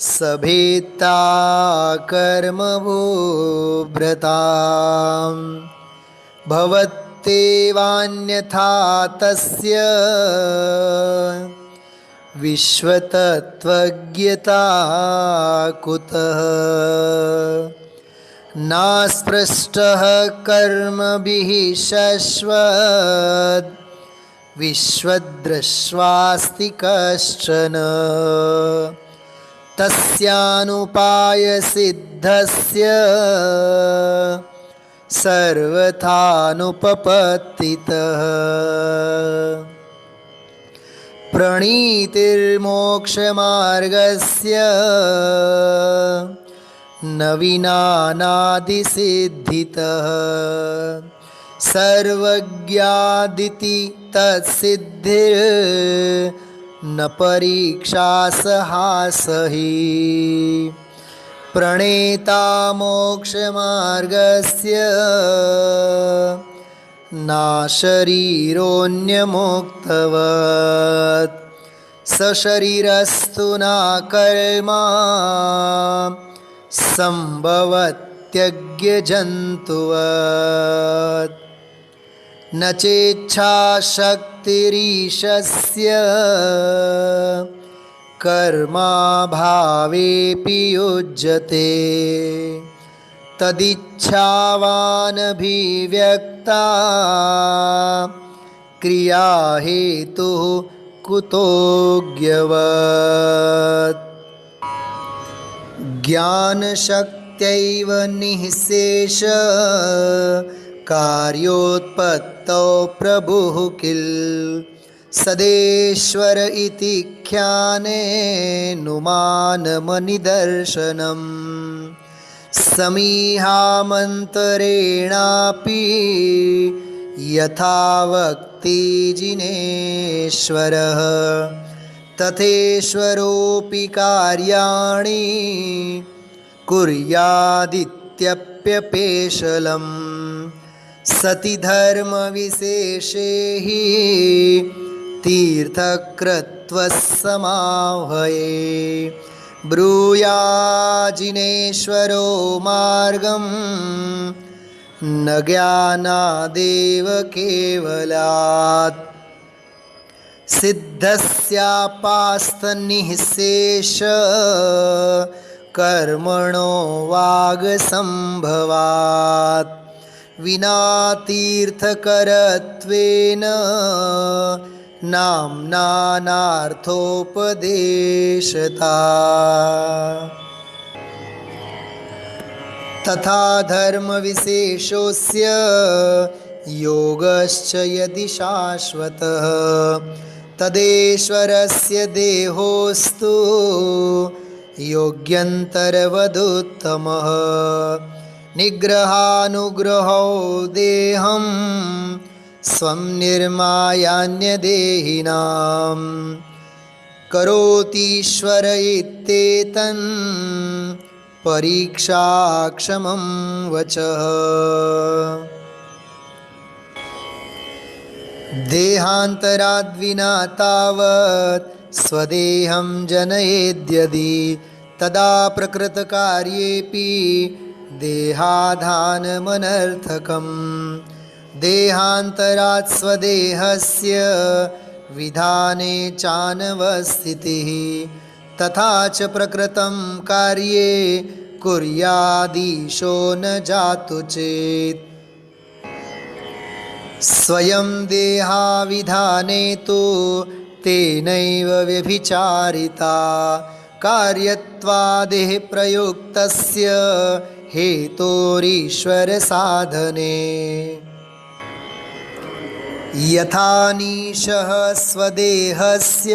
सभेत्ता कर्मभूभृता भवत्येवान्यथा तस्य विश्वतत्त्वज्ञता कुतः नास्पृष्टः कर्मभिः शश्वत् विश्वद्रश्वास्ति कश्चन तस्यानुपायसिद्धस्य सर्वथानुपपत्तितः प्रणीतिर्मोक्षमार्गस्य न विनानादिसिद्धितः सर्वज्ञादिति तत्सिद्धिर् न परीक्षा सहासहि प्रणेता मोक्षमार्गस्य ना शरीरोऽन्यमुक्तवत् सशरीरस्तु न कर्मा सम्भवत्यज्ञजन्तुवत् न चेच्छाशक्तिरीशस्य कर्माभावेऽपि युज्यते तदिच्छावानभिव्यक्ता क्रिया हेतुः कुतोऽज्ञवत् ज्ञानशक्त्यैव निःशेष कार्योत्पत्तौ प्रभुः किल सदेश्वर इति ख्यानेनुमानमनिदर्शनम् समीहामन्तरेणापि यथा वक्ति जिनेश्वरः तथेश्वरोऽपि कार्याणि कुर्यादित्यप्यपेशलम् सति धर्मविशेषे हि तीर्थकृत्वस्समाह्वये ब्रूयाजिनेश्वरो मार्गं न ज्ञानादेव केवलात् सिद्धस्यापास्तनिःशेष कर्मणो वागसंभवात् विना तीर्थकरत्वेन नाम्नानार्थोपदेशता तथा धर्मविशेषोऽस्य योगश्च यदि शाश्वतः तदेश्वरस्य देहोस्तु योग्यन्तरवदुत्तमः निग्रहानुग्रहो देहं स्वं निर्मायान्यदेहिनां करोतीश्वर इत्येतन् परीक्षाक्षमं वचः देहान्तराद्विना तावत् स्वदेहं जनयेद्यदि तदा प्रकृतकार्येऽपि देहाधानमनर्थकम् देहान्तरात् स्वदेहस्य विधाने चानवस्थितिः तथा च प्रकृतं कार्ये कुर्यादीशो न जातु चेत् स्वयं देहाविधाने तु तेनैव व्यभिचारिता कार्यत्वादेः प्रयुक्तस्य हेतोरीश्वरसाधने यथा नीशः स्वदेहस्य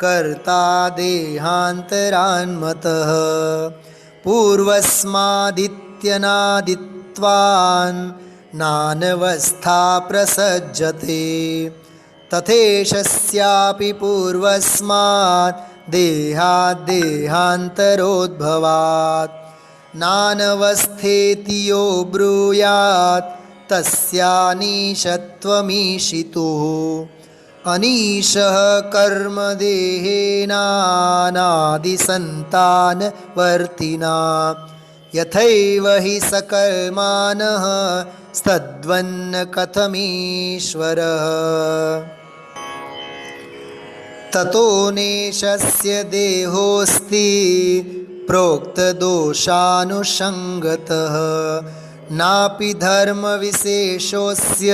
कर्ता देहान्तरान्मतः पूर्वस्मादित्यनादित्वान् नानवस्था प्रसज्जते तथेशस्यापि पूर्वस्मात् देहाद्देहान्तरोद्भवात् नानवस्थेति यो ब्रूयात् तस्यानीशत्वमीशितुः अनीशः कर्मदेहेनानादिसन्तानवर्तिना यथैव हि सकर्माणः स्तद्वन्न कथमीश्वरः ततो नेशस्य देहोऽस्ति प्रोक्तदोषानुषङ्गतः नापि धर्मविशेषोऽस्य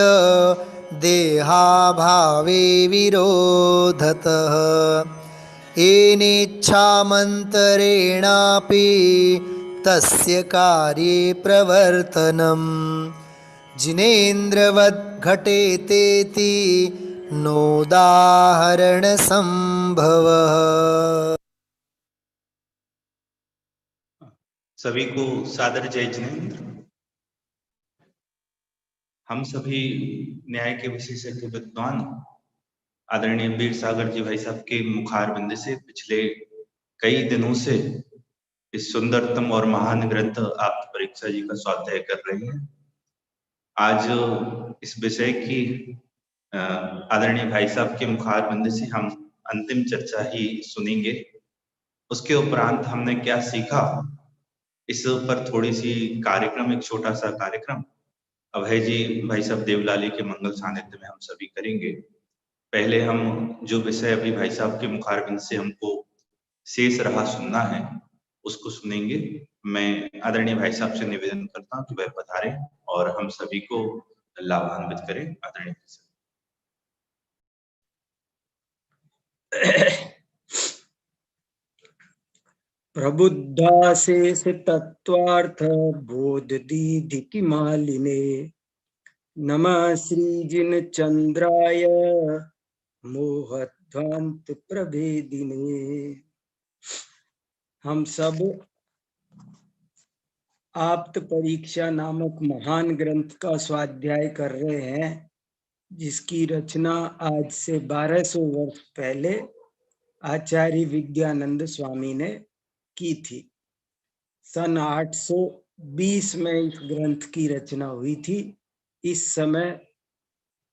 देहाभावे विरोधतः येनेच्छामन्तरेणापि तस्य कार्ये प्रवर्तनम् जिनेन्द्रवद् घटेतेति नोदाहरणसंभवः। सभी को सादर जय जिनेन्द्र। हम सभी न्याय के विशेषज्ञ विद्वान आदरणीय वीर सागर जी भाई साहब के मुखारबिंद से पिछले कई दिनों से इस सुंदरतम और महान ग्रंथ आप्त परीक्षा जी का स्वाध्याय कर रहे हैं। आज इस विषय की आदरणीय भाई साहब के मुखारबिंद से हम अंतिम चर्चा ही सुनेंगे। उसके उपरांत हमने क्या सीखा इस पर थोड़ी सी कार्यक्रम, एक छोटा सा कार्यक्रम अभय जी भाई साहब देवलाली के मंगल सानिध्य में हम सभी करेंगे। पहले हम जो विषय अभी भाई साहब के मुखारबिंद से हमको शेष रहा सुनना है उसको सुनेंगे। मैं आदरणीय भाई साहब से निवेदन करता हूं कि वह पधारें और हम सभी को लाभान्वित करें। आदरणीय भाई साहब। प्रबुद्धाशेष तत्वार्थ बोध दीधि की मालिने नमः श्रीजिन चंद्राय मोहध्वांत प्रभेदिने। हम सब आप्त परीक्षा नामक महान ग्रंथ का स्वाध्याय कर रहे हैं, जिसकी रचना आज से 1200 वर्ष पहले आचार्य विद्यानंद स्वामी ने की थी। सन 820 में इस ग्रंथ की रचना हुई थी। इस समय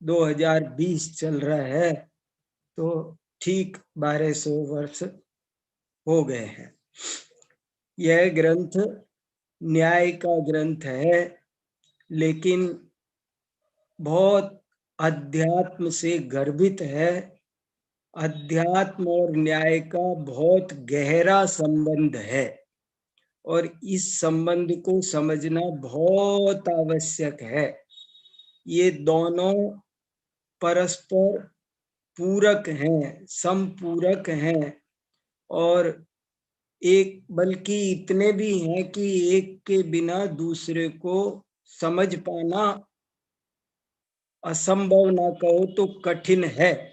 2020 चल रहा है, तो ठीक 1200 वर्ष हो गए हैं। यह ग्रंथ न्याय का ग्रंथ है, लेकिन बहुत अध्यात्म से गर्भित है। अध्यात्म और न्याय का बहुत गहरा संबंध है और इस संबंध को समझना बहुत आवश्यक है। ये दोनों परस्पर पूरक हैं, समपूरक हैं और एक बल्कि इतने भी हैं कि एक के बिना दूसरे को समझ पाना असंभव ना कहो तो कठिन है।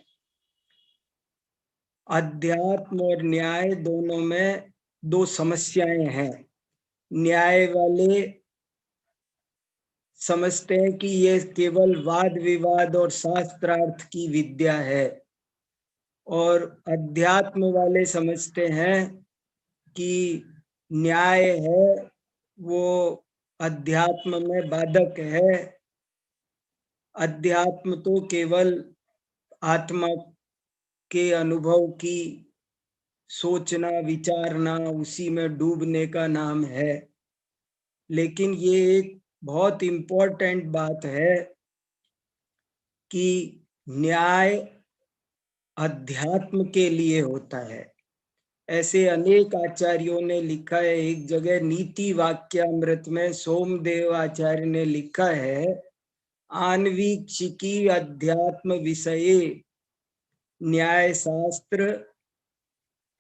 अध्यात्म और न्याय दोनों में दो समस्याएं हैं। न्याय वाले समझते हैं कि ये केवल वाद विवाद और शास्त्रार्थ की विद्या है, और अध्यात्म वाले समझते हैं कि न्याय है वो अध्यात्म में बाधक है। अध्यात्म तो केवल आत्मा के अनुभव की सोचना विचारना, उसी में डूबने का नाम है। लेकिन ये एक बहुत इम्पोर्टेंट बात है कि न्याय अध्यात्म के लिए होता है। ऐसे अनेक आचार्यों ने लिखा है। एक जगह नीति वाक्यामृत में सोमदेव आचार्य ने लिखा है, आन्वीक्षिकी अध्यात्म विषये न्याय शास्त्र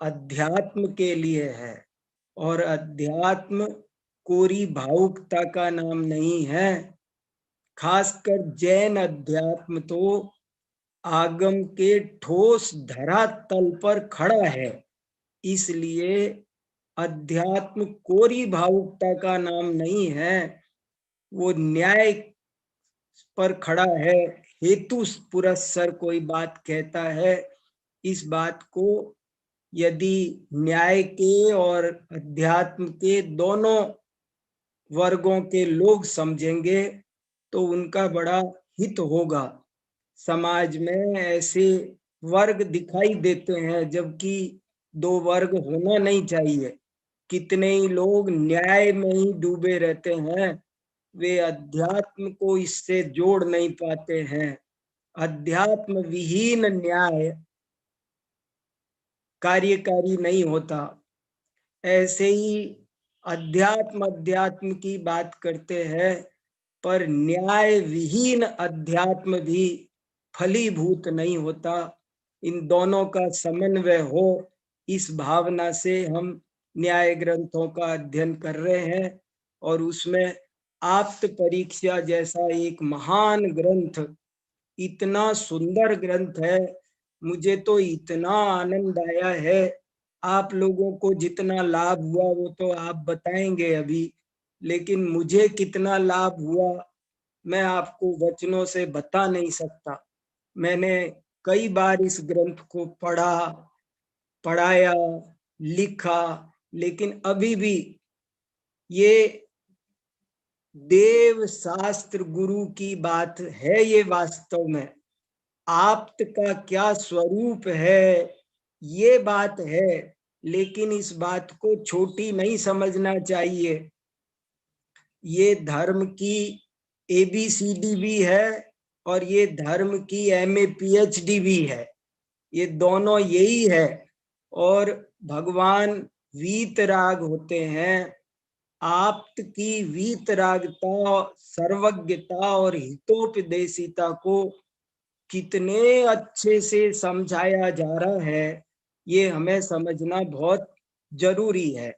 अध्यात्म के लिए है, और अध्यात्म कोरी भावुकता का नाम नहीं है। खासकर जैन अध्यात्म तो आगम के ठोस धरातल पर खड़ा है। इसलिए अध्यात्म कोरी भावुकता का नाम नहीं है, वो न्याय पर खड़ा है। हेतु पुरस्सर कोई बात कहता है। इस बात को यदि न्याय के और अध्यात्म के दोनों वर्गों के लोग समझेंगे तो उनका बड़ा हित होगा। समाज में ऐसे वर्ग दिखाई देते हैं, जबकि दो वर्ग होना नहीं चाहिए। कितने ही लोग न्याय में ही डूबे रहते हैं, वे अध्यात्म को इससे जोड़ नहीं पाते हैं। अध्यात्म विहीन न्याय कार्यकारी नहीं होता। ऐसे ही अध्यात्म की बात करते हैं, पर न्याय विहीन अध्यात्म भी फलीभूत नहीं होता। इन दोनों का समन्वय हो, इस भावना से हम न्याय ग्रंथों का अध्ययन कर रहे हैं। और उसमें आप्त परीक्षा जैसा एक महान ग्रंथ, इतना सुंदर ग्रंथ है, मुझे तो इतना आनंद आया है। आप लोगों को जितना लाभ हुआ वो तो आप बताएंगे अभी, लेकिन मुझे कितना लाभ हुआ मैं आपको वचनों से बता नहीं सकता। मैंने कई बार इस ग्रंथ को पढ़ा, पढ़ाया, लिखा, लेकिन अभी भी ये देव शास्त्र गुरु की बात है। ये वास्तव में आप्त का क्या स्वरूप है, ये बात है, लेकिन इस बात को छोटी नहीं समझना चाहिए। ये धर्म की ABCD भी है और ये धर्म की MA PhD भी है। ये दोनों यही है। और भगवान वीतराग होते हैं। आप्त की वीतरागता, सर्वज्ञता और हितोपदेशिता को कितने अच्छे से समझाया जा रहा है, ये हमें समझना बहुत जरूरी है।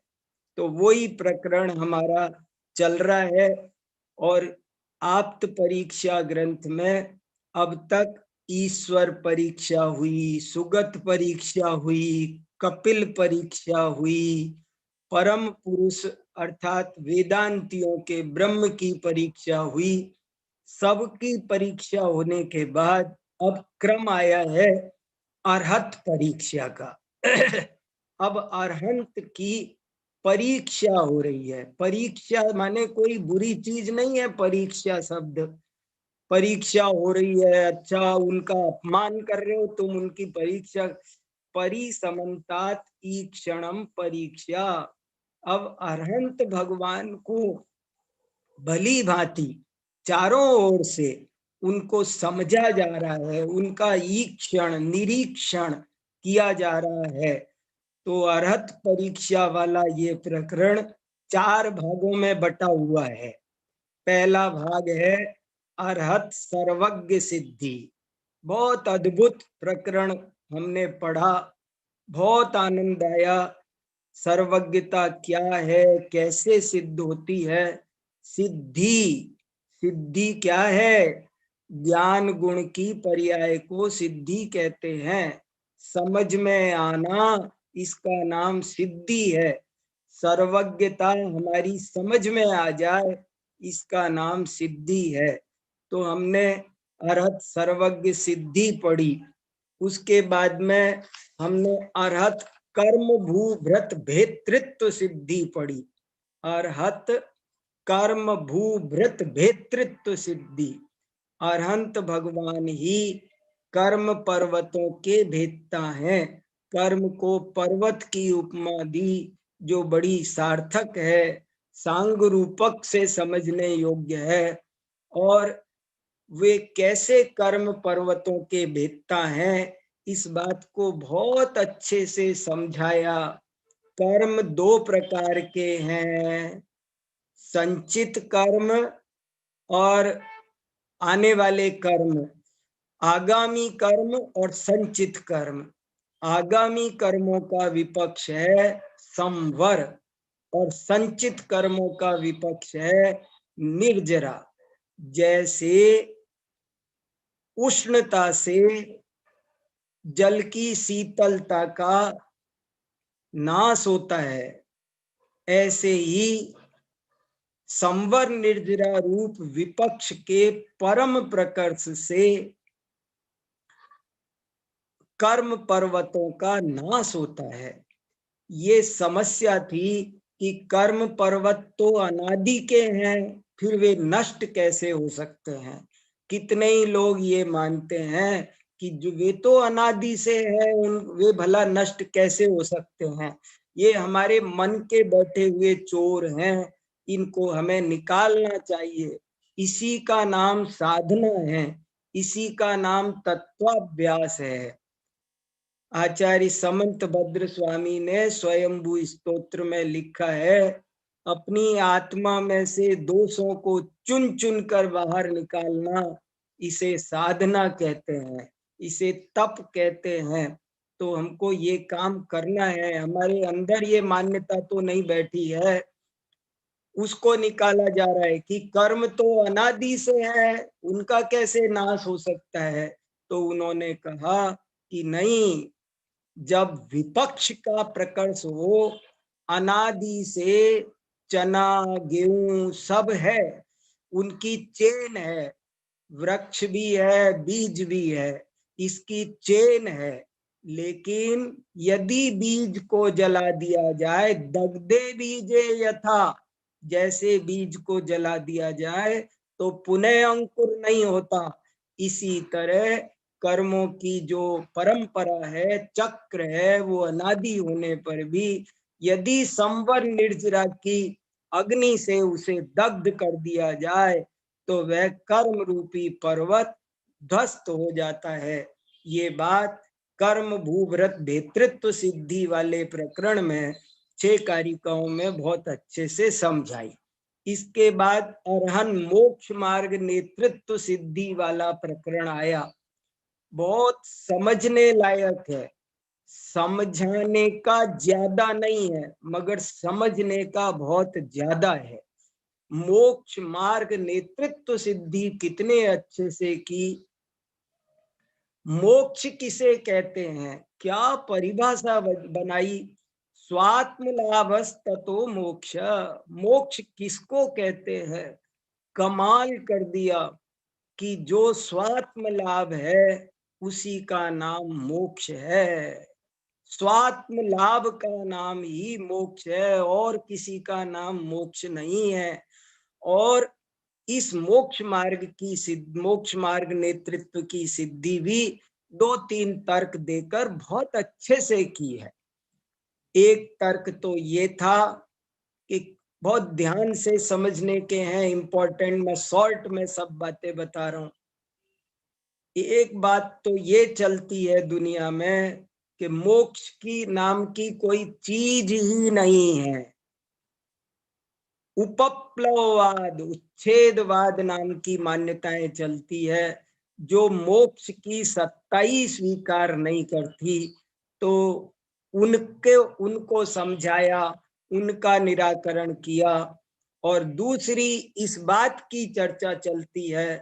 तो वही प्रकरण हमारा चल रहा है। और आप्त परीक्षा ग्रंथ में अब तक ईश्वर परीक्षा हुई, सुगत परीक्षा हुई, कपिल परीक्षा हुई, परम पुरुष अर्थात वेदांतियों के ब्रह्म की परीक्षा हुई। सबकी परीक्षा होने के बाद अब क्रम आया है अरहत परीक्षा का। अब अरहंत की परीक्षा हो रही है। परीक्षा माने कोई बुरी चीज नहीं है। परीक्षा शब्द, परीक्षा हो रही है, अच्छा उनका अपमान कर रहे हो तुम, उनकी परीक्षा। परिसमन्तात ईक्षणम परीक्षा। अब अरहंत भगवान को भली भांति चारों ओर से उनको समझा जा रहा है, उनका ईक्षण निरीक्षण किया जा रहा है। तो अरहत परीक्षा वाला ये प्रकरण 4 भागों में बटा हुआ है। पहला भाग है अरहत सर्वज्ञ सिद्धि। बहुत अद्भुत प्रकरण हमने पढ़ा, बहुत आनंद आया। सर्वज्ञता क्या है, कैसे सिद्ध होती है? सिद्धि, सिद्धि क्या है? ज्ञान गुण की पर्याय को सिद्धि कहते हैं। समझ में आना, इसका नाम सिद्धि है। सर्वज्ञता हमारी समझ में आ जाए, इसका नाम सिद्धि है। तो हमने अरहत सर्वज्ञ सिद्धि पढ़ी। उसके बाद में हमने अरहत कर्म भू भृत भेतृत्व सिद्धि पढ़ी। अरहत कर्म भू भृत भेतृत्व सिद्धि। अरहंत भगवान ही कर्म पर्वतों के भेदता हैं। कर्म को पर्वत की उपमा दी, जो बड़ी सार्थक है, सांग रूपक से समझने योग्य है। और वे कैसे कर्म पर्वतों के भेदता हैं, इस बात को बहुत अच्छे से समझाया। कर्म 2 प्रकार के हैं, संचित कर्म और आने वाले कर्म, आगामी कर्म और संचित कर्म। आगामी कर्मों का विपक्ष है संवर और संचित कर्मों का विपक्ष है निर्जरा। जैसे उष्णता से जल की शीतलता का नाश होता है, ऐसे ही संवर निर्जरा रूप विपक्ष के परम प्रकर्ष से कर्म पर्वतों का नाश होता है। ये समस्या थी कि कर्म पर्वत तो अनादि के हैं, फिर वे नष्ट कैसे हो सकते हैं? कितने ही लोग ये मानते हैं कि जो वे तो अनादि से है, वे भला नष्ट कैसे हो सकते हैं। ये हमारे मन के बैठे हुए चोर हैं, इनको हमें निकालना चाहिए। इसी का नाम साधना है, इसी का नाम तत्वाभ्यास है। आचार्य समंत भद्र स्वामी ने स्वयंभू स्तोत्र में लिखा है, अपनी आत्मा में से दोषों को चुन चुन कर बाहर निकालना, इसे साधना कहते हैं, इसे तप कहते हैं। तो हमको ये काम करना है। हमारे अंदर ये मान्यता तो नहीं बैठी है, उसको निकाला जा रहा है कि कर्म तो अनादि से है, उनका कैसे नाश हो सकता है। तो उन्होंने कहा कि नहीं, जब विपक्ष का प्रकर्ष हो, अनादि से चना गेहूं सब है, उनकी चेन है, वृक्ष भी है, बीज भी है, इसकी चेन है। लेकिन यदि बीज को जला दिया जाए, दग्धे बीजे यथा, जैसे बीज को जला दिया जाए तो पुनः अंकुर नहीं होता, इसी तरह कर्मों की जो परंपरा है, चक्र है, वो अनादि होने पर भी यदि संवर निर्जरा की अग्नि से उसे दग्ध कर दिया जाए तो वह कर्म रूपी पर्वत ध्वस्त हो जाता है। ये बात कर्म भूव्रत भेतृत्व सिद्धि वाले प्रकरण में 6 कारिकाओं में बहुत अच्छे से समझाई। इसके बाद अरहन मोक्ष मार्ग नेतृत्व सिद्धि वाला प्रकरण आया, बहुत समझने लायक है। समझाने का ज्यादा नहीं है, मगर समझने का बहुत ज्यादा है। मोक्ष मार्ग नेतृत्व सिद्धि कितने अच्छे से की। मोक्ष किसे कहते हैं, क्या परिभाषा बनाई, स्वात्म लाभस्ततो मोक्ष, मोक्ष किसको कहते हैं। कमाल कर दिया कि जो स्वात्म लाभ है उसी का नाम मोक्ष है। स्वात्म लाभ का नाम ही मोक्ष है, और किसी का नाम मोक्ष नहीं है। और इस मोक्ष मार्ग की मोक्ष मार्ग नेतृत्व की सिद्धि भी 2-3 तर्क देकर बहुत अच्छे से की है। एक तर्क तो ये था कि बहुत ध्यान से समझने के हैं, इंपॉर्टेंट, मैं शॉर्ट में सब बातें बता रहा हूं। एक बात तो ये चलती है दुनिया में कि मोक्ष की नाम की कोई चीज ही नहीं है। उपप्लववाद, उच्छेदवाद नाम की मान्यताएं चलती है, जो मोक्ष की सत्ता ही स्वीकार नहीं करती। तो उनको समझाया, उनका निराकरण किया। और दूसरी इस बात की चर्चा चलती है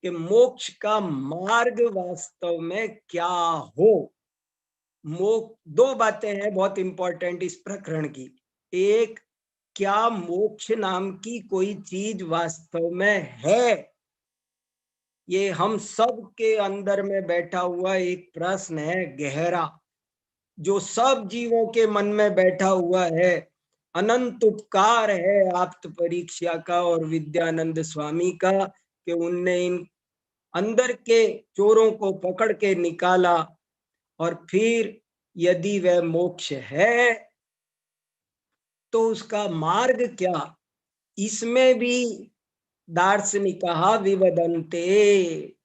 कि मोक्ष का मार्ग वास्तव में क्या हो। दो बातें हैं बहुत इंपॉर्टेंट इस प्रकरण की। एक, क्या मोक्ष नाम की कोई चीज वास्तव में है। ये हम सब के अंदर में बैठा हुआ एक प्रश्न है गहरा, जो सब जीवों के मन में बैठा हुआ है। अनंत उपकार है आप्त परीक्षा का और विद्यानंद स्वामी का कि उनने इन अंदर के चोरों को पकड़ के निकाला। और फिर यदि वह मोक्ष है तो उसका मार्ग क्या, इसमें भी दार्शनिक विवदन्ते,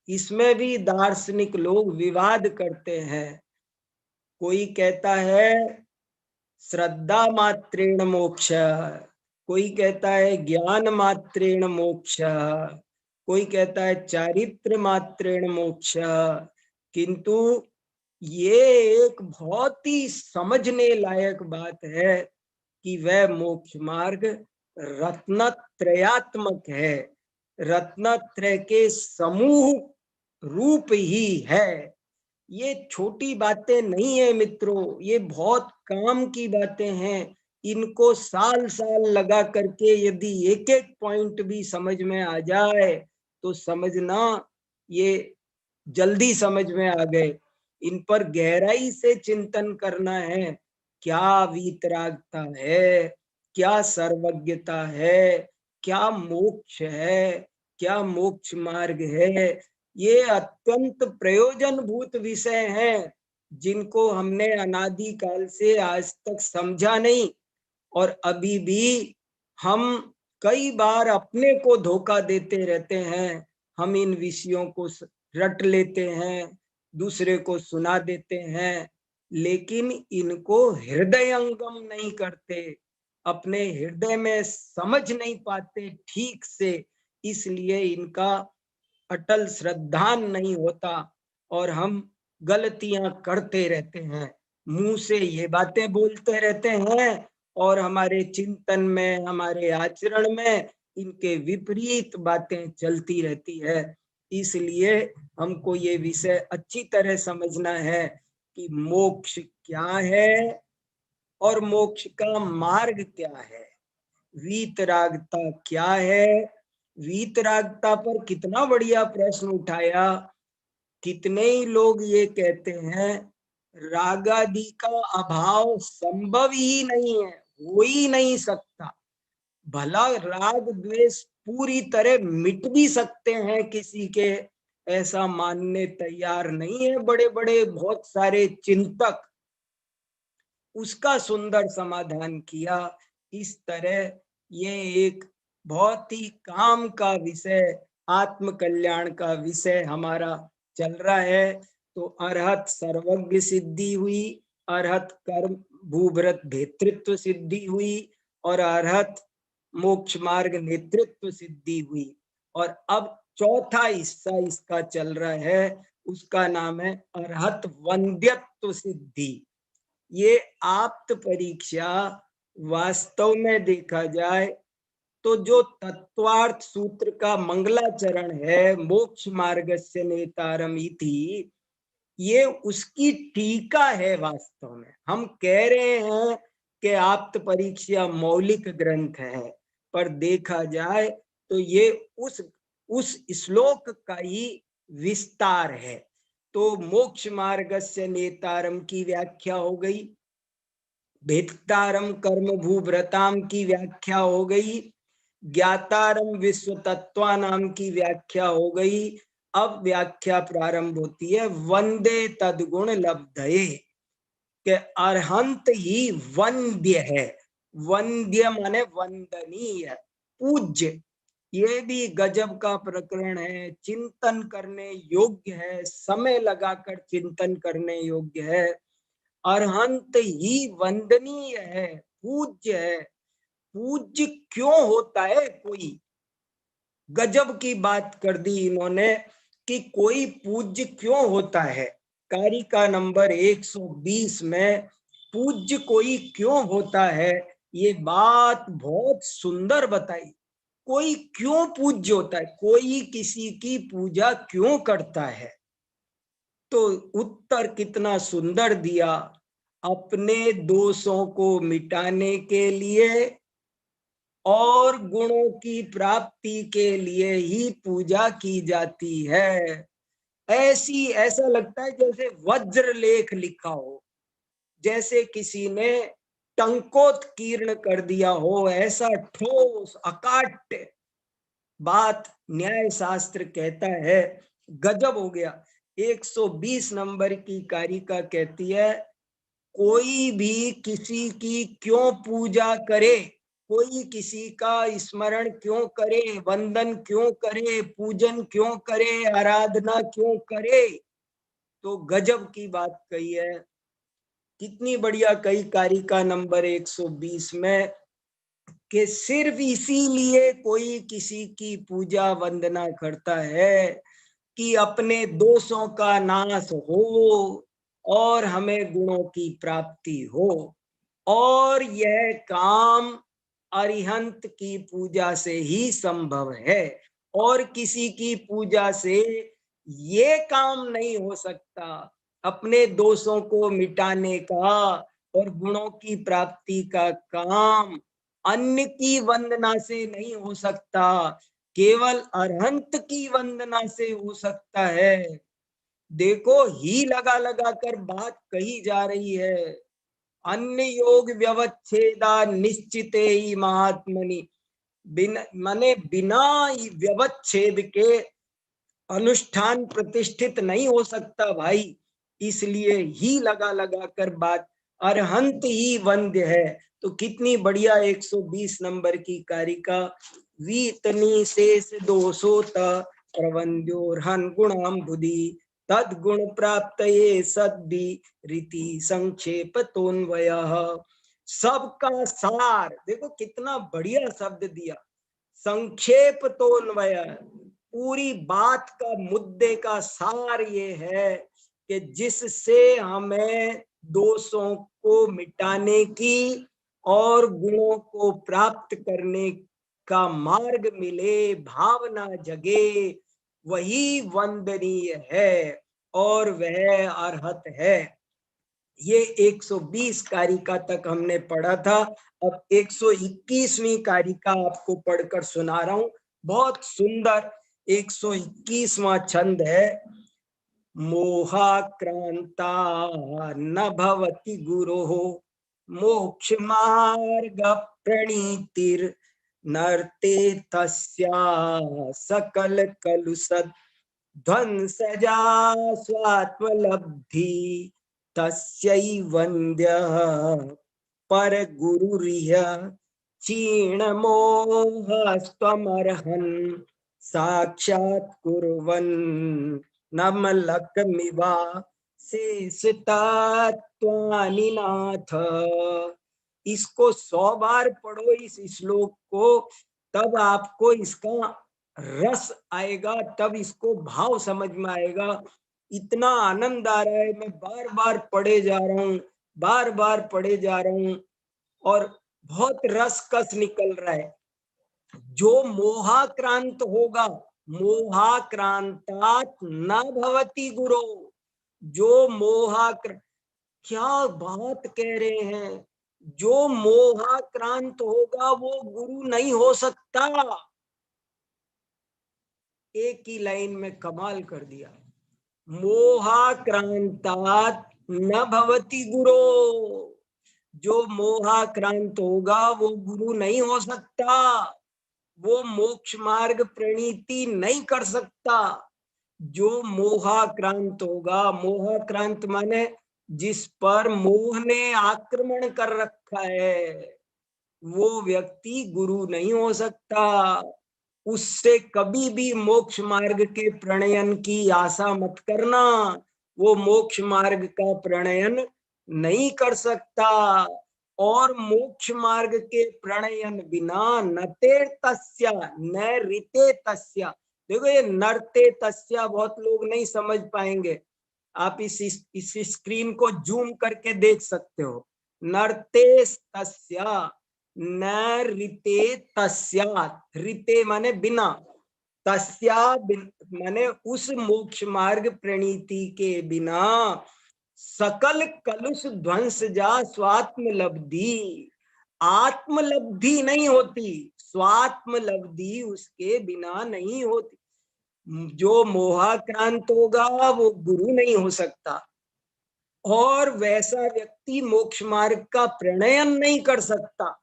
इसमें भी दार्शनिक लोग विवाद करते हैं। कोई कहता है श्रद्धा मात्रेण मोक्ष, कोई कहता है ज्ञान मात्रेण मोक्ष, कोई कहता है चारित्र मात्रेण मोक्ष। किंतु ये एक बहुत ही समझने लायक बात है कि वह मोक्ष मार्ग रत्नत्रयात्मक है, रत्नत्रय के समूह रूप ही है। ये छोटी बातें नहीं है मित्रों, ये बहुत काम की बातें हैं। इनको साल साल लगा करके यदि एक एक पॉइंट भी समझ में आ जाए तो समझना ये जल्दी समझ में आ गए। इन पर गहराई से चिंतन करना है। क्या वीतरागता है, क्या सर्वज्ञता है, क्या मोक्ष है, क्या मोक्ष मार्ग है, ये अत्यंत प्रयोजनभूत विषय हैं जिनको हमने अनादिकाल से आज तक समझा नहीं, और अभी भी हम कई बार अपने को धोखा देते रहते हैं। हम इन विषयों को रट लेते हैं, दूसरे को सुना देते हैं, लेकिन इनको हृदयंगम नहीं करते, अपने हृदय में समझ नहीं पाते ठीक से, इसलिए इनका अटल श्रद्धान नहीं होता और हम गलतियां करते रहते हैं। मुंह से ये बातें बोलते रहते हैं और हमारे चिंतन में, हमारे आचरण में इनके विपरीत बातें चलती रहती है। इसलिए हमको ये विषय अच्छी तरह समझना है कि मोक्ष क्या है और मोक्ष का मार्ग क्या है, वीतरागता क्या है। वीतरागता पर कितना बढ़िया प्रश्न उठाया। कितने ही लोग ये कहते हैं रागादि का अभाव संभव ही नहीं है, हो ही नहीं सकता। भला राग द्वेष पूरी तरह मिट भी सकते हैं किसी के, ऐसा मानने तैयार नहीं है बड़े बड़े बहुत सारे चिंतक। उसका सुंदर समाधान किया। इस तरह ये एक बहुत ही काम का विषय, आत्म कल्याण का विषय हमारा चल रहा है। तो अरहत सर्वज्ञ सिद्धि हुई, अरहत कर्म भूभृत भेतृत्व सिद्धि हुई और अरहत मोक्ष मार्ग नेतृत्व सिद्धि हुई। और अब चौथा हिस्सा इसका चल रहा है, उसका नाम है अरहत वंद्यत्व सिद्धि। ये आप्त परीक्षा वास्तव में देखा जाए तो जो तत्वार्थ सूत्र का मंगलाचरण है, मोक्ष मार्गस्य नेतारम इति, ये उसकी टीका है। वास्तव में हम कह रहे हैं कि आप्त परीक्षा मौलिक ग्रंथ है, पर देखा जाए तो ये उस श्लोक का ही विस्तार है। तो मोक्ष मार्गस्य नेतारम की व्याख्या हो गई, भेदतारम कर्म भूभ्रताम की व्याख्या हो गई, ज्ञातारम विश्व तत्वानाम की व्याख्या हो गई। अब व्याख्या प्रारंभ होती है वंदे तद्गुण लब्धये, के अरहंत ही वंद्य है। वंद्य माने वंदनीय, पूज्य। ये भी गजब का प्रकरण है, चिंतन करने योग्य है, समय लगाकर चिंतन करने योग्य है। अरहंत ही वंदनीय है, पूज्य है। पूज्य क्यों होता है कोई? गजब की बात कर दी इन्होंने कि कोई पूज्य क्यों होता है। कारिका नंबर 120 में पूज्य कोई क्यों होता है, ये बात बहुत सुंदर बताई। कोई क्यों पूज्य होता है, कोई किसी की पूजा क्यों करता है? तो उत्तर कितना सुंदर दिया, अपने दोषों को मिटाने के लिए और गुणों की प्राप्ति के लिए ही पूजा की जाती है। ऐसा लगता है जैसे वज्र लेख लिखा हो, जैसे किसी ने टंकोत्कीर्ण कर दिया हो, ऐसा ठोस अकाट्य बात न्याय शास्त्र कहता है। गजब हो गया। 120 नंबर की कारिका कहती है कोई भी किसी की क्यों पूजा करे, कोई किसी का स्मरण क्यों करे, वंदन क्यों करे, पूजन क्यों करे, आराधना क्यों करे, तो गजब की बात कही है। कितनी बढ़िया कही कारिका नंबर 120 में कि सिर्फ इसीलिए कोई किसी की पूजा वंदना करता है कि अपने दोषों का नाश हो और हमें गुणों की प्राप्ति हो। और यह काम अरिहंत की पूजा से ही संभव है, और किसी की पूजा से ये काम नहीं हो सकता। अपने दोषों को मिटाने का और गुणों की प्राप्ति का काम अन्य की वंदना से नहीं हो सकता, केवल अरहंत की वंदना से हो सकता है। देखो ही लगा लगा कर बात कही जा रही है। अन्य योग व्यवच्छेदा निश्चिते ही महात्मनि, बिना व्यवच्छेद के अनुष्ठान प्रतिष्ठित नहीं हो सकता भाई, इसलिए ही लगा लगा कर बात, अरहंत ही वंद्य है। तो कितनी बढ़िया 120 नंबर की कारिका, वीतनी शेष दोषोता प्रवंद्योरहन गुणाम बुद्धि तद गुण प्राप्त ये सद्भि रीति संक्षेप तोन्वय। सबका सार, देखो कितना बढ़िया शब्द दिया, संक्षेप तोन्वय, पूरी बात का मुद्दे का सार ये है कि जिससे हमें दोषों को मिटाने की और गुणों को प्राप्त करने का मार्ग मिले, भावना जगे, वही वंदनीय है और वह अर्हत है। ये 120 कारिका तक हमने पढ़ा था। अब 121वीं कारिका आपको पढ़कर सुना रहा हूं। बहुत सुंदर 121वां छंद है। मोहाक्रांता न भवति गुरोः मोक्ष मार्ग प्रणीतिर नर्ते तस्या सकल कलुषद ध्वंसजा स्वात्मलब्धि तस्यैवन्द्यः परगुरुरिह क्षीणमोहस्त्वमर्हन् साक्षात् कुर्वन् नमलकमिवा शेषतात्वानि नाथ। इसको 100 बार पढ़ो इस श्लोक को, तब आपको इसका रस आएगा, तब इसको भाव समझ में आएगा। इतना आनंद आ रहा है, मैं बार बार पढ़े जा रहा हूँ, बार बार पढ़े जा रहा हूँ और बहुत रस कस निकल रहा है। जो मोहाक्रांत होगा, मोहाक्रांतात न भवति गुरो, जो क्या बात कह रहे हैं, जो मोहाक्रांत होगा वो गुरु नहीं हो सकता। एक ही लाइन में कमाल कर दिया, मोहाक्रांतात न भवति गुरो, जो मोहाक्रांत होगा वो गुरु नहीं हो सकता, वो मोक्ष मार्ग प्रणीति नहीं कर सकता। जो मोहाक्रांत होगा, मोहाक्रांत माने जिस पर मोह ने आक्रमण कर रखा है, वो व्यक्ति गुरु नहीं हो सकता। उससे कभी भी मोक्ष मार्ग के प्रणयन की आशा मत करना, वो मोक्ष मार्ग का प्रणयन नहीं कर सकता। और मोक्ष मार्ग के प्रणयन बिना नते तस्या न ऋते तस्या, देखो ये नरते तस्या बहुत लोग नहीं समझ पाएंगे, आप इस स्क्रीन को जूम करके देख सकते हो। नरते तस्या न ऋते तस्या, ऋते माने बिना, तस्या माने उस मोक्ष मार्ग प्रणीति के बिना सकल कलुष ध्वंस जा स्वात्मलब्धि, आत्मलब्धि नहीं होती, स्वात्मलब्धि उसके बिना नहीं होती। जो मोहाक्रांत होगा वो गुरु नहीं हो सकता, और वैसा व्यक्ति मोक्ष मार्ग का प्रणयन नहीं कर सकता।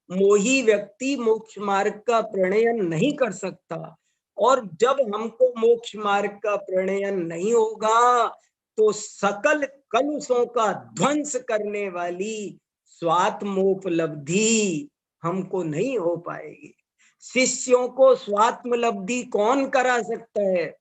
मोही व्यक्ति मोक्ष मार्ग का प्रणयन नहीं कर सकता, और जब हमको मोक्ष मार्ग का प्रणयन नहीं होगा तो सकल कलुषों का ध्वंस करने वाली स्वात्मोपलब्धि हमको नहीं हो पाएगी। शिष्यों को स्वात्मलब्धि कौन करा सकता है?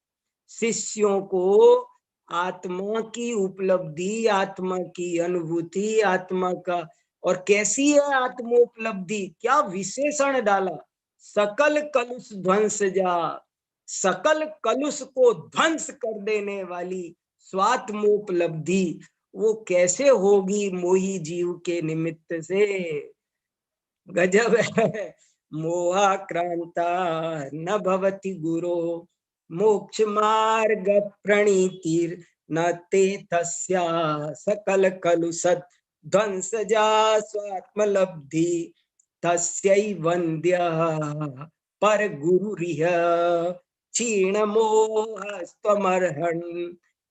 शिष्यों को आत्मा की उपलब्धि, आत्मा की अनुभूति, आत्मा का, और कैसी है आत्मोपलब्धि, क्या विशेषण डाला, सकल कलुष ध्वंस जा, सकल कलुष को ध्वंस कर देने वाली स्वात्मोपलब्धि वो कैसे होगी मोही जीव के निमित्त से। गजब है। मोहाक्रांता न भवति गुरो मोक्ष मार्ग प्रणीतिर न ते तस्या सकल कलुषद ध्वंस जा स्वात्मलब्धि तस्यैवन्द्यः पर गुरुरिह क्षीण मोहस्त्वमर्हन्।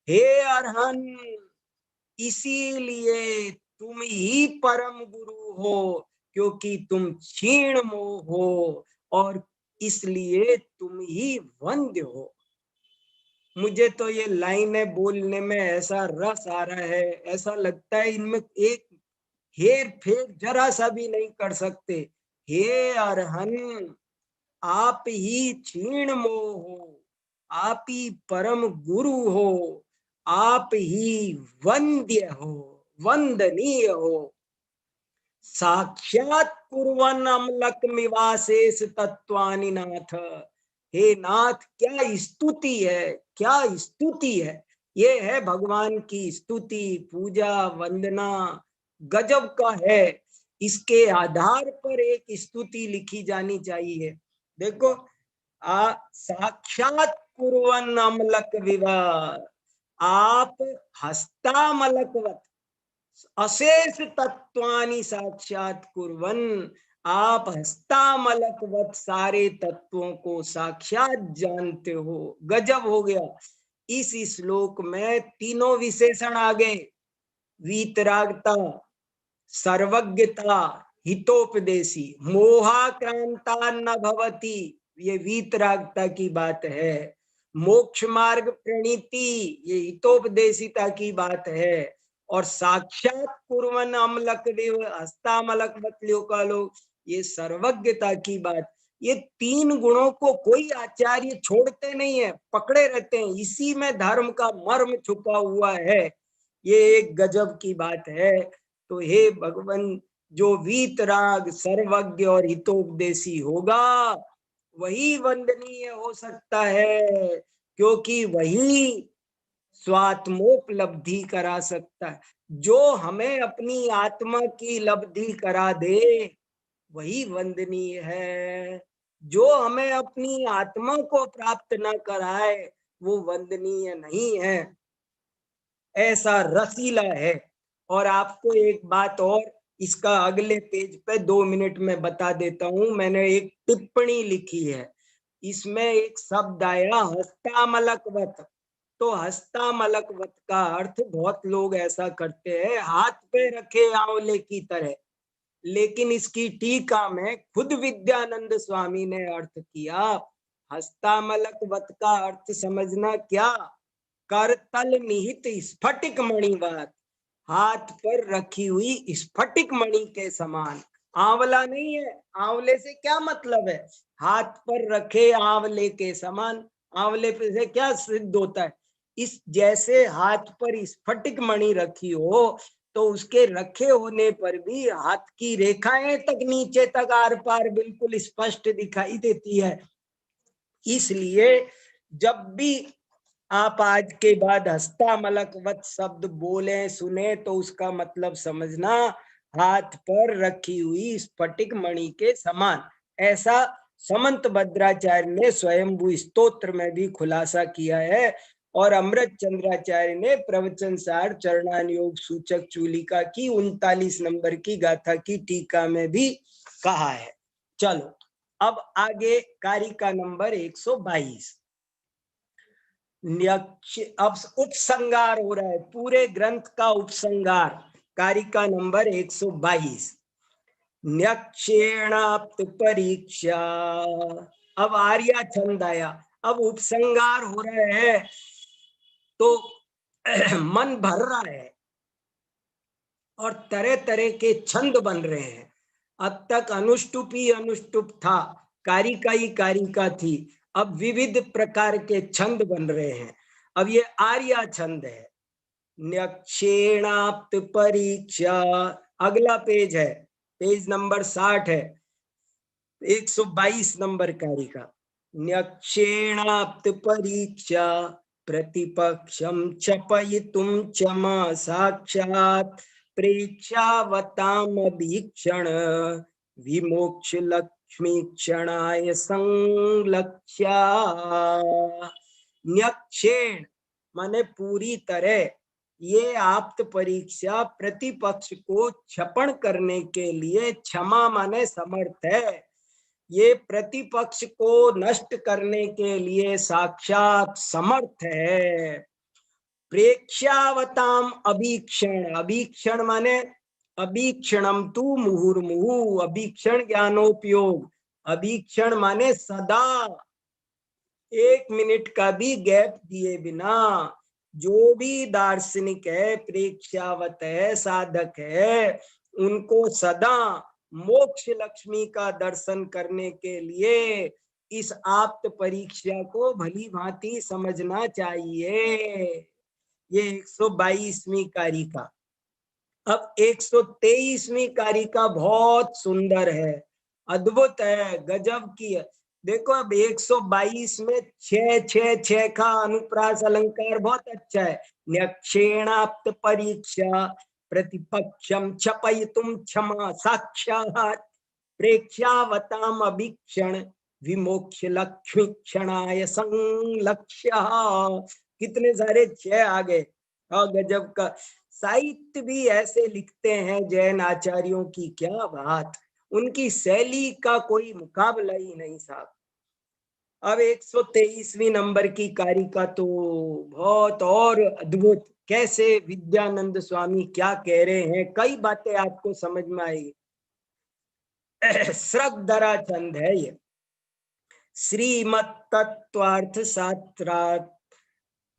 हे अरहन, इसीलिए तुम ही परम गुरु हो, क्योंकि तुम क्षीण मोह हो और इसलिए तुम ही वंद्य हो। मुझे तो ये लाइनें बोलने में ऐसा रस आ रहा है, ऐसा लगता है इनमें एक हेर फेर जरा सा भी नहीं कर सकते। हे अरहन, आप ही क्षीण मोह हो, आप ही परम गुरु हो, आप ही वंद्य हो, वंदनीय हो। साक्षात कुर्वन् अमलकमिवाशेष तत्वानि नाथ। हे नाथ, क्या स्तुति है, क्या स्तुति है। ये है भगवान की स्तुति, पूजा, वंदना गजब का है। इसके आधार पर एक स्तुति लिखी जानी चाहिए। देखो, साक्षात कुर्वन् अमलक विवाह, आप हस्तामलकवत अशेष तत्वानि साक्षात कुर्वन्, आप हस्तामलकवत सारे तत्वों को साक्षात जानते हो। गजब हो गया। इस श्लोक में तीनों विशेषण आ गए, वीतरागता, सर्वज्ञता, हितोपदेशी। मोहाक्रांता न भवति, ये वीतरागता की बात है। मोक्ष मार्ग प्रणीति, ये हितोपदेशिता की बात है। और साक्षात कुर्वन् अमलक हस्तामलक, ये सर्वज्ञता की बात। ये तीन गुणों को कोई आचार्य छोड़ते नहीं है, पकड़े रहते हैं। इसी में धर्म का मर्म छुपा हुआ है। ये एक गजब की बात है। तो हे भगवान, जो वीतराग, सर्वज्ञ और हितोपदेशी होगा, वही वंदनीय हो सकता है, क्योंकि वही स्वात्मोपलब्धि करा सकता है। जो हमें अपनी आत्मा की लब्धि करा दे, वही वंदनीय है। जो हमें अपनी आत्मा को प्राप्त न कराए, वो वंदनीय नहीं है। ऐसा रसीला है। और आपको एक बात और, इसका अगले पेज पे 2 मिनट में बता देता हूं। मैंने एक टिप्पणी लिखी है, इसमें एक शब्द आया हस्तामलकवत। तो हस्तामलकवत का अर्थ बहुत लोग ऐसा करते हैं, हाथ पे रखे आंवले की तरह। लेकिन इसकी टीका में खुद विद्यानंद स्वामी ने अर्थ किया, हस्तामलकवत का अर्थ समझना क्या, करतल निहित स्फटिक मणिवत, हाथ पर रखी हुई स्फटिक मणि के समान। आंवला नहीं है, आंवले से क्या मतलब है, हाथ पर रखे आंवले के समान। आंवले पे से क्या सिद्ध होता है, इस जैसे हाथ पर स्फटिक मणि रखी हो, तो उसके रखे होने पर भी हाथ की रेखाएं तक नीचे तक आर पार बिल्कुल स्पष्ट दिखाई देती है। इसलिए जब भी आप आज के बाद हस्तामलकवत शब्द बोले, सुने, तो उसका मतलब समझना हाथ पर रखी हुई स्फटिक मणि के समान। ऐसा समंत भद्राचार्य ने स्वयंभू स्तोत्र में भी खुलासा किया है। और अमृत चंद्राचार्य ने प्रवचन सार चरणानुयोग सूचक चूलिका की 39 नंबर की गाथा की टीका में भी कहा है। चलो अब आगे कारिका नंबर 122। अब उपसंगार हो रहा है, पूरे ग्रंथ का उपसंगार। कारिका नंबर 122, न्यक्षेणाप्त परीक्षा। अब आर्या छंद आया, अब उपसंगार हो रहा है, तो मन भर रहा है और तरह तरह के छंद बन रहे हैं। अब तक अनुष्टुप ही अनुष्टुप था, कारिका ही कारिका थी, अब विविध प्रकार के छंद बन रहे हैं। अब ये आर्या छंद है, न्यक्षेणाप्त परीक्षा। अगला पेज है, पेज नंबर 60 है, 122 नंबर कारिका। न्यक्षेणाप्त परीक्षा प्रतिपक्षम क्षपयितुम क्षमा साक्षात प्रेक्षावताम भीक्षण विमोक्ष लक्ष्मी क्षणाय संलक्ष्या। न्यक्षेण माने पूरी तरह, ये आप्त परीक्षा प्रतिपक्ष को क्षपण करने के लिए, क्षमा माने समर्थ है, ये प्रतिपक्ष को नष्ट करने के लिए साक्षात समर्थ है। प्रेक्षावताम अभीक्षण, अभीक्षण माने अभीक्षणम तु मुहुर्मुहु, अभीक्षण ज्ञानोपयोग, अभीक्षण माने सदा 1 मिनट का भी गैप दिए बिना जो भी दार्शनिक है, प्रेक्षावत है, साधक है, उनको सदा मोक्ष लक्ष्मी का दर्शन करने के लिए इस आप्त परीक्षा को भली भांति समझना चाहिए। ये 122वीं कारिका। अब 123वीं कारिका बहुत सुंदर है, अद्भुत है, गजब की है। देखो अब 122 में 6 का अनुप्रास अलंकार बहुत अच्छा है। न्यक्षेणाप्त परीक्षा प्रतिपक्षम क्षपयितुम क्षमा साक्षात् प्रेक्षावताम अभीक्षण विमोक्ष लक्ष्मी क्षणाय संलक्ष्य। कितने सारे 6 आ गए। गजब का साहित्य भी ऐसे लिखते हैं जैन आचार्यों की, क्या बात, उनकी शैली का कोई मुकाबला ही नहीं साहब। अब 123वीं नंबर की कारिका तो बहुत और अद्भुत, कैसे विद्यानंद स्वामी क्या कह रहे हैं, कई बातें आपको समझ में आएगी। श्रद्धरा चंद है ये। श्रीमत् तत्वार्थ शास्त्रार्थ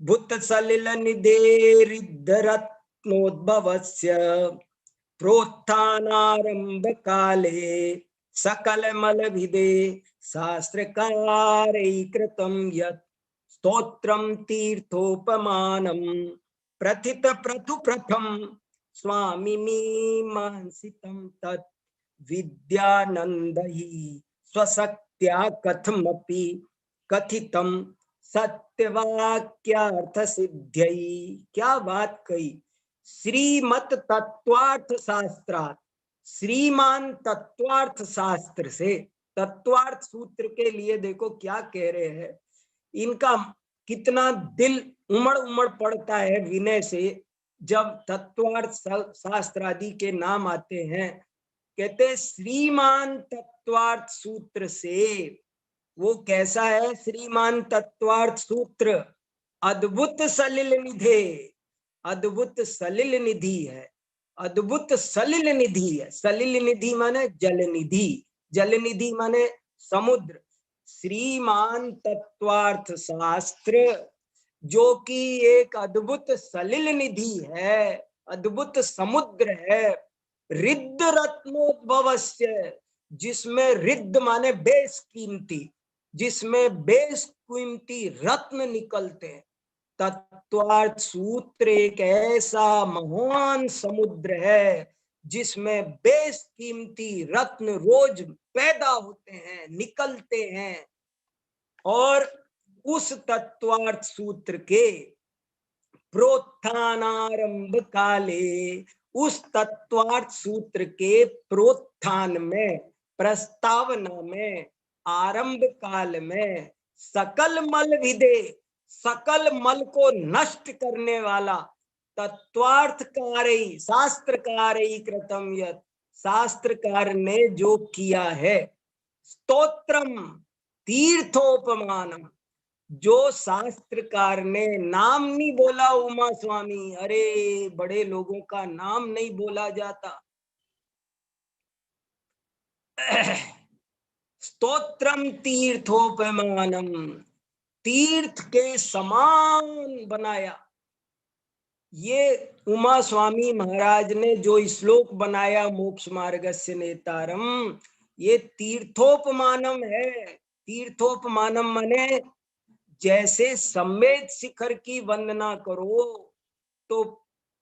भूत सलिल निधेरिद्धरत्नोद्भवस्य प्रोत्थानारंभ काले सकल मल विदे शास्त्रकारैकृतं यत् स्तोत्रं तीर्थोपमानं प्रथित प्रथु प्रथम स्वामी मीमांसितं तत् विद्यानंद ही स्वशक्त्या कथमपि कथितं सत्यवाक्यार्थ सिद्ध्यै। क्या बात कही। श्रीमत तत्वार्थ शास्त्रार्थ, श्रीमान तत्वार्थ शास्त्र से, तत्वार्थ सूत्र के लिए देखो क्या कह रहे हैं, इनका कितना दिल उमड़ उमड़ पड़ता है विनय से जब तत्वार्थ शास्त्र आदि के नाम आते हैं। कहते श्रीमान तत्वार्थ सूत्र से, वो कैसा है श्रीमान तत्वार्थ सूत्र, अद्भुत सलिल निधे, अद्भुत सलिल निधि है, अद्भुत सलिल निधि है। सलिल निधि माने जल निधि, जल निधि माने समुद्र। श्रीमान तत्वार्थ शास्त्र जो कि एक अद्भुत सलिल निधि है, अद्भुत समुद्र है। रिद्ध रत्नोद्भवस्य, जिसमें रिद्ध माने बेस कीमती, जिसमें बेस कीमती रत्न निकलते हैं। तत्वार्थ सूत्र एक ऐसा महान समुद्र है जिसमें बेस कीमती रत्न रोज पैदा होते हैं, निकलते हैं। और उस तत्वार्थ सूत्र के प्रोत्थानारंभ काले, उस तत्वार्थ सूत्र के प्रोत्थान में, प्रस्तावना में, आरंभ काल में सकल मल विदे, सकल मल को नष्ट करने वाला तत्वार्थकारी शास्त्रकारी कृतम यत्, शास्त्रकार ने जो किया है, स्तोत्रम तीर्थोपमानम, जो शास्त्रकार ने नाम नहीं बोला उमा स्वामी, अरे बड़े लोगों का नाम नहीं बोला जाता। स्तोत्रम तीर्थोपमानम, तीर्थ के समान बनाया। ये उमा स्वामी महाराज ने जो श्लोक बनाया मोक्ष मार्गस्य नेतारम, ये तीर्थोपमानम है। तीर्थोपमानम माने जैसे सम्मेद शिखर की वंदना करो तो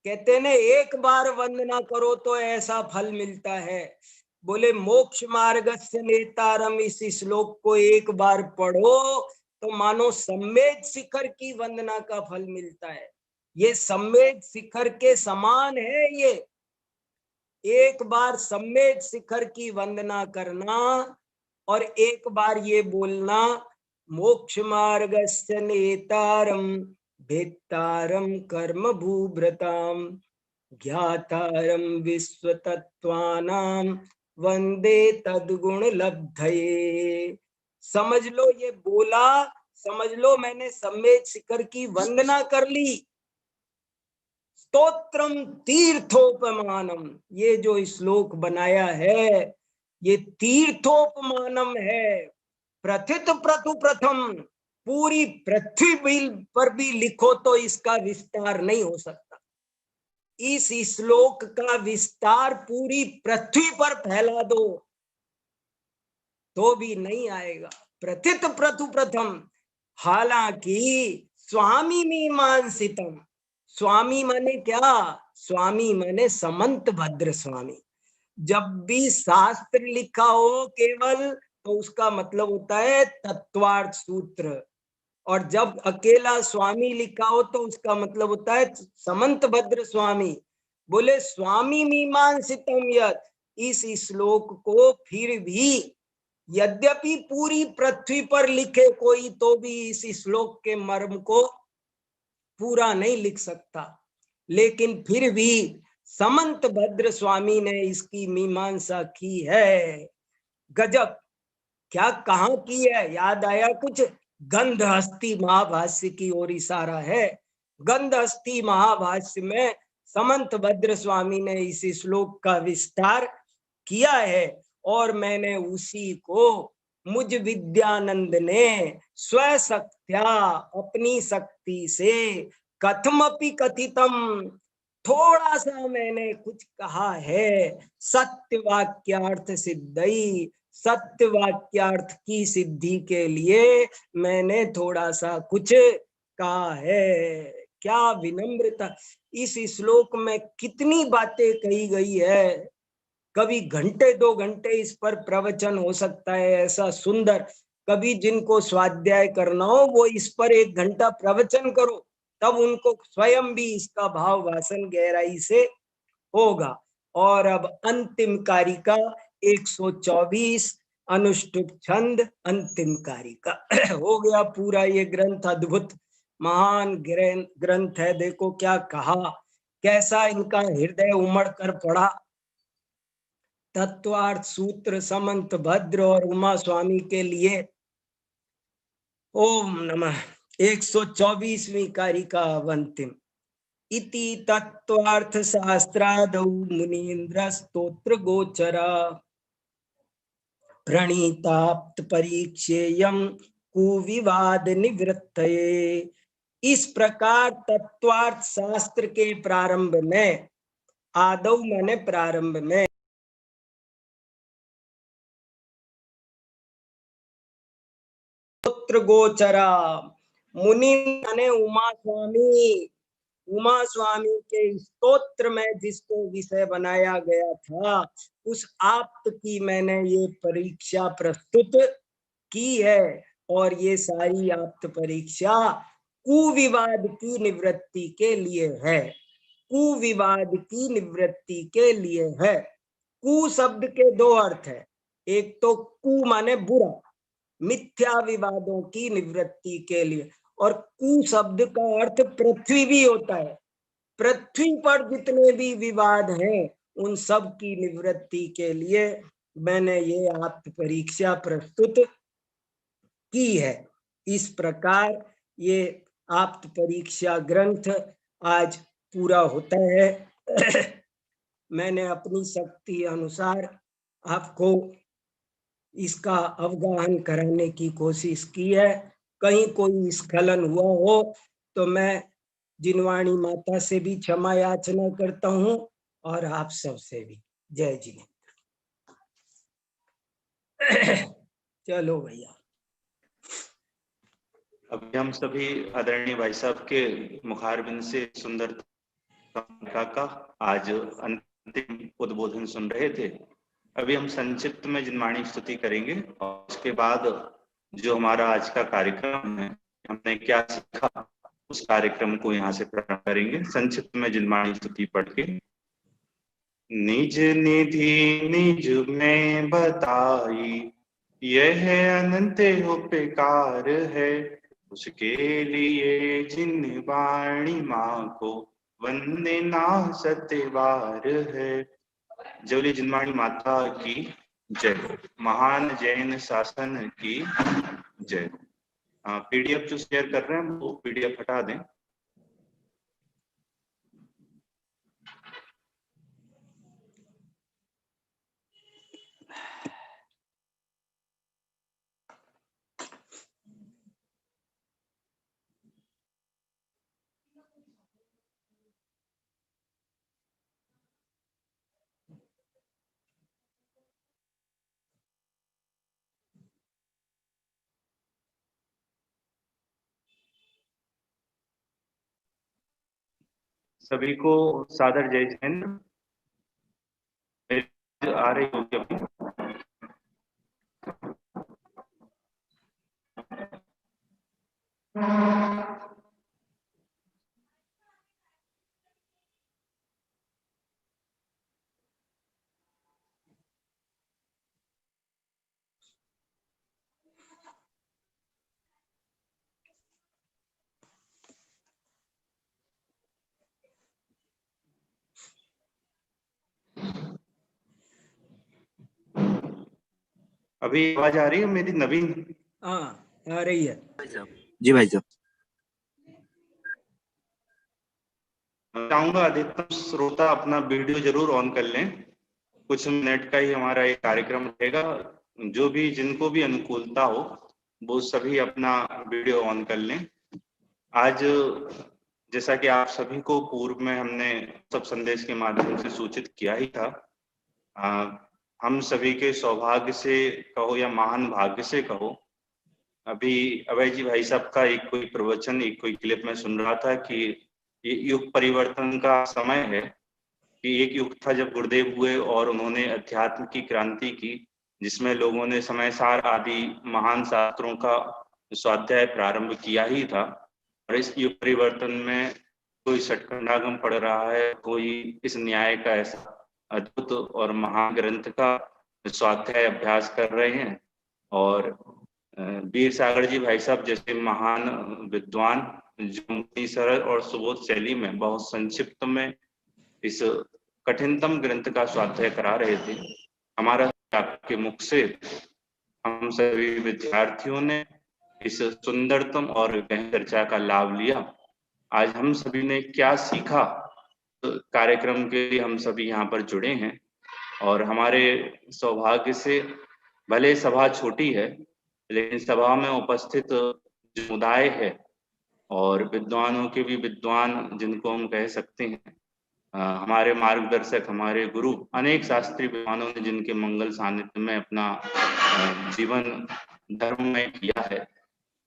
कहते ने एक बार वंदना करो तो ऐसा फल मिलता है। बोले मोक्ष मार्गस्य नेतारम, इस श्लोक को एक बार पढ़ो तो मानो सम्मेद शिखर की वंदना का फल मिलता है। ये सम्मेद शिखर के समान है। ये एक बार सम्मेद शिखर की वंदना करना और एक बार ये बोलना मोक्ष मार्गस्य नेतारम भेत्तारम कर्म भूभृताम ज्ञातारम विश्व तत्वानाम वंदे तद्गुण लब्धये। समझ लो ये बोला, समझ लो मैंने सम्मेद शिखर की वंदना कर ली। स्तोत्रम तीर्थोपमानम, ये जो श्लोक बनाया है ये तीर्थोपमानम है। प्रथित प्रथु प्रथम, पूरी पृथ्वी पर भी लिखो तो इसका विस्तार नहीं हो सकता। इस श्लोक का विस्तार पूरी पृथ्वी पर फैला दो तो भी नहीं आएगा। प्रथित प्रथु प्रथम, हालांकि स्वामी मीमांसितम, स्वामी माने क्या? स्वामी माने समंत भद्र स्वामी। जब भी शास्त्र लिखा हो केवल तो उसका मतलब होता है तत्वार्थ सूत्र, और जब अकेला स्वामी लिखा हो तो उसका मतलब होता है समंत भद्र स्वामी। बोले स्वामी मीमांसितम यत्, इस श्लोक को फिर भी यद्यपि पूरी पृथ्वी पर लिखे कोई तो भी इस श्लोक के मर्म को पूरा नहीं लिख सकता, लेकिन फिर भी समंत भद्र स्वामी ने इसकी मीमांसा की है। गजब! क्या कहाँ की है? याद आया कुछ? गंधहस्ती महाभाष्य की ओर इशारा है। गंधहस्ती महाभाष्य में समंत भद्र स्वामी ने इस श्लोक का विस्तार किया है, और मैंने उसी को मुझ विद्यानंद ने स्वशक्त्या, अपनी शक्ति से, कथमपि कथितम, थोड़ा सा मैंने कुछ कहा है, सत्य वाक्यार्थ सिद्धई, सत्य वाक्यार्थ की सिद्धि के लिए मैंने थोड़ा सा कुछ कहा है। क्या विनम्रता! इस श्लोक में कितनी बातें कही गई है। कभी घंटे 2 घंटे इस पर प्रवचन हो सकता है, ऐसा सुंदर। कभी जिनको स्वाध्याय करना हो वो इस पर 1 घंटा प्रवचन करो, तब उनको स्वयं भी इसका भाव भाषण गहराई से होगा। और अब अंतिम कारिका 124, अनुष्टुप छंद, अंतिम कारिका हो गया पूरा। ये ग्रंथ अद्भुत महान ग्रंथ है। देखो क्या कहा, कैसा इनका हृदय उमड़ कर पड़ा। तत्वार्थ सूत्र समंत भद्र और उमा स्वामी के लिए। ओम नमः। 124वीं कारिका अंतिम। इति तत्वार्थ शास्त्रादौ मुनीन्द्र स्तोत्र गोचरा प्रणीताप्त परीक्षेयम कुविवाद निवृत्तये। इस प्रकार तत्वार्थ शास्त्र के प्रारंभ में, आदौ माने प्रारंभ में, स्तोत्र गोचरा, मुनि माने उमा स्वामी, उमा स्वामी के स्तोत्र में जिसको विषय बनाया गया था, उस आप्त की मैंने ये परीक्षा प्रस्तुत की है। और ये सारी आप्त परीक्षा कुविवाद की निवृत्ति के लिए है। कुविवाद की निवृत्ति के लिए है। कु शब्द के 2 अर्थ है। एक तो कु माने बुरा, मिथ्या विवादों की निवृत्ति के लिए, और कु शब्द का अर्थ पृथ्वी भी होता है। पृथ्वी पर जितने भी विवाद हैं उन सब की निवृत्ति के लिए मैंने ये आप्त परीक्षा प्रस्तुत की है। इस प्रकार ये आप्त परीक्षा ग्रंथ आज पूरा होता है। मैंने अपनी शक्ति अनुसार आपको इसका अवगाहन कराने की कोशिश की है। कहीं कोई स्खलन हुआ हो तो मैं जिनवाणी माता से भी क्षमा याचना करता हूँ, और आप सब से भी। जय जी। चलो भैया। अभी हम सभी आदरणीय भाई साहब के मुखारबिंद से सुंदर का आज अंतिम उद्बोधन सुन रहे थे। अभी हम संक्षिप्त में जिनवाणी स्तुति करेंगे, और उसके बाद जो हमारा आज का कार्यक्रम है, हमने क्या सीखा, उस कार्यक्रम को यहाँ से प्रारंभ करेंगे। संक्षिप्त में जिनवाणी स्तुति पढ़ के। निज निधि निज में बताई, यह अनंत उपकार है, उसके लिए जिन वाणी माँ को वंदना सत्यवार है। जवली जिनवाणी माता की जय। महान जैन शासन की जय। पीडीएफ जो शेयर कर रहे हैं वो पीडीएफ हटा दें। सभी को सादर जय जैन। मेरी आ रही होगी अभी। अभी आवाज आ रही है मेरी नवीन? हाँ आ रही है। जी भाई साहब। चाहूंगा अधिकतम श्रोता अपना वीडियो जरूर ऑन कर लें। कुछ मिनट का ही हमारा ये कार्यक्रम रहेगा। जो भी जिनको भी अनुकूलता हो वो सभी अपना वीडियो ऑन कर लें। आज जैसा कि आप सभी को पूर्व में हमने सब संदेश के माध्यम से सूचित किया ही था, हम सभी के सौभाग्य से कहो या महान भाग्य से कहो, अभी अभय जी भाई साहब का एक कोई प्रवचन, एक कोई क्लिप में सुन रहा था कि ये युग परिवर्तन का समय है। कि एक युग था जब गुरुदेव हुए और उन्होंने अध्यात्म की क्रांति की, जिसमें लोगों ने समय सार आदि महान शास्त्रों का स्वाध्याय प्रारंभ किया ही था। और इस युग परिवर्तन में कोई षटखंडागम पढ़ रहा है, कोई इस न्याय का ऐसा अद्भुत और महान ग्रंथ का स्वाध्याय अभ्यास कर रहे हैं। और वीर सागर जी भाई साहब जैसे महान विद्वान जो सरल और सुबोध शैली में बहुत संक्षिप्त में इस कठिनतम ग्रंथ का स्वाध्याय करा रहे थे। हमारा आपके मुख से हम सभी विद्यार्थियों ने इस सुंदरतम और गहन चर्चा का लाभ लिया। आज हम सभी ने क्या सीखा, तो कार्यक्रम के लिए हम सभी यहाँ पर जुड़े हैं। और हमारे सौभाग्य से भले सभा छोटी है, लेकिन सभा में उपस्थित समुदाय है और विद्वानों के भी विद्वान जिनको हम कह सकते हैं, हमारे मार्गदर्शक, हमारे गुरु, अनेक शास्त्रीय विद्वानों ने जिनके मंगल सानिध्य में अपना जीवन धर्ममय किया है।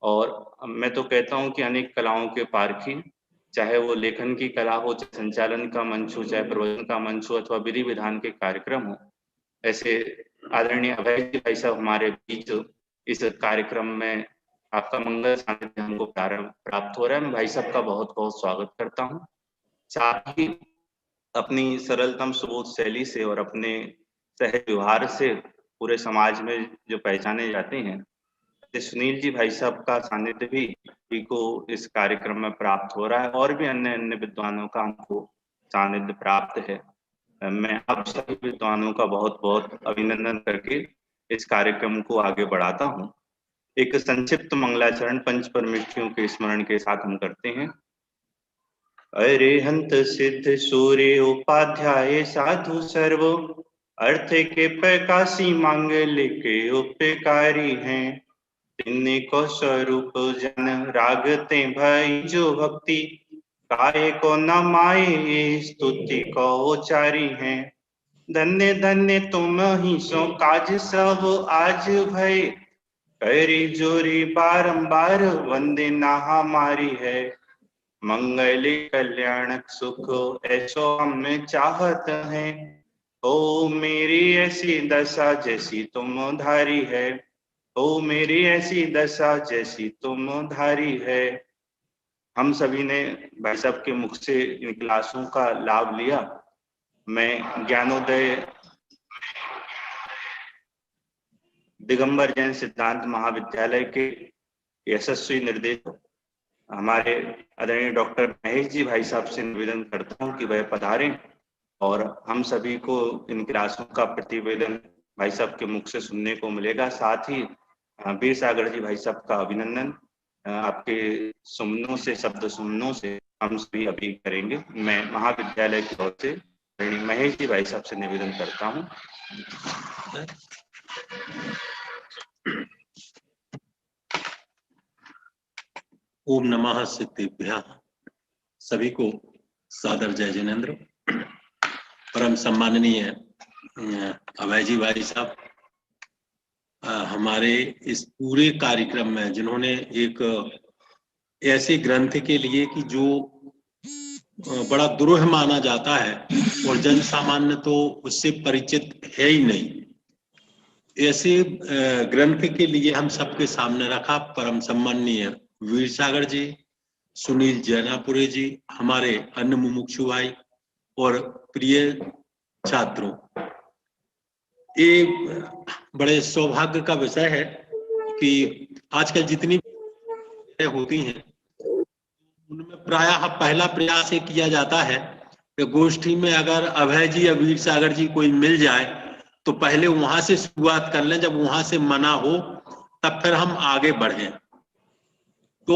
और मैं तो कहता हूँ कि अनेक कलाओं के पारखी, चाहे वो लेखन की कला हो, चाहे संचालन का मंच हो, चाहे प्रवचन का मंच हो, अथवा विधि विधान के कार्यक्रम हो, ऐसे आदरणीय अभय जी भाई साहब हमारे बीच इस कार्यक्रम में आपका मंगल सानिध्य हमको प्राप्त हो रहा है। मैं भाई साहब का बहुत बहुत स्वागत करता हूँ। साथ ही अपनी सरलतम सुबोध शैली से और अपने सहज व्यवहार से पूरे समाज में जो पहचाने जाते हैं, सुनील जी भाई साहब का सानिध्य भी को इस कार्यक्रम में प्राप्त हो रहा है और भी अन्य अन्य विद्वानों का हमको सानिध्य प्राप्त है। मैं आप सभी विद्वानों का बहुत बहुत अभिनंदन करके इस कार्यक्रम को आगे बढ़ाता हूँ। एक संक्षिप्त मंगलाचरण पंच परमेष्ठियों के स्मरण के साथ हम करते हैं। अरिहंत सिद्ध सूर्य उपाध्याय साधु सर्व, अर्थ के प्रकाशी मांगल्य के उपकारी हैं। तिन्हीं को स्वरूप जन रागते भई जो भक्ति, काय को न माये स्तुति को उचारी हैं। धन्य धन्य तुम ही सो काज सब आज भय, करी जोरी बारंबार वंदे ना हमारी है। मंगल कल्याणक सुख ऐसो हमें चाहत है, ओ मेरी ऐसी दशा जैसी तुम धारी है, ओ मेरी ऐसी दशा जैसी तुम धारी है। हम सभी ने भाई साहब के मुख से इन क्लासों का लाभ लिया। मैं ज्ञानोदय दिगंबर जैन सिद्धांत महाविद्यालय के यशस्वी निर्देशक हमारे आदरणीय डॉक्टर महेश जी भाई साहब से निवेदन करता हूं कि वह पधारें और हम सभी को इन क्लासों का प्रतिवेदन भाई साहब के मुख से सुनने को मिलेगा। साथ ही वीर सागर जी भाई साहब का अभिनंदन आपके सुमनों से, शब्द सुमनों से हम सभी अभी करेंगे। मैं महाविद्यालय की ओर से महेश जी भाई साहब से निवेदन करता हूँ। ओम नमः सिद्धेभ्यः। सभी को सादर जय जिनेन्द्र। परम सम्माननीय अभय जी भाई साहब हमारे इस पूरे कार्यक्रम में जिन्होंने एक ऐसे ग्रंथ के लिए कि जो बड़ा दुरूह माना जाता है और जन सामान्य तो उससे परिचित है ही नहीं। ऐसे ग्रंथ के लिए हम सबके सामने रखा परम सम्माननीय वीर सागर जी, सुनील जैनापुरे जी, हमारे अन्य मुमुक्षु भाई और प्रिय छात्रों। ये बड़े सौभाग्य का विषय है कि आजकल जितनी होती हैं उनमें प्रायः पहला प्रयास ये किया जाता है कि गोष्ठी में अगर अभय जी या वीर सागर जी कोई मिल जाए तो पहले वहां से शुरुआत कर लें, जब वहां से मना हो तब फिर हम आगे बढ़ें। तो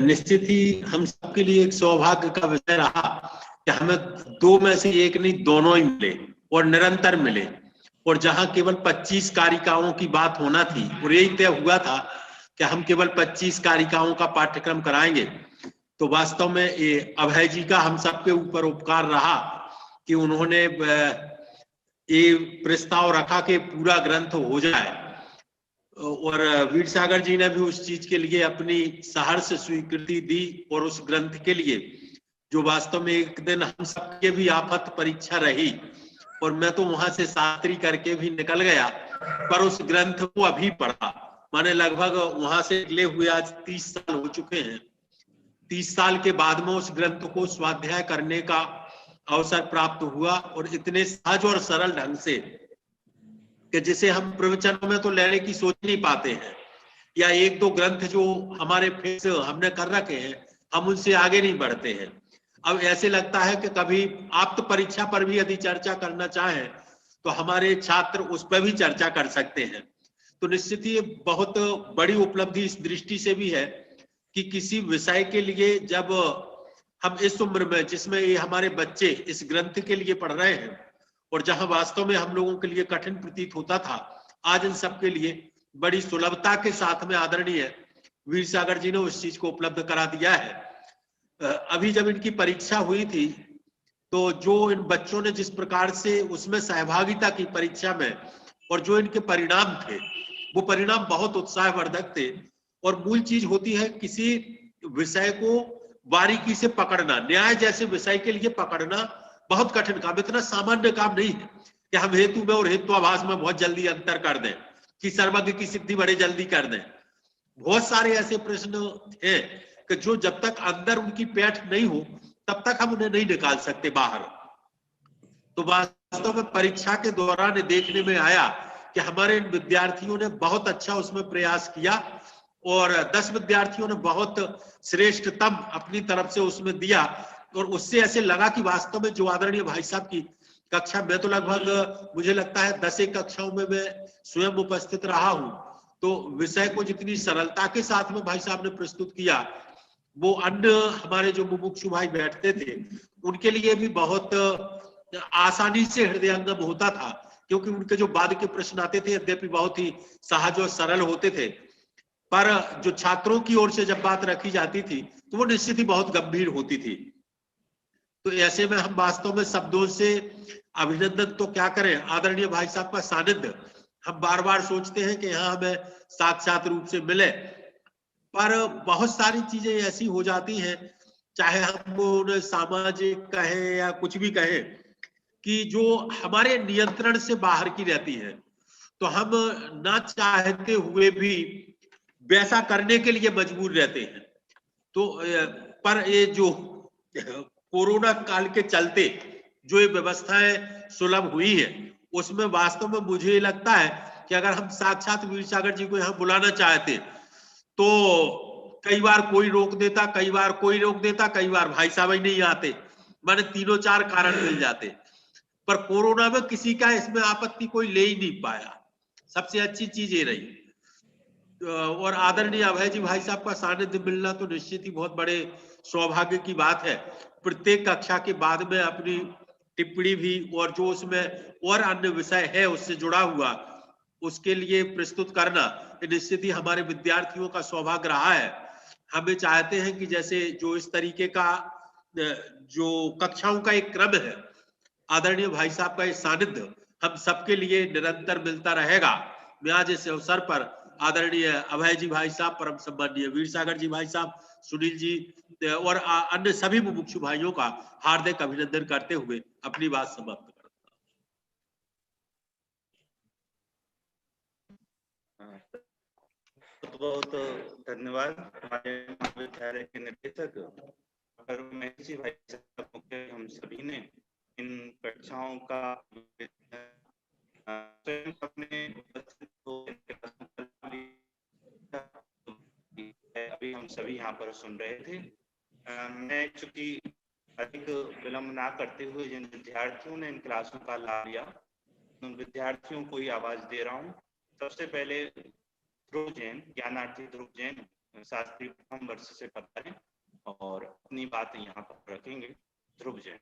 निश्चित ही हम सबके लिए एक सौभाग्य का विषय रहा कि हमें दो में से एक नहीं, दोनों ही मिले और निरंतर मिले। और जहां केवल 25 कारिकाओं की बात होना थी और यही तय हुआ था कि हम केवल 25 कारिकाओं का पाठ्यक्रम कराएंगे, तो वास्तव में ये अभय जी का हम सबके ऊपर उपकार रहा कि उन्होंने ये प्रस्ताव रखा कि पूरा ग्रंथ हो जाए। और वीर सागर जी ने भी उस चीज के लिए अपनी सहर्ष स्वीकृति दी और उस ग्रंथ के लिए, जो वास्तव में एक दिन हम सबके भी आफत परीक्षा रही और मैं तो वहां से शास्त्री करके भी निकल गया, पर उस ग्रंथ को अभी पढ़ा। माने लगभग वहां से निकले हुए आज 30 साल हो चुके हैं। 30 साल के बाद में उस ग्रंथ को स्वाध्याय करने का अवसर प्राप्त हुआ और इतने सहज और सरल ढंग से कि जिसे हम प्रवचनों में तो लेने की सोच नहीं पाते हैं, या एक दो ग्रंथ जो हमारे फिक्स हमने कर रखे हैं हम उनसे आगे नहीं बढ़ते हैं। अब ऐसे लगता है कि कभी आप्त परीक्षा पर भी यदि चर्चा करना चाहें तो हमारे छात्र उस पर भी चर्चा कर सकते हैं। तो निश्चित ही बहुत बड़ी उपलब्धि इस दृष्टि से भी है कि किसी विषय के लिए जब हम इस उम्र में, जिसमें ये हमारे बच्चे इस ग्रंथ के लिए पढ़ रहे हैं और जहां वास्तव में हम लोगों के लिए कठिन प्रतीत होता था, आज इन सब के लिए बड़ी सुलभता के साथ में आदरणीय वीर सागर जी ने उस चीज को उपलब्ध करा दिया है। अभी जब इनकी परीक्षा हुई थी तो जो इन बच्चों ने जिस प्रकार से उसमें सहभागिता की परीक्षा में, और जो इनके परिणाम थे वो परिणाम बहुत उत्साहवर्धक थे। और मूल चीज होती है किसी विषय को बारीकी से पकड़ना। न्याय जैसे विषय के लिए पकड़ना बहुत कठिन काम, इतना सामान्य काम नहीं है कि हम हेतु में और हेतुआभास में बहुत जल्दी अंतर कर दें, कि सर्वज्ञ की सिद्धि बड़े जल्दी कर दें। बहुत सारे ऐसे प्रश्न हैं कि जो जब तक अंदर उनकी पैठ नहीं हो तब तक हम उन्हें नहीं निकाल सकते बाहर। तो वास्तव में परीक्षा के दौरान देखने में आया कि हमारे इन विद्यार्थियों ने बहुत अच्छा उसमें प्रयास किया और 10 विद्यार्थियों ने बहुत श्रेष्ठतम अपनी तरफ से उसमें दिया। और उससे ऐसे लगा कि वास्तव में जो आदरणीय भाई साहब की कक्षा में, तो लगभग मुझे लगता है 10 कक्षाओं में मैं स्वयं उपस्थित रहा हूं, तो विषय को जितनी सरलता के साथ में भाई साहब ने प्रस्तुत किया, वो अन्य हमारे जो मुमुक्षु भाई बैठते थे उनके लिए भी बहुत आसानी से हृदयंगम होता था, क्योंकि उनके जो बाद के प्रश्न आते थे यद्यपि बहुत ही सहज और सरल होते थे, पर जो छात्रों की ओर से जब बात रखी जाती थी तो वो निश्चित ही बहुत गंभीर होती थी। तो ऐसे में हम वास्तव में शब्दों से अभिनंदन तो क्या करें, आदरणीय भाई साहब का सानिध्य हम बार बार सोचते हैं कि यहाँ हमें साक्षात रूप से मिले, पर बहुत सारी चीजें ऐसी हो जाती हैं, चाहे हम उन्हें सामाजिक कहें या कुछ भी कहें, कि जो हमारे नियंत्रण से बाहर की रहती है, तो हम ना चाहते हुए भी वैसा करने के लिए मजबूर रहते हैं। तो पर ये जो कोरोना काल के चलते जो ये व्यवस्थाएं सुलभ हुई है, उसमें वास्तव में मुझे लगता है कि अगर हम साक्षात वीर सागर जी को यहाँ बुलाना चाहते तो कई बार कोई रोक देता, कई बार कोई रोक देता, कई बार भाई साहब ही नहीं आते, माने 3-4 कारण मिल जाते। पर कोरोना में किसी का इसमें आपत्ति कोई ले ही नहीं पाया, सबसे अच्छी चीज ये रही। और आदरणीय अभय जी भाई साहब का सानिध्य मिलना तो निश्चित ही बहुत बड़े सौभाग्य की बात है। प्रत्येक कक्षा के बाद में अपनी टिप्पणी भी और जो उसमें और अन्य विषय है उससे जुड़ा हुआ, उसके लिए प्रस्तुत करना निश्चित ही हमारे विद्यार्थियों का सौभाग्य रहा है। हमें चाहते हैं कि जैसे जो इस तरीके का जो कक्षाओं का एक क्रम है, आदरणीय भाई साहब का ये सानिध्य हम सबके लिए निरंतर मिलता रहेगा। मैं आज इस अवसर पर आदरणीय अभय जी भाई साहब, परम सम्माननीय वीर सागर जी भाई साहब, सुनील जी और अन्य सभी मुमुक्षु भाइयों का हार्दिक अभिनंदन करते हुए अपनी बात समाप्त करता हूँ। बहुत धन्यवाद हमारे महाविद्यालय के निर्देशक डॉक्टर महेश जी भाई साहब, मुख्य हम सभी ने इन कक्षाओं का स्वयं अपने उपस्थित हो अभी हम सभी यहाँ पर सुन रहे थे। मैं चूंकि अधिक विलंब ना करते हुए जिन विद्यार्थियों ने इन क्लासों का लाभ लिया उन विद्यार्थियों को ही आवाज दे रहा हूँ। सबसे पहले ध्रुव जैन, ज्ञानार्थी ध्रुव जैन शास्त्री प्रथम वर्ष से पढ़ते हैं और अपनी बात यहाँ पर रखेंगे। ध्रुव जैन।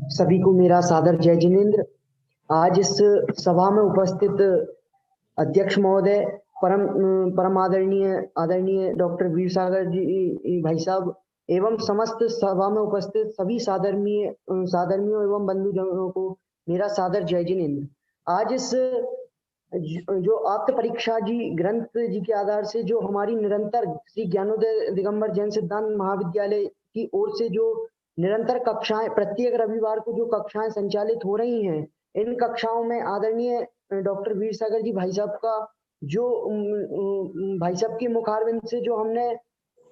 सभी को मेरा सादर जय जिनेन्द्र। आज इस सभा में उपस्थित अध्यक्ष महोदय, परम आदरणीय डॉक्टर वीर सागर जी भाई साहब एवं समस्त सभा में उपस्थित सभी साधर्मियों एवं बंधुजनों को मेरा सादर जय जिनेन्द्र। आज इस जो आप्त परीक्षा जी ग्रंथ जी के आधार से जो हमारी निरंतर श्री ज्ञानोदय दिगंबर जैन सिद्धांत महाविद्यालय की ओर से जो निरंतर कक्षाएं प्रत्येक रविवार को जो कक्षाएं संचालित हो रही हैं, इन कक्षाओं में आदरणीय डॉक्टर वीर सागर जी भाई साहब का जो भाई साहब के मुखारविंद से जो हमने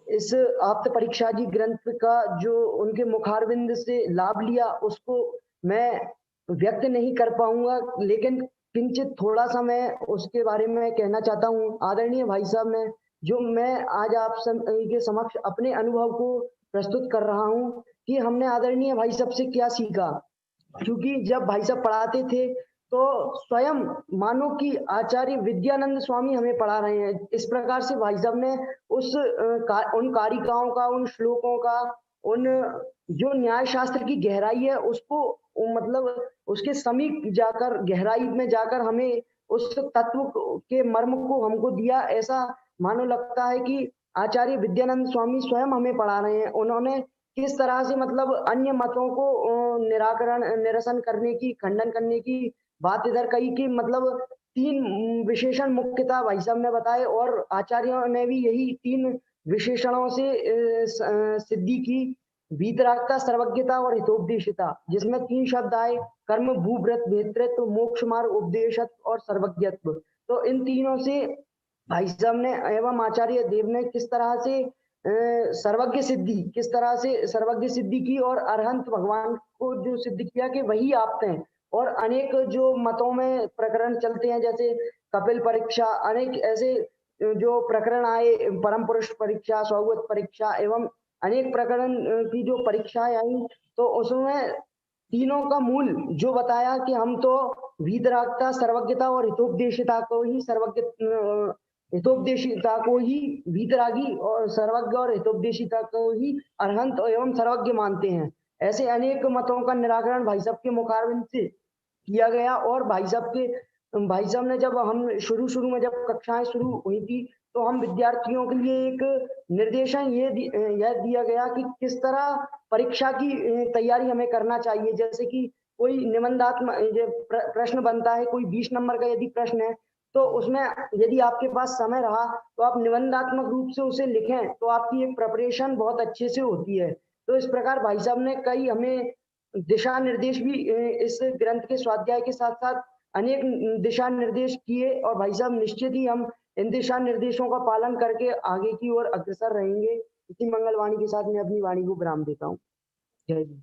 इस आप्त परीक्षा जी ग्रंथ का जो उनके मुखारविंद से लाभ लिया उसको मैं व्यक्त नहीं कर पाऊंगा, लेकिन किंचित थोड़ा सा मैं उसके बारे में कहना चाहता हूँ। आदरणीय भाई साहब मैं आज आप के समक्ष अपने अनुभव को प्रस्तुत कर रहा हूँ कि हमने आदरणीय भाई साहब से क्या सीखा। क्योंकि जब भाई साहब पढ़ाते थे तो स्वयं मानो कि आचार्य विद्यानंद स्वामी हमें पढ़ा रहे हैं। इस प्रकार से भाई साहब ने उन कारिकाओं का, उन श्लोकों का, उन जो न्याय शास्त्र की गहराई है उसको मतलब उसके समीप जाकर गहराई में जाकर हमें उस तत्व के मर्म को हमको दिया। ऐसा मानो लगता है कि आचार्य विद्यानंद स्वामी स्वयं हमें पढ़ा रहे हैं। उन्होंने किस तरह से मतलब अन्य मतों को निरसन करने की, खंडन करने की बात इधर कही कि मतलब 3 विशेषण मुख्यतः भाई साहब ने बताए और आचार्यों ने भी यही 3 विशेषणों से सिद्धि की, वीतरागता, सर्वज्ञता और हितोपदेशिता, जिसमें 3 शब्द आए, कर्म, भूव्रत, भेतृत्व, मोक्ष मार्ग, उपदेशत्व और सर्वज्ञत्व। तो इन तीनों से भाई साहब ने एवं आचार्य देव ने किस तरह से सर्वज्ञ सिद्धि की और अरहंत भगवान को जो सिद्ध किया कि वही आप हैं। और अनेक जो मतों में प्रकरण चलते हैं जैसे कपिल परीक्षा, अनेक ऐसे जो प्रकरण आए, परम पुरुष परीक्षा, स्वगत परीक्षा एवं अनेक प्रकरण की जो परीक्षाएं आई, तो उसमें तीनों का मूल जो बताया कि हम तो वीतरागता, सर्वज्ञता और हितोपदेशिता को ही वीतरागी और सर्वज्ञ और हितोपदेशिता को ही अरहंत एवं सर्वज्ञ मानते हैं। ऐसे अनेक मतों का निराकरण भाई साहब के मुखारविंद से किया गया। और भाई साहब ने जब हम शुरू में जब कक्षाएं शुरू हुई थी तो हम विद्यार्थियों के लिए एक निर्देशन यह दिया गया कि किस तरह परीक्षा की तैयारी हमें करना चाहिए। जैसे कि कोई निबंधात्मक प्रश्न बनता है, कोई 20 नंबर का यदि प्रश्न है तो उसमें यदि आपके पास समय रहा तो आप निबंधात्मक रूप से उसे लिखें तो आपकी एक प्रिपरेशन बहुत अच्छे से होती है। तो इस प्रकार भाई साहब ने कई हमें दिशा निर्देश भी इस ग्रंथ के स्वाध्याय के साथ साथ अनेक दिशा निर्देश किए। और भाई साहब निश्चित ही हम इन दिशा निर्देशों का पालन करके आगे की ओर अग्रसर रहेंगे। इसी मंगलवाणी के साथ मैं अपनी वाणी को विराम देता हूँ। जय हिंद।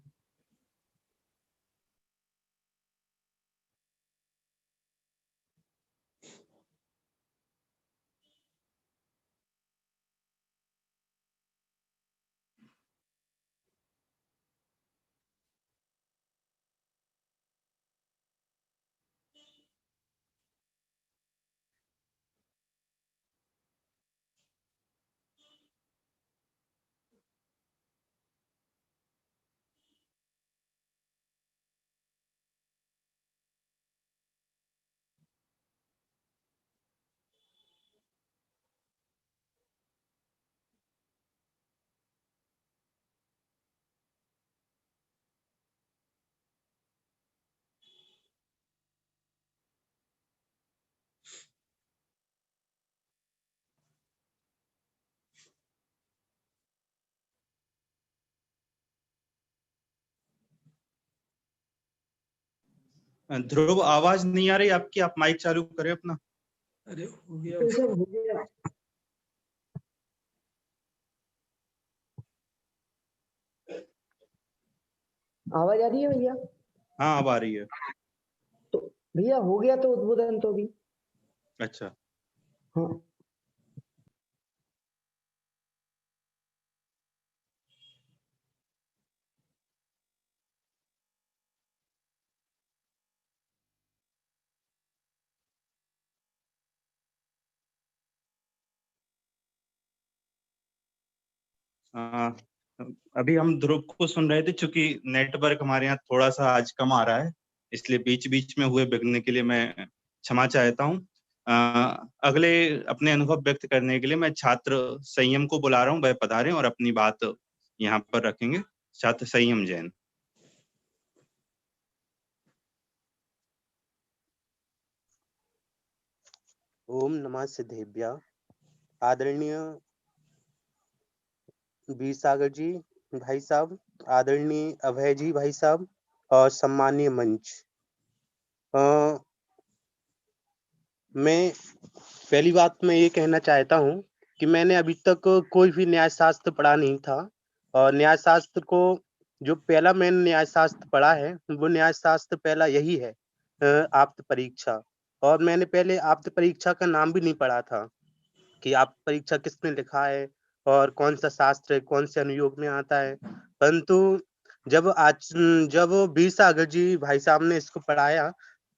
ध्रुव, आवाज नहीं आ रही आपकी, आप माइक चालू करें अपना। अरे हो गया। तो सब हो गया। आवाज आ रही है भैया? हाँ, अब आ रही है। तो भैया हो गया तो उद्बोधन तो भी। अच्छा, हाँ। आ, अभी हम ध्रुव को सुन रहे थे, चूंकि नेटवर्क हमारे यहाँ थोड़ा सा आज कम आ रहा है, इसलिए बीच बीच में हुए विघ्न के लिए मैं क्षमा चाहता हूँ। अगले अपने अनुभव व्यक्त करने के लिए मैं छात्र संयम को बुला रहा हूँ, वह पधारें और अपनी बात यहाँ पर रखेंगे। छात्र संयम जैन। ओम नमः सिद्धेभ्य। आदरणीय वीर सागर जी भाई साहब, आदरणीय अभय जी भाई साहब और सम्मानीय मंच। मैं पहली बात मैं ये कहना चाहता हूँ कि मैंने अभी तक कोई भी न्याय शास्त्र पढ़ा नहीं था, और न्याय शास्त्र को जो पहला मैंने न्याय शास्त्र पढ़ा है वो न्याय शास्त्र पहला यही है, आप्त परीक्षा। और मैंने पहले आप्त परीक्षा का नाम भी नहीं पढ़ा था कि आप परीक्षा किसने लिखा है और कौन सा शास्त्र है, कौन से अनुयोग में आता है। परंतु जब वीर सागर जी भाई साहब ने इसको पढ़ाया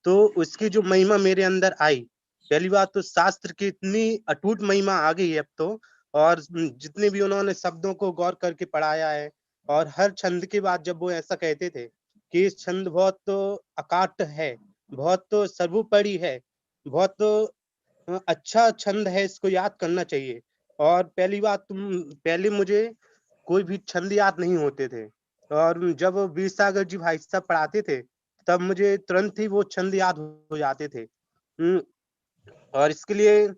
तो उसकी जो महिमा मेरे अंदर आई, पहली बात तो शास्त्र की इतनी अटूट महिमा आ गई है अब तो। और जितने भी उन्होंने शब्दों को गौर करके पढ़ाया है, और हर छंद के बाद जब वो ऐसा कहते थे कि इस छंद बहुत तो अकाट है, बहुत तो सर्वोपरि है, बहुत तो अच्छा छंद है, इसको याद करना चाहिए। और पहली बात पहले मुझे कोई भी छंद याद नहीं होते थे, और जब वीर सागर जी भाई साहब पढ़ाते थे तब मुझे तुरंत ही वो छंद याद हो जाते थे। और इसके लिए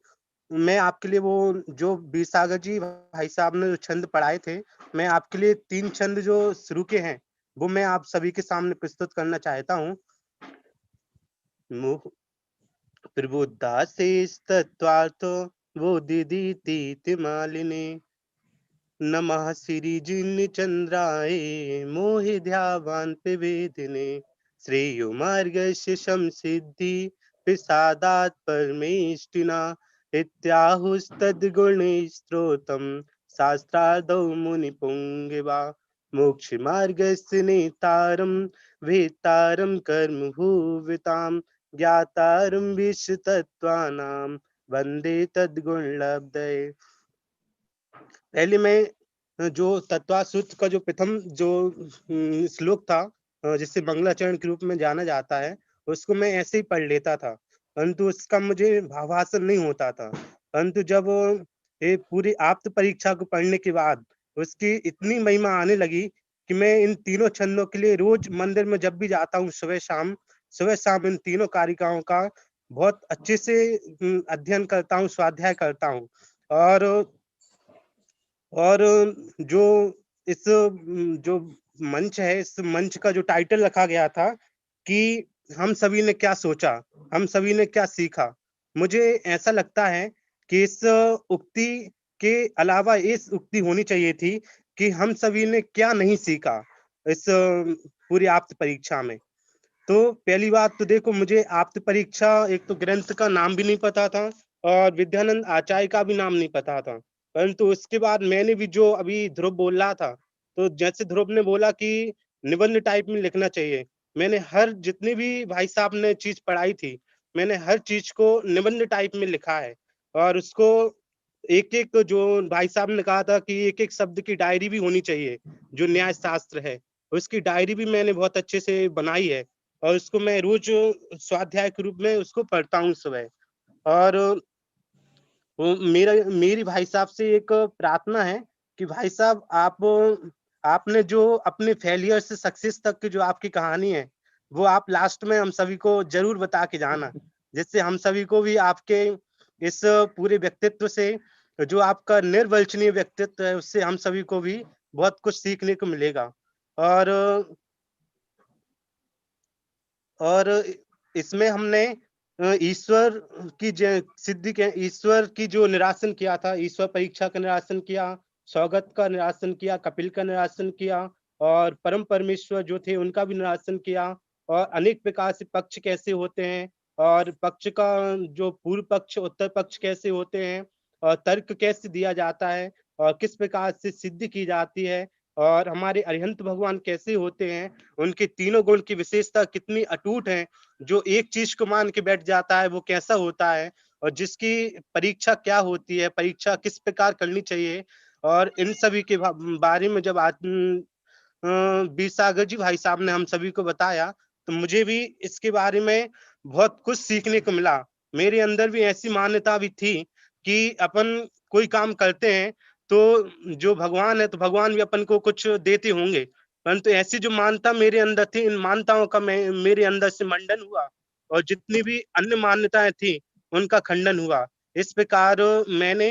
मैं आपके लिए वो जो वीर सागर जी भाई साहब ने जो छंद पढ़ाए थे, मैं आपके लिए 3 छंद जो शुरू के हैं वो मैं आप सभी के सामने प्रस्तुत करना चाहता हूँ। प्रबुद्धासेस्तत्त्वार्थो बोधिदीति मालिने, नमः श्रीजिनचन्द्राय मोहिध्यावान् प्रवेदिने, श्रेयो मार्गस्य संसिद्धि प्रसादात् परमेष्टिना, इत्याहुस्तद्गुणैस्त्रोतं शास्त्रादौ मुनिपुङ्गवा, मोक्षमार्गस्य नेतारं वेत्तारं कर्मभुवितां, ज्ञातारं विश्वतत्त्वानां वन्दे तद्गुणलब्धये। पहले मैं जो तत्वा सूत्र का जो प्रथम जो श्लोक था, जिसे मंगलाचरण के रूप में जाना जाता है, उसको मैं ऐसे ही पढ़ लेता था, परंतु उसका मुझे भावासन नहीं होता था। परंतु जब ये पूरी आप्त परीक्षा को पढ़ने के बाद उसकी इतनी महिमा आने लगी कि मैं इन तीनों छंदों के लिए रोज मंदिर में जब भी जाता हूँ सुबह शाम इन तीनों कारिकाओं का बहुत अच्छे से अध्ययन करता हूँ, स्वाध्याय करता हूँ। और जो इस जो मंच है, इस मंच का जो टाइटल रखा गया था कि हम सभी ने क्या सोचा, हम सभी ने क्या सीखा, मुझे ऐसा लगता है कि इस उक्ति के अलावा इस उक्ति होनी चाहिए थी कि हम सभी ने क्या नहीं सीखा इस पूरी आप्त परीक्षा में। तो पहली बात तो देखो, मुझे आप्त परीक्षा एक तो ग्रंथ का नाम भी नहीं पता था और विद्यानंद आचार्य का भी नाम नहीं पता था, परंतु उसके बाद मैंने भी जो अभी ध्रुव बोल रहा था, तो जैसे ध्रुव ने बोला कि निबंध टाइप में लिखना चाहिए, मैंने हर जितनी भी भाई साहब ने चीज पढ़ाई थी, मैंने हर चीज को निबंध टाइप में लिखा है। और उसको एक एक जो भाई साहब ने कहा था कि एक एक शब्द की डायरी भी होनी चाहिए, जो न्याय शास्त्र है उसकी डायरी भी मैंने बहुत अच्छे से बनाई है और उसको मैं रोज स्वाध्याय के रूप में उसको पढ़ता हूँ सुबह। और वो मेरी भाई साहब से एक प्रार्थना है कि भाई साहब आपने जो अपने फेलियर से सक्सेस तक की जो आपकी कहानी है, वो आप लास्ट में हम सभी को जरूर बता के जाना, जिससे हम सभी को भी आपके इस पूरे व्यक्तित्व से, जो आपका निर्वंचनीय व्यक्तित्व है, उससे हम सभी को भी बहुत कुछ सीखने को मिलेगा। और और इसमें हमने ईश्वर की सिद्धि के, ईश्वर की जो निरासन किया था, ईश्वर परीक्षा का निरासन किया, सौगत का निरासन किया, कपिल का निरासन किया और परम परमेश्वर जो थे उनका भी निरासन किया। और अनेक प्रकार से पक्ष कैसे होते हैं और पक्ष का जो पूर्व पक्ष उत्तर पक्ष कैसे होते हैं और तर्क कैसे दिया जाता है और किस प्रकार से सिद्धि की जाती है और हमारे अरिहंत भगवान कैसे होते हैं, उनके तीनों गुण की विशेषता कितनी अटूट है, जो एक चीज को मान के बैठ जाता है वो कैसा होता है और जिसकी परीक्षा क्या होती है, परीक्षा किस प्रकार करनी चाहिए। और इन सभी के बारे में जब आज वीर सागर जी भाई साहब ने हम सभी को बताया, तो मुझे भी इसके बारे में बहुत कुछ सीखने को मिला। मेरे अंदर भी ऐसी मान्यता भी थी कि अपन कोई काम करते हैं तो जो भगवान है, तो भगवान भी अपन को कुछ देते होंगे, परंतु ऐसी जो मान्यता मेरे अंदर थी, इन मान्यताओं का मेरे अंदर से मंडन हुआ और जितनी भी अन्य मान्यताएं थी उनका खंडन हुआ। इस प्रकार मैंने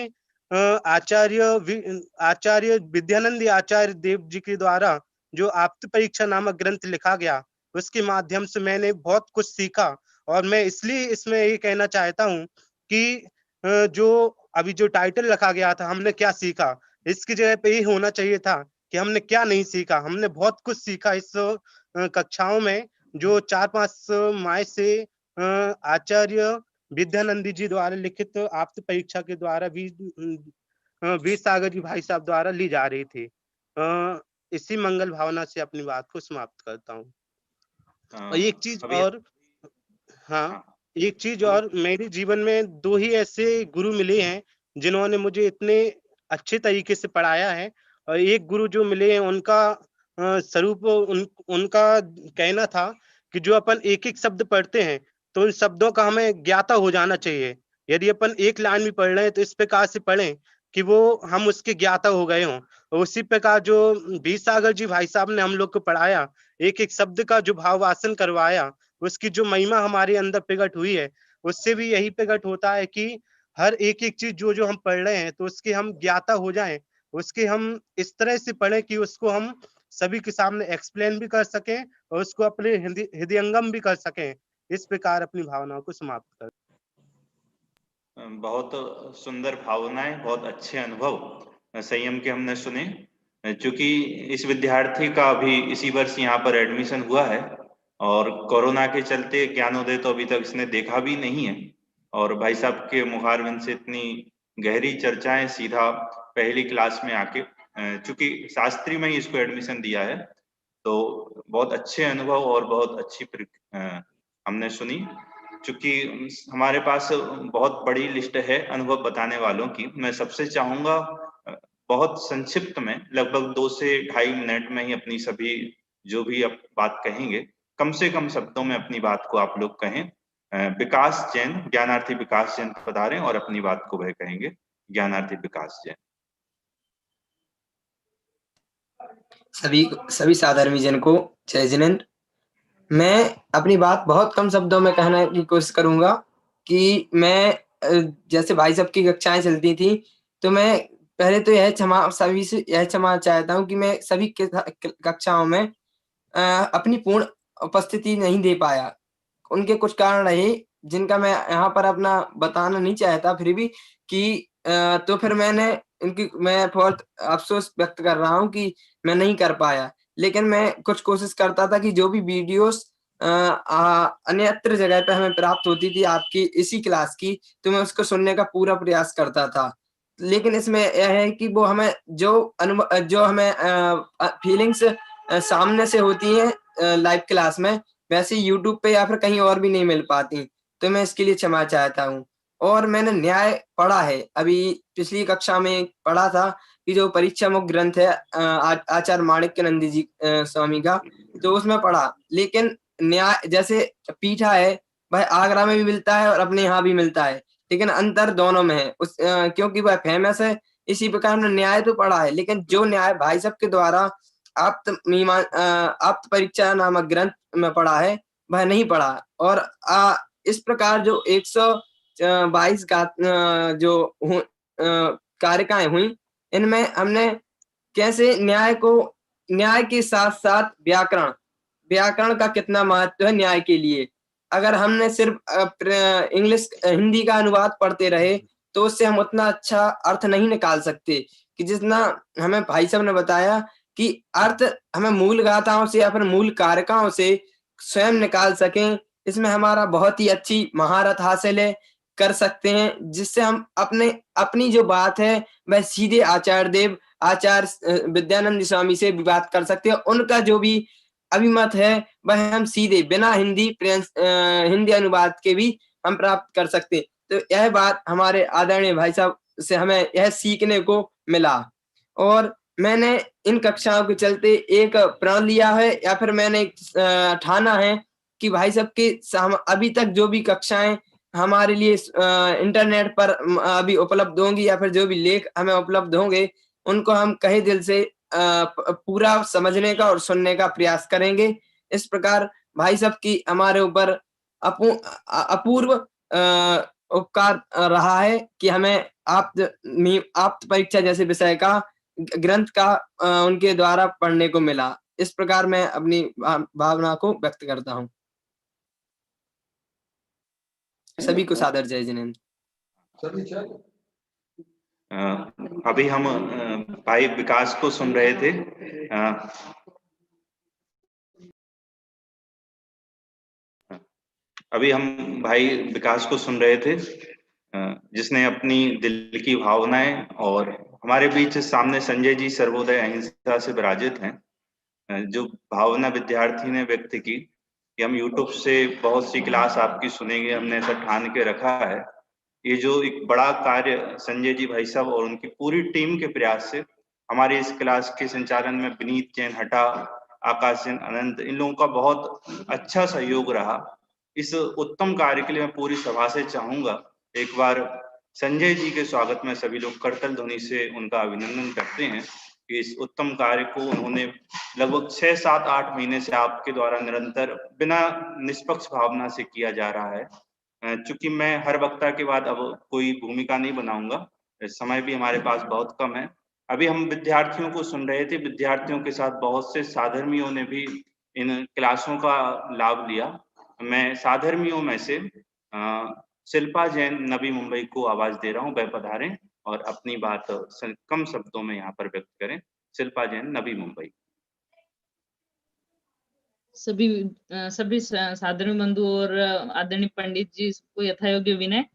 आचार्य विद्यानंद आचार्य देव जी के द्वारा जो आप्त परीक्षा नामक ग्रंथ लिखा गया, उसके माध्यम से मैंने बहुत कुछ सीखा। और मैं इसलिए इसमें ये कहना चाहता हूँ कि जो अभी जो टाइटल रखा गया था, हमने क्या सीखा, इसकी जगह पे ये होना चाहिए था कि हमने क्या नहीं सीखा। हमने बहुत कुछ सीखा इस कक्षाओं में, जो 4-5 माह से आचार्य विद्यानंदी जी द्वारा लिखित आप्त परीक्षा के द्वारा भी वीर सागर जी भाई साहब द्वारा ली जा रही थी। इसी मंगल भावना से अपनी बात को समाप्त करता हूँ। और एक चीज अभी और, हाँ, हाँ, एक चीज और, मेरे जीवन में 2 ही ऐसे गुरु मिले हैं जिन्होंने मुझे इतने अच्छे तरीके से पढ़ाया है। और एक गुरु जो मिले हैं उनका स्वरूप उनका कहना था कि जो अपन एक एक शब्द पढ़ते हैं तो उन शब्दों का हमें ज्ञाता हो जाना चाहिए। यदि अपन एक लाइन भी पढ़ रहे हैं तो इस प्रकार से पढ़ें कि वो हम उसके ज्ञाता हो गए हों। और उसी प्रकार जो वीर सागर जी भाई साहब ने हम लोग को पढ़ाया, एक एक शब्द का जो भावासन करवाया, उसकी जो महिमा हमारे अंदर प्रकट हुई है, उससे भी यही प्रकट होता है कि हर एक एक चीज जो जो हम पढ़ रहे हैं तो उसके हम ज्ञाता हो जाएं, उसके हम इस तरह से पढ़ें कि उसको हम सभी के सामने एक्सप्लेन भी कर सकें और उसको अपने हृदयंगम भी कर सकें। इस प्रकार अपनी भावनाओं को समाप्त कर। बहुत सुंदर भावनाएं, बहुत अच्छे अनुभव संयम के हमने सुने। चूंकि इस विद्यार्थी का अभी इसी वर्ष यहाँ पर एडमिशन हुआ है और कोरोना के चलते ज्ञानोदय तो अभी तक इसने देखा भी नहीं है, और भाई साहब के मुखारबिंद से इतनी गहरी चर्चाएं सीधा पहली क्लास में आके, चूंकि शास्त्री में ही इसको एडमिशन दिया है, तो बहुत अच्छे अनुभव और बहुत अच्छी हमने सुनी। चूंकि हमारे पास बहुत बड़ी लिस्ट है अनुभव बताने वालों की, मैं सबसे चाहूंगा बहुत संक्षिप्त में, लगभग 2 से 2.5 मिनट में ही अपनी सभी जो भी आप बात कहेंगे, कम से कम शब्दों में अपनी बात को आप लोग कहें। विकास जैन, ज्ञानार्थी विकास जैन पधारें और अपनी बात को वह कहेंगे। ज्ञानार्थी विकास जैन। सभी साधर्मी जन को जय जिनेन्द्र। मैं अपनी बात बहुत कम शब्दों में कहने की कोशिश करूंगा कि मैं जैसे भाई साहब की कक्षाएं चलती थी, तो मैं पहले तो सभी से यह क्षमा चाहता हूँ कि मैं सभी कक्षाओं में अपनी पूर्ण उपस्थिति नहीं दे पाया। उनके कुछ कारण रहे जिनका मैं यहाँ पर अपना बताना नहीं चाहता फिर भी कि तो फिर मैं बहुत अफसोस व्यक्त कर रहा हूँ कि मैं नहीं कर पाया। लेकिन मैं कुछ कोशिश करता था कि जो भी वीडियोस अन्यत्र जगह पे हमें प्राप्त होती थी आपकी इसी क्लास की, तो मैं उसको सुनने का पूरा प्रयास करता था। लेकिन इसमें यह है कि वो हमें जो हमें फीलिंग्स सामने से होती हैं लाइव क्लास में, वैसे यूट्यूब पे या फिर कहीं और भी नहीं मिल पाती। तो मैं इसके लिए क्षमा चाहता हूँ। और मैंने न्याय पढ़ा है, अभी पिछली कक्षा में पढ़ा था कि जो परीक्षामुख ग्रंथ है आचार्य माणिक्यानंद जी स्वामी का, तो उसमें पढ़ा। लेकिन न्याय जैसे पीठा है वह आगरा में भी मिलता है और अपने यहाँ भी मिलता है, लेकिन अंतर दोनों में है क्योंकि वह फेमस है। इसी प्रकार हमने न्याय तो पढ़ा है, लेकिन जो न्याय भाई साहब के द्वारा आप्त परीक्षा नामक ग्रंथ में पढ़ा है वह नहीं पढ़ा। और इस प्रकार जो 122 जो कारिकाएं हुई, इनमें हमने कैसे न्याय के साथ साथ व्याकरण का कितना महत्व है न्याय के लिए। अगर हमने सिर्फ हिंदी का अनुवाद पढ़ते रहे तो उससे हम उतना अच्छा अर्थ नहीं निकाल सकते कि जितना हमें भाई साहब ने बताया कि अर्थ हमें मूल गाथाओं से या फिर मूल कारकों से स्वयं निकाल सकें। इसमें हमारा बहुत ही अच्छी महारत हासिल है, कर सकते हैं, जिससे हम अपनी जो बात है वह सीधे आचार्य विद्यानंद स्वामी से भी बात कर सकते हैं। उनका जो भी अभिमत है वह हम सीधे बिना हिंदी अनुवाद के भी हम प्राप्त कर सकते हैं। तो यह बात हमारे आदरणीय भाई साहब से हमें यह सीखने को मिला। और मैंने इन कक्षाओं के चलते एक प्रण लिया है या फिर मैंने ठाना है कि भाई साहब के अभी तक जो भी कक्षाएं हमारे लिए इंटरनेट पर अभी उपलब्ध होंगी या फिर जो भी लेख हमें उपलब्ध होंगे, उनको हम कहे दिल से पूरा समझने का और सुनने का प्रयास करेंगे। इस प्रकार भाई साहब की हमारे ऊपर अपूर्व उपकार रहा है कि हमें आप्त परीक्षा जैसे विषय का ग्रंथ का उनके द्वारा पढ़ने को मिला। इस प्रकार मैं अपनी भावना को व्यक्त करता हूँ। सभी को सादर जय जिनेंद्र। अभी हम भाई विकास को सुन रहे थे। अभी हम भाई विकास को सुन रहे थे, जिसने अपनी दिल की भावनाएं, और हमारे बीच सामने संजय जी सर्वोदय अहिंसा से विराजित हैं, जो भावना विद्यार्थी ने व्यक्त की कि हम YouTube से बहुत सी क्लास आपकी सुनेंगे, हमने ऐसा ठान के रखा है। ये जो एक बड़ा कार्य संजय जी भाई साहब और उनकी पूरी टीम के प्रयास से हमारे इस क्लास के संचालन में विनीत जैन हटा, आकाश जैन अनंत, इन लोगों का बहुत अच्छा सहयोग रहा। इस उत्तम कार्य के लिए मैं पूरी सभा से चाहूंगा एक बार संजय जी के स्वागत में सभी लोग करतल ध्वनि से उनका अभिनंदन करते हैं कि इस उत्तम कार्य को उन्होंने लगभग 6, 7, 8 महीने से आपके द्वारा निरंतर बिना निष्पक्ष भावना से किया जा रहा है। चूंकि मैं हर वक्ता के बाद अब कोई भूमिका नहीं बनाऊंगा, समय भी हमारे पास बहुत कम है। अभी हम विद्यार्थियों को सुन रहे थे, विद्यार्थियों के साथ बहुत से साधर्मियों ने भी इन क्लासों का लाभ लिया। मैं साधर्मियों में से शिल्पा जैन नवी मुंबई को आवाज दे रहा हूँ, वह पधारें और अपनी बात कम शब्दों में यहाँ पर व्यक्त करें। शिल्पा जैन नवी मुंबई। सभी साधारण बंधु और आदरणीय पंडित जी को यथायोग्य विनय।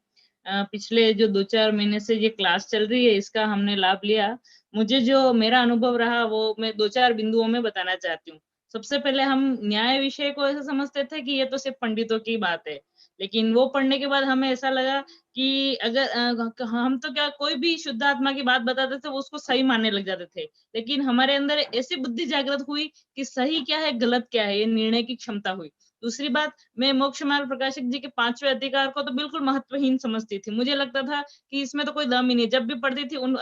पिछले जो 2-4 महीने से ये क्लास चल रही है, इसका हमने लाभ लिया। मुझे जो मेरा अनुभव रहा वो मैं 2-4 बिंदुओं में बताना चाहती हूँ। सबसे पहले हम न्याय विषय को ऐसा समझते थे कि ये तो सिर्फ पंडितों की बात है, लेकिन वो पढ़ने के बाद हमें ऐसा लगा कि अगर हम तो क्या कोई भी शुद्ध आत्मा की बात बताते थे वो उसको सही मानने लग जाते थे, लेकिन हमारे अंदर ऐसी बुद्धि जागृत हुई कि सही क्या है गलत क्या है ये निर्णय की क्षमता हुई। दूसरी बात, मैं मोक्ष मार्ग प्रकाशक जी के 5वें अधिकार को तो बिल्कुल महत्वहीन समझती थी। मुझे लगता था कि इसमें तो कोई दम ही नहीं, जब भी पढ़ती थी उन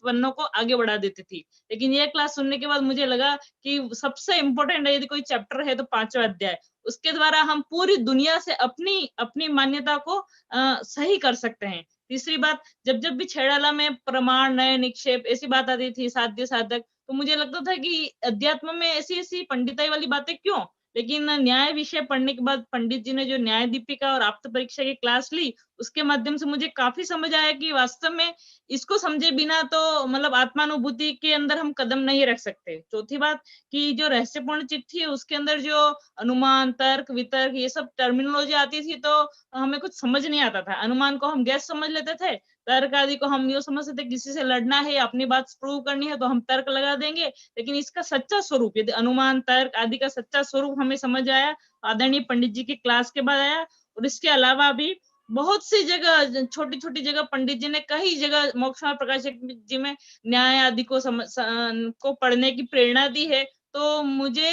पन्नों को आगे बढ़ा देती थी। लेकिन ये क्लास सुनने के बाद मुझे लगा कि सबसे इम्पोर्टेंट है, यदि कोई चैप्टर है तो 5वां अध्याय, उसके द्वारा हम पूरी दुनिया से अपनी मान्यता को सही कर सकते हैं। तीसरी बात, जब भी छेड़ाला में प्रमाण, नए निक्षेप ऐसी बात आती थी, साध्य साधक, तो मुझे लगता था कि अध्यात्म में ऐसी पंडिताई वाली बातें क्यों, लेकिन न्याय विषय पढ़ने के बाद पंडित जी ने जो न्याय दीपिका और आप्त परीक्षा की क्लास ली, उसके माध्यम से मुझे काफी समझ आया कि वास्तव में इसको समझे बिना तो मतलब आत्मानुभूति के अंदर हम कदम नहीं रख सकते। चौथी बात कि जो रहस्यपूर्ण चिट्ठी है उसके अंदर जो अनुमान, तर्क, वितर्क ये सब टर्मिनोलॉजी आती थी तो हमें कुछ समझ नहीं आता था। अनुमान को हम गैस समझ लेते थे, तर्क आदि को हम ये समझते थे किसी से लड़ना है या अपनी बात प्रूव करनी है तो हम तर्क लगा देंगे, लेकिन इसका सच्चा स्वरूप यदि अनुमान, तर्क आदि का सच्चा स्वरूप हमें समझ आया आदरणीय पंडित जी की क्लास के बाद आया। और इसके अलावा भी बहुत सी जगह, छोटी छोटी जगह पंडित जी ने कई जगह मोक्ष मार्ग प्रकाशक जी में न्याय आदि को पढ़ने की प्रेरणा दी है। तो मुझे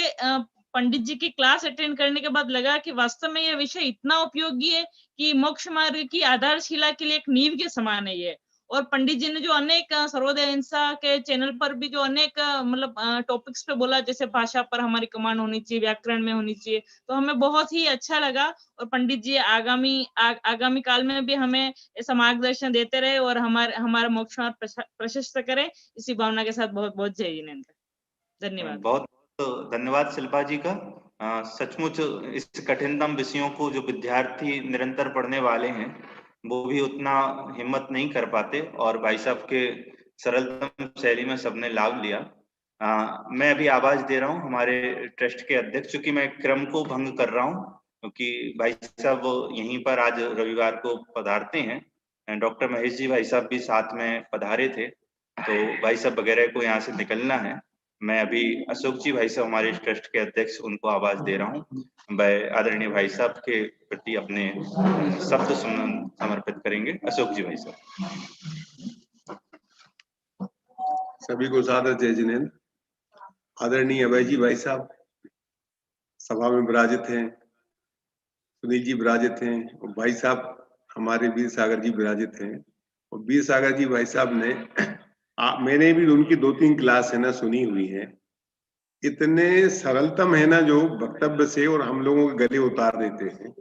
पंडित जी की क्लास अटेंड करने के बाद लगा कि वास्तव में यह विषय इतना उपयोगी है कि मोक्ष मार्ग की आधारशिला के लिए एक नींव के समान है ये। और पंडित जी ने जो अनेक सर्वोदय अहिंसा के चैनल पर भी जो अनेक मतलब टॉपिक्स पे बोला, जैसे भाषा पर हमारी कमांड होनी चाहिए, व्याकरण में होनी चाहिए, तो हमें बहुत ही अच्छा लगा। और पंडित जी आगामी काल में भी हमें ऐसा मार्गदर्शन देते रहे और हमारा मोक्ष मार्ग प्रशस्त करे। इसी भावना के साथ बहुत बहुत जय जिनेन्द्र। धन्यवाद। बहुत बहुत धन्यवाद शिल्पा जी का। सचमुच इस कठिनतम विषयों को जो विद्यार्थी निरंतर पढ़ने वाले हैं वो भी उतना हिम्मत नहीं कर पाते, और भाई साहब के सरलतम शैली में सबने लाभ लिया। मैं अभी आवाज दे रहा हूँ हमारे ट्रस्ट के अध्यक्ष, चूंकि मैं क्रम को भंग कर रहा हूँ क्योंकि भाई साहब यहीं पर आज रविवार को पधारते हैं। डॉक्टर महेश जी भाई साहब भी साथ में पधारे थे, तो भाई साहब वगैरह को यहाँ से निकलना है। मैं अभी अशोक जी भाई साहब हमारे ट्रस्ट के अध्यक्ष, उनको आवाज दे रहा हूँ। मैं आदरणीय भाई साहब के प्रति अपने शब्द समर्पित करेंगे। अशोक जी भाई साहब। सभी को सादर जय जिनेन्द्र। आदरणीय अभय जी भाई साहब सभा में विराजित हैं, सुनील जी विराजित हैं, और भाई साहब हमारे वीर सागर जी विराजित हैं। और वीर सागर जी भाई साहब ने मैंने भी उनकी 2-3 क्लास है ना सुनी हुई है। इतने सरलतम है ना जो वक्तव्य से और हम लोगों के गले उतार देते हैं।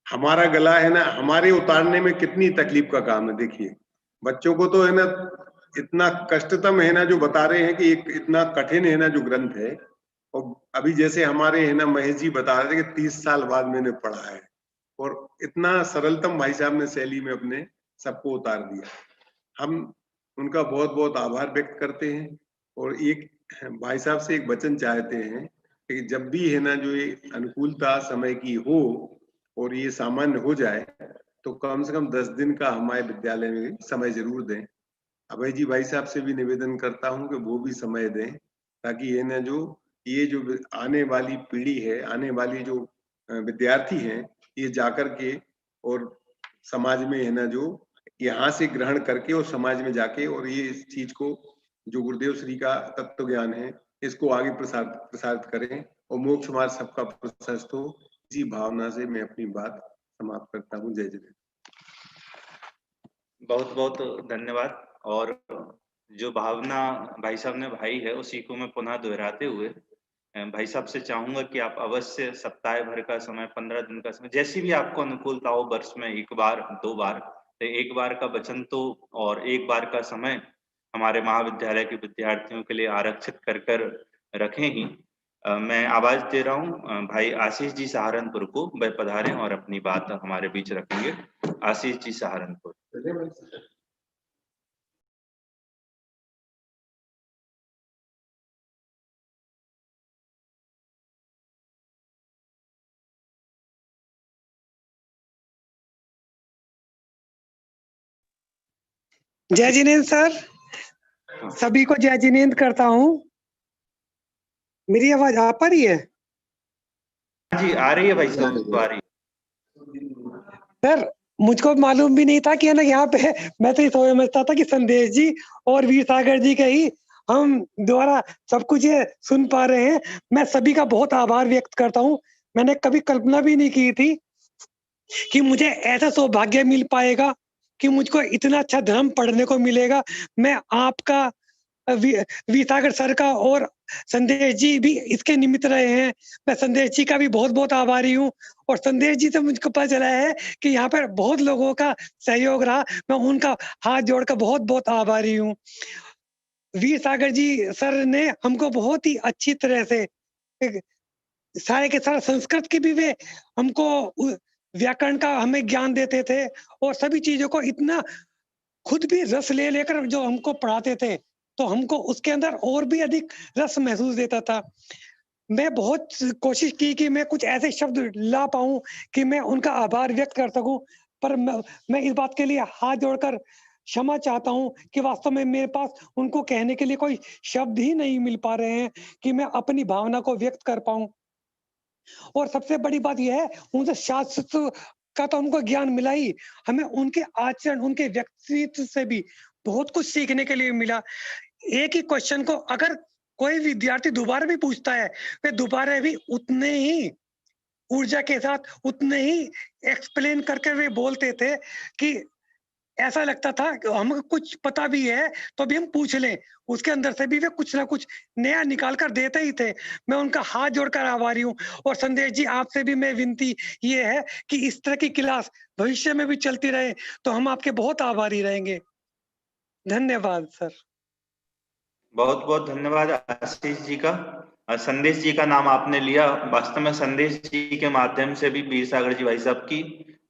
हमारा गला है ना, हमारे उतारने में कितनी तकलीफ का काम है। देखिए बच्चों को तो है ना इतना कष्टतम है ना जो बता रहे हैं कि एक इतना कठिन है ना जो ग्रंथ है। और अभी जैसे हमारे है ना महेश जी बता रहे थे कि 30 साल बाद मैंने पढ़ा है, और इतना सरलतम भाई साहब ने शैली में अपने सबको उतार दिया। हम उनका बहुत बहुत आभार व्यक्त करते हैं। और एक भाई साहब से एक वचन चाहते हैं कि जब भी है ना जो ये अनुकूलता समय की हो और ये सामान्य हो जाए तो कम से कम 10 दिन का हमारे विद्यालय में समय जरूर दें। अभय जी भाई साहब से भी निवेदन करता हूं कि वो भी समय दें, ताकि ये जो आने वाली पीढ़ी है, आने वाली जो विद्यार्थी हैं, ये जाकर के और समाज में है ना जो यहाँ से ग्रहण करके और समाज में जाके और ये इस चीज को जो गुरुदेव श्री का तत्व ज्ञान है इसको आगे प्रसारित करें और मोक्ष मार्ग सबका प्रशस्त हो। इसी भावना से मैं अपनी बात समाप्त करता हूँ। जय जय। बहुत बहुत धन्यवाद। और जो भावना भाई साहब ने भाई है उसी को मैं पुनः दोहराते हुए भाई साहब से चाहूंगा कि आप अवश्य सप्ताह भर का समय, 15 दिन का समय, जैसी भी आपको अनुकूलता हो, वर्ष में 1 बार 2 बार, तो 1 बार का वचन तो और 1 बार का समय हमारे महाविद्यालय के विद्यार्थियों के लिए आरक्षित कर रखें ही। मैं आवाज दे रहा हूँ भाई आशीष जी सहारनपुर को, वह पधारें और अपनी बात हमारे बीच रखेंगे। आशीष जी सहारनपुर। जय जिनेन्द्र सर, सभी को जय जिनेन्द्र करता हूँ। मेरी आवाज आ पा रही है? जी आ रही है भाई साहब, आ रही है। सर मुझको मालूम भी नहीं था कि है ना यहाँ पे, मैं तो ये समझता था कि संदेश जी और वीर सागर जी के ही हम द्वारा सब कुछ ये सुन पा रहे हैं। मैं सभी का बहुत आभार व्यक्त करता हूँ। मैंने कभी कल्पना भी नहीं की थी कि मुझे ऐसा सौभाग्य मिल पाएगा कि मुझको इतना अच्छा धर्म पढ़ने को मिलेगा। मैं आपका वीर सागर सर का और संदेश जी भी इसके निमित्त रहे हैं। मैं संदेश जी का भी बहुत बहुत आभारी हूँ। और संदेश जी से मुझको पता चला है कि यहाँ पर बहुत लोगों का सहयोग रहा। मैं उनका हाथ जोड़कर बहुत बहुत आभारी हूँ। वीर सागर जी सर ने हमको बहुत ही अच्छी तरह से सारे के सारे संस्कृत की भी वे हमको व्याकरण का हमें ज्ञान देते थे और सभी चीजों को इतना खुद भी रस ले लेकर जो हमको पढ़ाते थे, तो हमको उसके अंदर और भी अधिक रस महसूस देता था। मैं बहुत कोशिश की कि मैं कुछ ऐसे शब्द ला पाऊं कि मैं उनका आभार व्यक्त कर सकूं, पर मैं इस बात के लिए हाथ जोड़कर क्षमा चाहता हूं कि वास्तव में मेरे पास उनको कहने के लिए कोई शब्द ही नहीं मिल पा रहे हैं कि मैं अपनी भावना को व्यक्त कर पाऊं। और सबसे बड़ी बात यह है, उनसे शास्त्र का तो हमको ज्ञान मिला ही, हमें उनके आचरण, उनके व्यक्तित्व से भी बहुत कुछ सीखने के लिए मिला। एक ही क्वेश्चन को अगर कोई विद्यार्थी दोबारा भी पूछता है, वे दोबारा भी उतने ही ऊर्जा के साथ, उतने ही एक्सप्लेन करके वे बोलते थे कि ऐसा लगता था कि हमें कुछ पता भी है तो भी हम पूछ लें, उसके अंदर से भी वे कुछ ना कुछ नया निकाल कर देते ही थे। मैं उनका हाथ जोड़कर आभारी हूँ। और संदेश जी, आपसे भी मैं विनती ये है कि इस तरह की क्लास भविष्य में भी चलती रहे, तो हम आपके बहुत आभारी रहेंगे। धन्यवाद सर। बहुत बहुत धन्यवाद आशीष जी का। संदेश जी का नाम आपने लिया। वास्तव में संदेश जी के माध्यम से भी वीर सागर जी भाई साहब की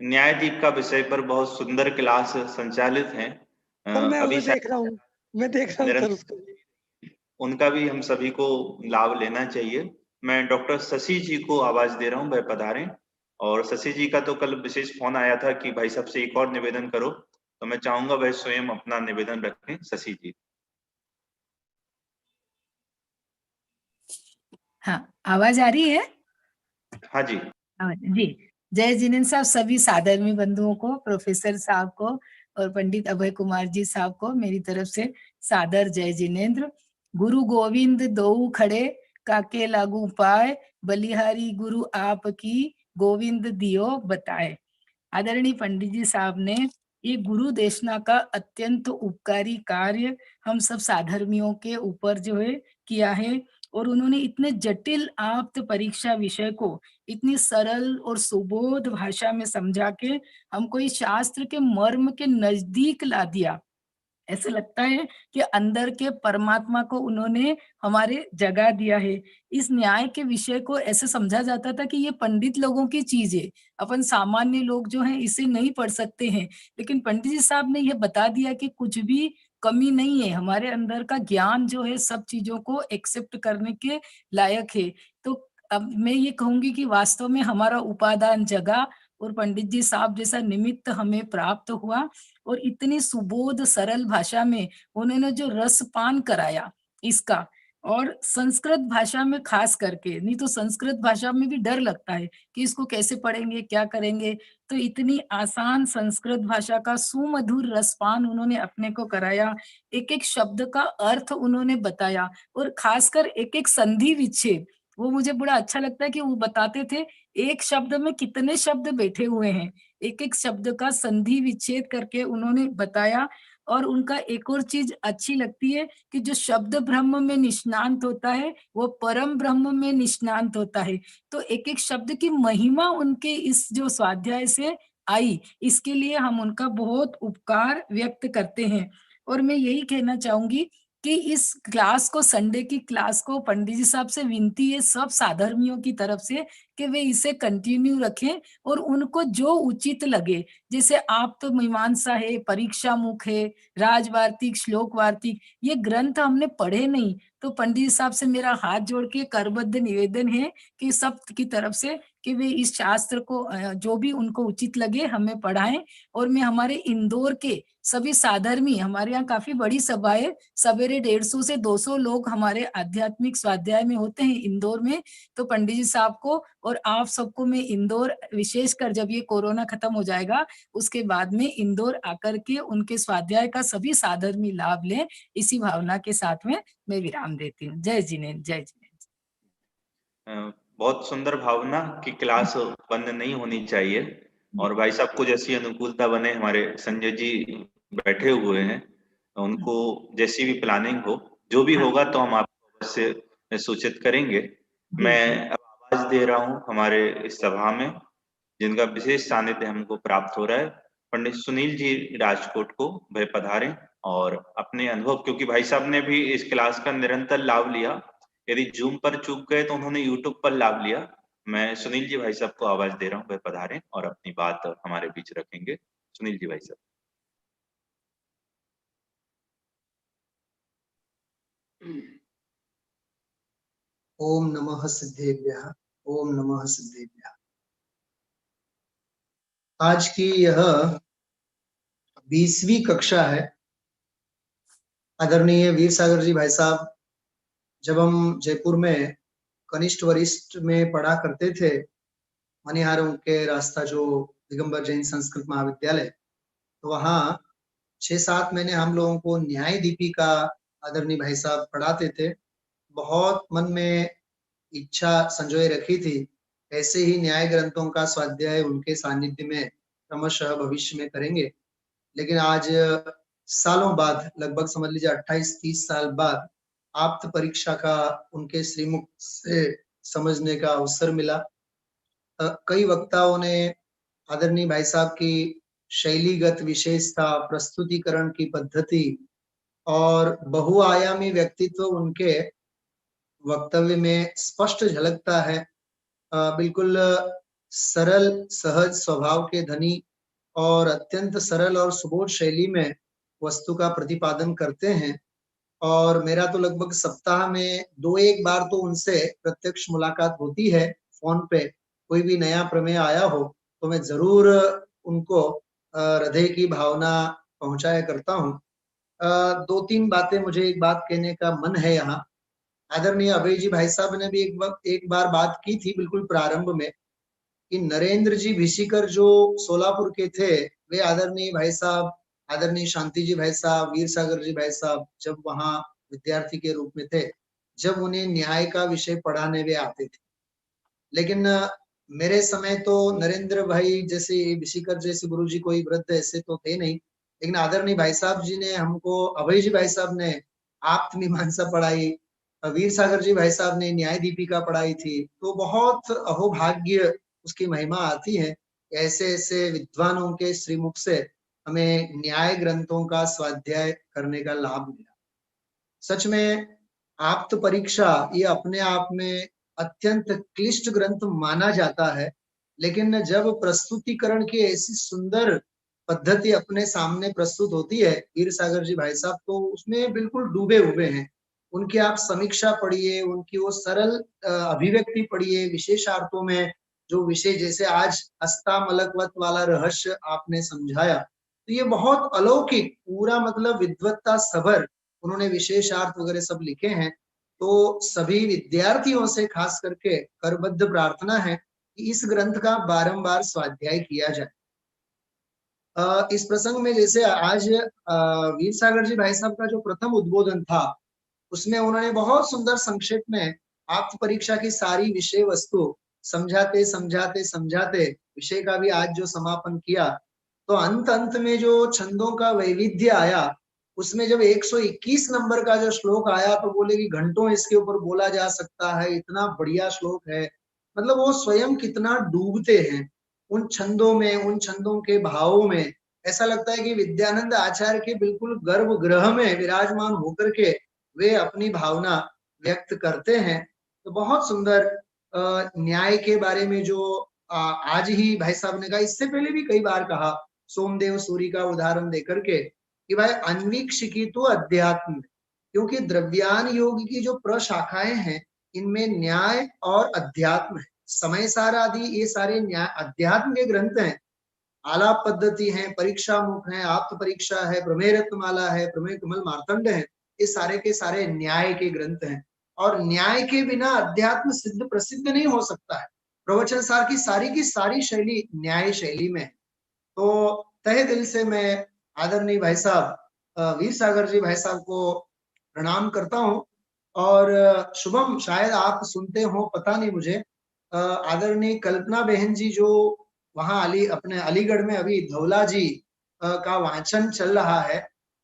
न्यायदीप का विषय पर बहुत सुंदर क्लास संचालित है। सर मैं अभी उन्हें देख रहा हूँ, मैं देख रहा हूँ सर उसको। उनका भी हम सभी को लाभ लेना चाहिए। मैं डॉक्टर शशि जी को आवाज दे रहा हूँ, वह पधारें। और शशि जी का तो कल विशेष फोन आया था कि भाई साहब से एक और निवेदन करो, तो मैं चाहूंगा वह स्वयं अपना निवेदन रखें। शशि जी। हाँ, आवाज आ रही है? हाँ जी जी। जय जिनेन्द्र साहब, सभी साधर्मी बंधुओं को, प्रोफेसर साहब को और पंडित अभय कुमार जी साहब को मेरी तरफ से सादर जय जिनेन्द्र। गुरु गोविंद दोऊ खड़े, काके लागू पाए, बलिहारी गुरु आप की, गोविंद दियो बताए। आदरणीय पंडित जी साहब ने ये गुरु देशना का अत्यंत उपकारी कार्य हम सब साधर्मियों के ऊपर जो है किया है, और उन्होंने इतने जटिल आप्त परीक्षा विषय को इतनी सरल और सुबोध भाषा में समझा के हमको इस शास्त्र के मर्म के नजदीक ला दिया। ऐसा लगता है कि अंदर के परमात्मा को उन्होंने हमारे जगा दिया है। इस न्याय के विषय को ऐसे समझा जाता था कि ये पंडित लोगों की चीज है, अपन सामान्य लोग जो हैं इसे नहीं पढ़ सकते हैं, लेकिन पंडित जी साहब ने ये बता दिया कि कुछ भी कमी नहीं है, हमारे अंदर का ज्ञान जो है सब चीजों को एक्सेप्ट करने के लायक है। तो अब मैं ये कहूंगी कि वास्तव में हमारा उपादान जगा और पंडित जी साहब जैसा निमित्त हमें प्राप्त हुआ, और इतनी सुबोध सरल भाषा में उन्होंने जो रसपान कराया इसका, और संस्कृत भाषा में खास करके, नहीं तो संस्कृत भाषा में भी डर लगता है कि इसको कैसे पढ़ेंगे, क्या करेंगे, तो इतनी आसान संस्कृत भाषा का सुमधुर रसपान उन्होंने अपने को कराया। एक एक शब्द का अर्थ उन्होंने बताया, और खासकर एक एक संधि विच्छेद, वो मुझे बड़ा अच्छा लगता है कि वो बताते थे एक शब्द में कितने शब्द बैठे हुए हैं, एक एक शब्द का संधि विच्छेद करके उन्होंने बताया। और उनका एक और चीज अच्छी लगती है कि जो शब्द ब्रह्म में निष्णांत होता है वो परम ब्रह्म में निष्णांत होता है। तो एक एक शब्द की महिमा उनके इस जो स्वाध्याय से आई, इसके लिए हम उनका बहुत उपकार व्यक्त करते हैं। और मैं यही कहना चाहूंगी कि इस क्लास को, संडे की क्लास को, पंडित जी साहब से विनती है सब साधर्मियों की तरफ से कि वे इसे कंटिन्यू रखें, और उनको जो उचित लगे, जैसे आप तो मीमांसा है, परीक्षा मुख है, राजवार्तिक, श्लोक वार्तिक, ये ग्रंथ हमने पढ़े नहीं, तो पंडित जी साहब से मेरा हाथ जोड़ के करबद्ध निवेदन है कि सब की तरफ से कि वे इस शास्त्र को जो भी उनको उचित लगे हमें पढ़ाएं। और मैं हमारे इंदौर के सभी साधर्मी, हमारे यहाँ काफी बड़ी सभा है, सवेरे 150 से 200 लोग हमारे आध्यात्मिक स्वाध्याय में होते हैं इंदौर में। तो पंडित जी साहब को और आप सबको मैं इंदौर, विशेषकर जब ये कोरोना खत्म हो जाएगा उसके बाद में इंदौर आकर के उनके स्वाध्याय का सभी साधर्मी लाभ लें, इसी भावना के साथ में मैं विराम देती हूँ। जय जिनेन्द्र, जय जिनेन्द्र। बहुत सुंदर भावना कि क्लास बंद नहीं होनी चाहिए, और भाई साहब को जैसी अनुकूलता बने, हमारे संजय जी बैठे हुए हैं, उनको जैसी भी प्लानिंग हो, जो भी होगा तो हम आपको अवश्य सूचित करेंगे। मैं अब आवाज दे रहा हूँ हमारे इस सभा में, जिनका विशेष सानिध्य हमको प्राप्त हो रहा है, पंडित सुनील जी राजकोट को, वह पधारें और अपने अनुभव, क्योंकि भाई साहब ने भी इस क्लास का निरंतर लाभ लिया, यदि जूम पर चूक गए तो उन्होंने यूट्यूब पर लाभ लिया। मैं सुनील जी भाई साहब को आवाज दे रहा हूँ, वे पधारें और अपनी बात हमारे बीच रखेंगे। सुनील जी भाई साहब। ओम नमः सिद्धेभ्यः, ओम नमः सिद्धेभ्यः। आज की यह 20वीं कक्षा है। आदरणीय वीर सागर जी भाई साहब, जब हम जयपुर में कनिष्ठ वरिष्ठ में पढ़ा करते थे, मनिहारों के रास्ता जो दिगंबर जैन संस्कृत महाविद्यालय, तो वहाँ 6-7 महीने हम लोगों को न्याय दीपिका आदरणीय भाई साहब पढ़ाते थे। बहुत मन में इच्छा संजोए रखी थी, ऐसे ही न्याय ग्रंथों का स्वाध्याय उनके सानिध्य में क्रमशः भविष्य में करेंगे। लेकिन आज सालों बाद, लगभग समझ लीजिए 28-30 साल बाद, आप्त परीक्षा का उनके श्रीमुख से समझने का अवसर मिला। कई वक्ताओं ने आदरणीय भाई साहब की शैलीगत विशेषता, प्रस्तुतिकरण की पद्धति और बहुआयामी व्यक्तित्व उनके वक्तव्य में स्पष्ट झलकता है। बिल्कुल सरल सहज स्वभाव के धनी और अत्यंत सरल और सुबोध शैली में वस्तु का प्रतिपादन करते हैं। और मेरा तो लगभग सप्ताह में 2-1 बार तो उनसे प्रत्यक्ष मुलाकात होती है फोन पे। कोई भी नया प्रमेय आया हो तो मैं जरूर उनको हृदय की भावना पहुंचाया करता हूँ। 2-3 बातें मुझे एक बात कहने का मन है यहाँ। आदरणीय अभय जी भाई साहब ने भी एक बार बात की थी बिल्कुल प्रारंभ में कि नरेंद्र जी भिसीकर जो सोलापुर के थे, वे आदरणीय भाई साहब, आदरणीय शांति जी भाई साहब, वीर सागर जी भाई साहब जब वहाँ विद्यार्थी के रूप में थे, जब उन्हें न्याय का विषय पढ़ाने वे आते थे। लेकिन मेरे समय तो नरेंद्र भाई जैसे भिसीकर जैसे गुरु जी कोई वृद्ध ऐसे तो थे नहीं, लेकिन आदरणीय भाई साहब जी ने हमको, अभय जी भाई साहब ने आप्त मीमांसा पढ़ाई, वीर सागर जी भाई साहब ने न्याय दीपिका पढ़ाई थी। तो बहुत अहोभाग्य उसकी महिमा आती है। ऐसे ऐसे विद्वानों के श्रीमुख से हमें न्याय ग्रंथों का स्वाध्याय करने का लाभ मिला। सच में आप्त परीक्षा ये अपने आप में अत्यंत क्लिष्ट ग्रंथ माना जाता है, लेकिन जब प्रस्तुतिकरण की ऐसी सुंदर पद्धति अपने सामने प्रस्तुत होती है, वीर सागर जी भाई साहब तो उसमें बिल्कुल डूबे हुए हैं। उनकी आप समीक्षा पढ़िए, उनकी वो सरल अभिव्यक्ति पढ़िए, विशेषार्थों में जो विषय, जैसे आज हस्तामलकवत वाला रहस्य आपने समझाया, तो ये बहुत अलौकिक, पूरा मतलब विद्वत्ता सभर उन्होंने विशेषार्थ वगैरह सब लिखे हैं। तो सभी विद्यार्थियों से खास करके करबद्ध प्रार्थना है कि इस ग्रंथ का बारंबार स्वाध्याय किया जाए। इस प्रसंग में जैसे आज वीर सागर जी भाई साहब का जो प्रथम उद्बोधन था, उसमें उन्होंने बहुत सुंदर संक्षेप में आप्त परीक्षा की सारी विषय वस्तु समझाते समझाते समझाते विषय का भी आज जो समापन किया, तो अंत में जो छंदों का वैविध्य आया, उसमें जब 121 नंबर का जो श्लोक आया तो बोले कि घंटों इसके ऊपर बोला जा सकता है, इतना बढ़िया श्लोक है। मतलब वो स्वयं कितना डूबते हैं उन छंदों में, उन छंदों के भावों में। ऐसा लगता है कि विद्यानंद आचार्य के बिल्कुल गर्भगृह में विराजमान होकर के वे अपनी भावना व्यक्त करते हैं। तो बहुत सुंदर न्याय के बारे में जो आज ही भाई साहब ने कहा, इससे पहले भी कई बार कहा, सोमदेव सूरी का उदाहरण देकर के कि भाई अन्वीक्षिकी तो अध्यात्म, क्योंकि द्रव्यान योग की जो प्रशाखाएं हैं इनमें न्याय और अध्यात्म है। समय सार आदि ये सारे न्याय अध्यात्म के ग्रंथ हैं। आलाप पद्धति है, परीक्षा मुख है, आप्त परीक्षा है, प्रमेय रत्नमाला है, प्रमेय कमल मार्तंड है, ये सारे के सारे न्याय के ग्रंथ हैं। और न्याय के बिना अध्यात्म सिद्ध प्रसिद्ध नहीं हो सकता है। प्रवचन सार की सारी शैली न्याय शैली में है। तो तहे दिल से मैं आदरणीय भाई साहब वीर सागर जी भाई साहब को प्रणाम करता हूँ। और शुभम, शायद आप सुनते हो, पता नहीं मुझे, आदरणीय कल्पना बहन जी जो वहाँ अपने अलीगढ़ में अभी धौला जी का वाचन चल रहा है,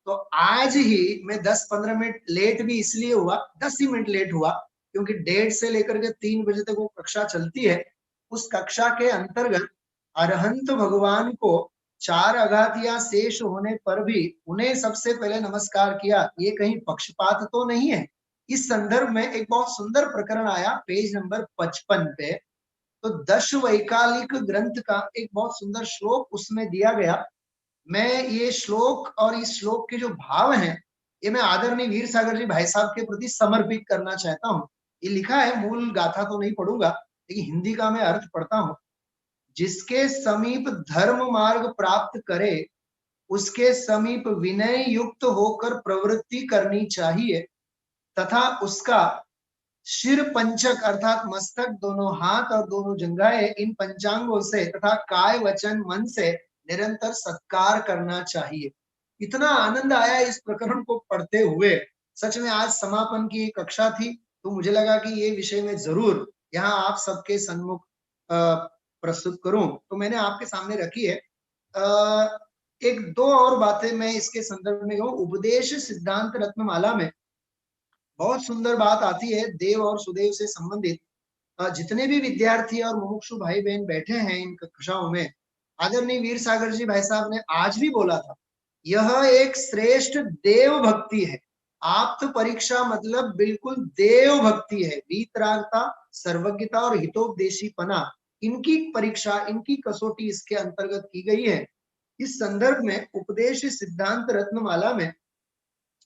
तो आज ही मैं 10-15 मिनट लेट भी इसलिए हुआ, 10 ही मिनट लेट हुआ, क्योंकि 1:30 से लेकर के 3 बजे तक वो कक्षा चलती है। उस कक्षा के अंतर्गत अरहंत भगवान को 4 अघातियां शेष होने पर भी उन्हें सबसे पहले नमस्कार किया। ये कहीं पक्षपात तो नहीं है, इस संदर्भ में एक बहुत सुंदर प्रकरण आया पेज नंबर 55 पे। तो दश वैकालिक ग्रंथ का एक बहुत सुंदर श्लोक उसमें दिया गया। मैं ये श्लोक और इस श्लोक के जो भाव हैं ये मैं आदरणीय वीर सागर जी भाई साहब के प्रति समर्पित करना चाहता हूँ। ये लिखा है, मूल गाथा तो नहीं पढ़ूंगा लेकिन हिंदी का मैं अर्थ पढ़ता हूँ। जिसके समीप धर्म मार्ग प्राप्त करे उसके समीप विनय युक्त होकर प्रवृत्ति करनी चाहिए तथा उसका शिर पंचक अर्थात मस्तक, दोनों हाथ और दोनों जंघाएं इन पंचांगों से तथा काय वचन मन से निरंतर सत्कार करना चाहिए। इतना आनंद आया इस प्रकरण को पढ़ते हुए। सच में आज समापन की कक्षा थी तो मुझे लगा कि ये विषय में जरूर यहाँ आप सबके सन्मुख प्रस्तुत करूं, तो मैंने आपके सामने रखी है। एक दो और बातें मैं इसके संदर्भ में कहूं। उपदेश सिद्धांत रत्नमाला में बहुत सुंदर बात आती है देव और सुदेव से संबंधित। जितने भी विद्यार्थी और मुमुक्षु भाई बहन बैठे हैं इन कक्षाओं में, आदरणीय वीर सागर जी भाई साहब ने आज भी बोला था, यह एक श्रेष्ठ देव भक्ति है। आप्त परीक्षा मतलब बिल्कुल देव भक्ति है। वीतरागता, सर्वज्ञता और हितोपदेशीपना, इनकी परीक्षा, इनकी कसौटी इसके अंतर्गत की गई है। इस संदर्भ में उपदेश सिद्धांत रत्नमाला में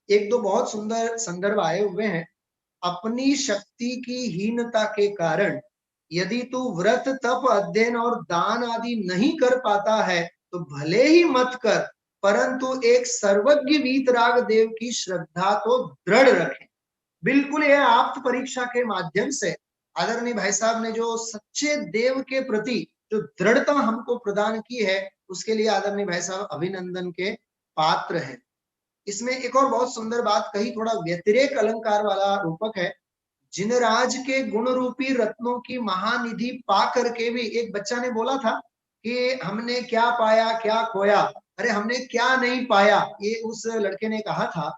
एक दो बहुत सुंदर संदर्भ आए हुए हैं। अपनी शक्ति की हीनता के कारण यदि तू व्रत, तप, अध्ययन और दान आदि नहीं कर पाता है तो भले ही मत कर, परंतु एक सर्वज्ञ वीतराग देव की श्रद्धा तो दृढ़ रखें। बिल्कुल यह आप्त परीक्षा के माध्यम से आदरणीय भाई साहब ने जो सच्चे देव के प्रति जो दृढ़ता हमको प्रदान की है उसके लिए आदरणीय भाई साहब अभिनंदन के पात्र है। इसमें एक और बहुत सुंदर बात कही, थोड़ा व्यतिरेक अलंकार वाला रूपक है। जिनराज के गुण रूपी रत्नों की महानिधि पा करके भी एक बच्चा ने बोला था कि हमने क्या पाया क्या खोया, अरे हमने क्या नहीं पाया, ये उस लड़के ने कहा था।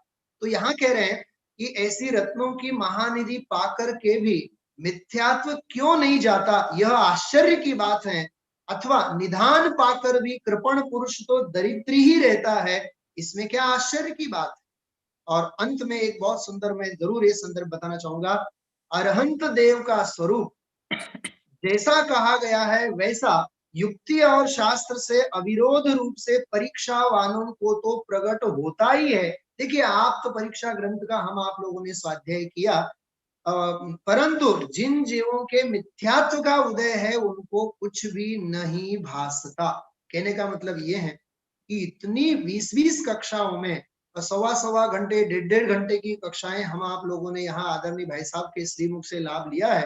तो यहाँ कह रहे हैं कि ऐसी रत्नों की महानिधि पाकर के भी मिथ्यात्व क्यों नहीं जाता, यह आश्चर्य की बात है। अथवा निधान पाकर भी कृपण पुरुष तो दरिद्री ही रहता है, इसमें क्या आश्चर्य की बात है। और अंत में एक बहुत सुंदर, मैं जरूर ये संदर्भ बताना चाहूंगा। अरहंत देव का स्वरूप जैसा कहा गया है वैसा युक्ति और शास्त्र से अविरोध रूप से परीक्षावानों को तो प्रकट होता ही है। देखिए आप तो परीक्षा ग्रंथ का हम आप लोगों ने स्वाध्याय किया, परंतु जिन जीवों के मिथ्यात्व का उदय है उनको कुछ भी नहीं भासता। कहने का मतलब ये है कि इतनी 20-20 कक्षाओं में सवा घंटे, 1.5 घंटे की कक्षाएं हम आप लोगों ने यहाँ आदरणीय भाई साहब के श्रीमुख से लाभ लिया है।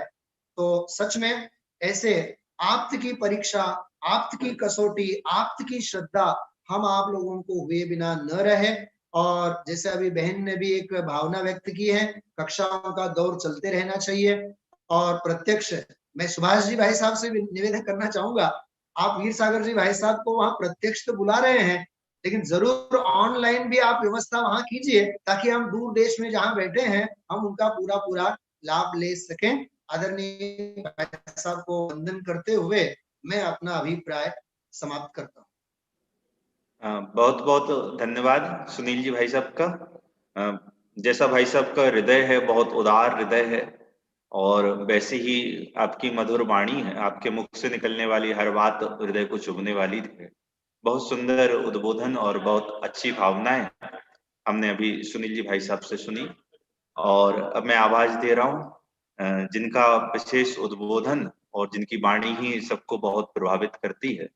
तो सच में ऐसे आप्त की परीक्षा, आप्त की कसौटी, आप्त की श्रद्धा हम आप लोगों को हुए बिना न रहे। और जैसे अभी बहन ने भी एक भावना व्यक्त की है, कक्षाओं का दौर चलते रहना चाहिए। और प्रत्यक्ष मैं सुभाष जी भाई साहब से निवेदन करना चाहूंगा, आप वीर सागर जी भाई साहब को वहां प्रत्यक्ष तो बुला रहे हैं लेकिन जरूर ऑनलाइन भी आप व्यवस्था वहां कीजिए ताकि हम दूर देश में जहां बैठे हैं हम उनका पूरा लाभ ले सकें। आदरणीय भाई साहब को वंदन करते हुए मैं अपना अभिप्राय समाप्त करता हूँ। बहुत बहुत धन्यवाद सुनील जी भाई साहब का। जैसा भाई साहब का हृदय है, बहुत उदार हृदय है और वैसे ही आपकी मधुर वाणी है, आपके मुख से निकलने वाली हर बात हृदय को चुभने वाली है। बहुत सुंदर उद्बोधन और बहुत अच्छी भावनाएं हमने अभी सुनील जी भाई साहब से सुनी। और अब मैं आवाज दे रहा हूँ जिनका विशेष उद्बोधन और जिनकी वाणी ही सबको बहुत प्रभावित करती है,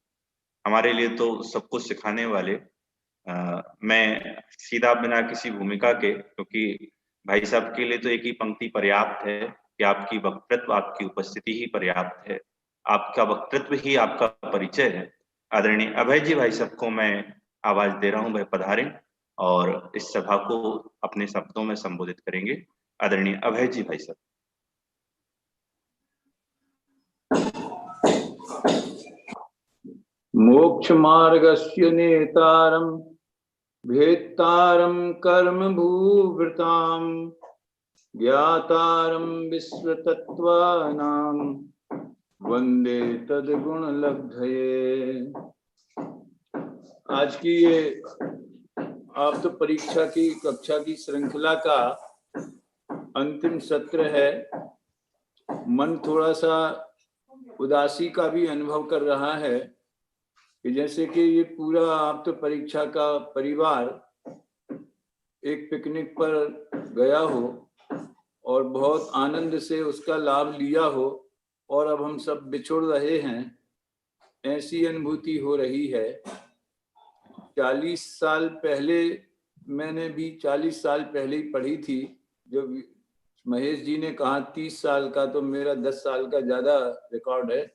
हमारे लिए तो सब कुछ सिखाने वाले, मैं सीधा बिना किसी भूमिका के, क्योंकि भाई साहब के लिए तो एक ही पंक्ति पर्याप्त है कि आपकी वक्तृत्व, आपकी उपस्थिति ही पर्याप्त है, आपका वक्तृत्व ही आपका परिचय है। आदरणीय अभय जी भाई साहब को मैं आवाज दे रहा हूं, वह पधारें और इस सभा को अपने शब्दों में संबोधित करेंगे। आदरणीय अभय जी भाई साहब। मोक्ष मार्गस्य नेतारं भेत्तारं कर्म भूवृतां ज्ञातारं विश्वतत्त्वानां वंदे तद्गुणलब्धये। आज की ये आप तो परीक्षा की कक्षा की श्रृंखला का अंतिम सत्र है। मन थोड़ा सा उदासी का भी अनुभव कर रहा है कि जैसे कि ये पूरा आप तो परीक्षा का परिवार एक पिकनिक पर गया हो और बहुत आनंद से उसका लाभ लिया हो और अब हम सब बिछुड़ रहे हैं, ऐसी अनुभूति हो रही है। 40 साल पहले मैंने भी 40 साल पहले ही पढ़ी थी। जो महेश जी ने कहा 30 साल का, तो मेरा 10 साल का ज्यादा रिकॉर्ड है।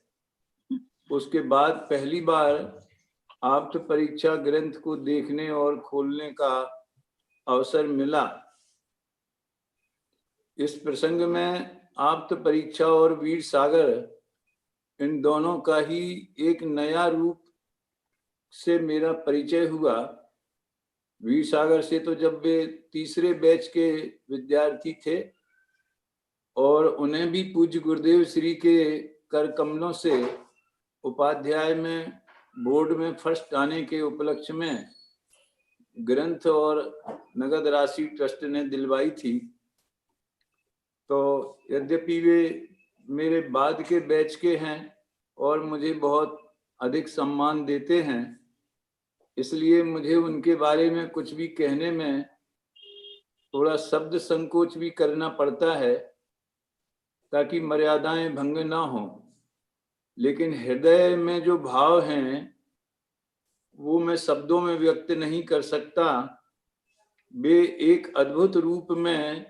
उसके बाद पहली बार आप्त परीक्षा ग्रंथ को देखने और खोलने का अवसर मिला। इस प्रसंग में आप्त परीक्षा और वीर सागर, इन दोनों का ही एक नया रूप से मेरा परिचय हुआ। वीर सागर से तो जब वे तीसरे बैच के विद्यार्थी थे और उन्हें भी पूज्य गुरुदेव श्री के कर कमलों से उपाध्याय में बोर्ड में फर्स्ट आने के उपलक्ष्य में ग्रंथ और नगद राशि ट्रस्ट ने दिलवाई थी। तो यद्यपि वे मेरे बाद के बैच के हैं और मुझे बहुत अधिक सम्मान देते हैं, इसलिए मुझे उनके बारे में कुछ भी कहने में थोड़ा शब्द संकोच भी करना पड़ता है ताकि मर्यादाएं भंग ना हो। लेकिन हृदय में जो भाव हैं वो मैं शब्दों में व्यक्त नहीं कर सकता। वे एक अद्भुत रूप में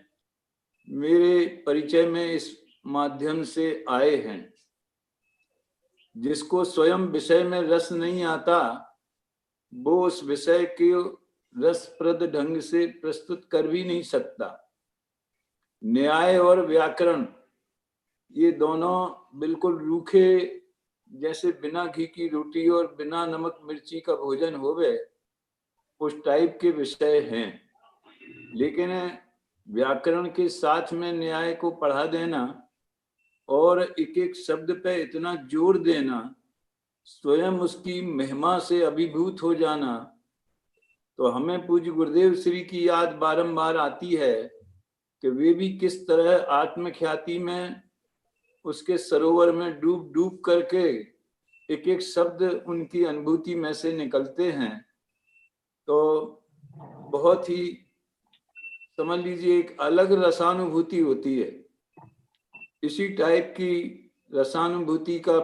मेरे परिचय में इस माध्यम से आए हैं। जिसको स्वयं विषय में रस नहीं आता वो उस विषय के रसप्रद ढंग से प्रस्तुत कर भी नहीं सकता। न्याय और व्याकरण ये दोनों बिल्कुल रूखे, जैसे बिना घी की रोटी और बिना नमक मिर्ची का भोजन होवे, उस टाइप के विषय हैं। लेकिन व्याकरण के साथ में न्याय को पढ़ा देना और एक एक शब्द पे इतना जोर देना, स्वयं उसकी महिमा से अभिभूत हो जाना, तो हमें पूज्य गुरुदेव श्री की याद बारंबार आती है कि वे भी किस तरह आत्मख्याति में उसके सरोवर में डूब डूब करके एक एक शब्द उनकी अनुभूति में से निकलते हैं। तो बहुत ही समझ लीजिए एक अलग रसानुभूति होती है। इसी टाइप की रसानुभूति का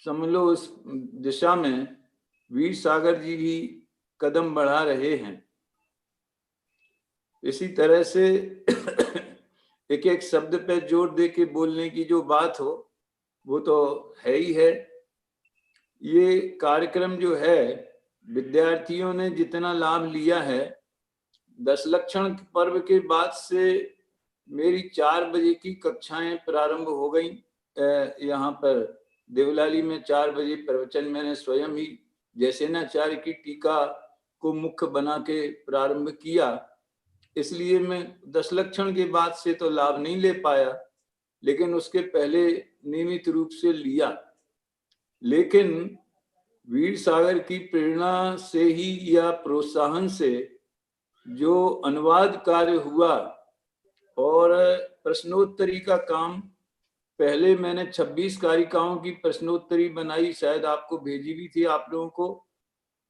समझ लो उस दिशा में वीर सागर जी भी कदम बढ़ा रहे हैं। इसी तरह से एक एक शब्द पे जोर दे के बोलने की जो बात हो वो तो है ही है। ये कार्यक्रम जो है विद्यार्थियों ने जितना लाभ लिया है, 10 लक्षण पर्व के बाद से मेरी 4 बजे की कक्षाएं प्रारंभ हो गई। यहाँ पर देवलाली में 4 बजे प्रवचन मैंने स्वयं ही जैसेनाचार्य की टीका को मुख्य बना के प्रारंभ किया। इसलिए मैं 10 लक्षण के बाद से तो लाभ नहीं ले पाया, लेकिन उसके पहले नियमित रूप से लिया। लेकिन वीर सागर की प्रेरणा से ही या प्रोत्साहन से जो अनुवाद कार्य हुआ और प्रश्नोत्तरी का काम, पहले मैंने 26 कारिकाओं की प्रश्नोत्तरी बनाई, शायद आपको भेजी भी थी आप लोगों को।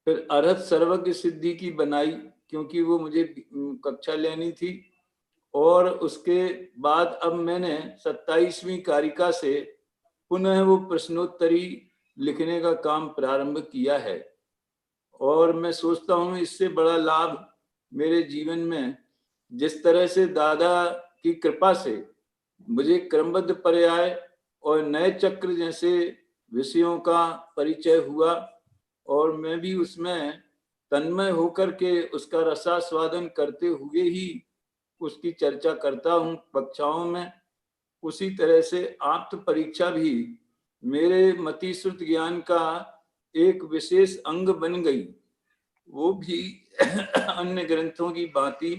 फिर अर्हत सर्वज्ञ सिद्धि की बनाई क्योंकि वो मुझे कक्षा लेनी थी। और उसके बाद अब मैंने 27वीं कारिका से पुनः वो प्रश्नोत्तरी लिखने का काम प्रारंभ किया है। और मैं सोचता हूँ इससे बड़ा लाभ मेरे जीवन में, जिस तरह से दादा की कृपा से मुझे क्रमबद्ध पर्याय और नए चक्र जैसे विषयों का परिचय हुआ और मैं भी उसमें तन्मय होकर के उसका रसास्वादन करते हुए ही उसकी चर्चा करता हूँ कक्षाओं में। उसी तरह से आप्त परीक्षा भी मेरे मतिश्रुत ज्ञान का एक विशेष अंग बन गई। वो भी अन्य ग्रंथों की भांति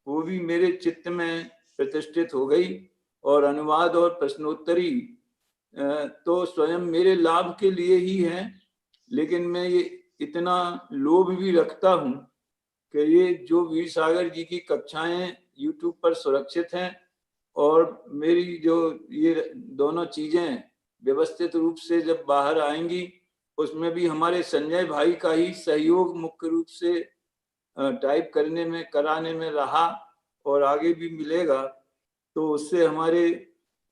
वो भी मेरे चित्त में प्रतिष्ठित हो गई। और अनुवाद और प्रश्नोत्तरी तो स्वयं मेरे लाभ के लिए ही है, लेकिन मैं ये इतना लोभ भी रखता हूँ कि ये जो वीर सागर जी की कक्षाएं YouTube पर सुरक्षित हैं और मेरी जो ये दोनों चीजें व्यवस्थित रूप से जब बाहर आएंगी, उसमें भी हमारे संजय भाई का ही सहयोग मुख्य रूप से टाइप करने में, कराने में रहा और आगे भी मिलेगा। तो उससे हमारे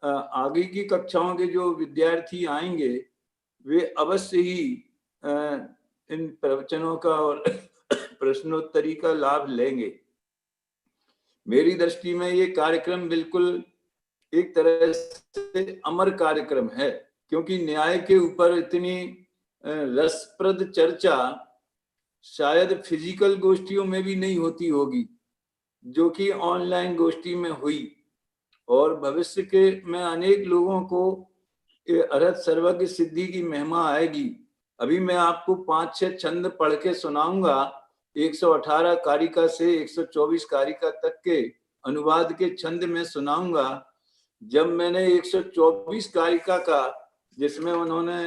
आगे की कक्षाओं के जो विद्यार्थी आएंगे वे अवश्य ही इन प्रवचनों का और प्रश्नोत्तरी का लाभ लेंगे। मेरी दृष्टि में ये कार्यक्रम बिल्कुल एक तरह से अमर कार्यक्रम है, क्योंकि न्याय के ऊपर इतनी रसप्रद चर्चा शायद फिजिकल गोष्ठियों में भी नहीं होती होगी जो कि ऑनलाइन गोष्ठी में हुई। और भविष्य के में अनेक लोगों को अरहत सर्वज्ञ सिद्धि की महिमा आएगी। अभी मैं आपको 5-6 छंद पढ़ के सुनाऊंगा, 118 कारिका से 124 कारिका तक के अनुवाद के छंद में सुनाऊंगा। जब मैंने 124 कारिका का, जिसमें उन्होंने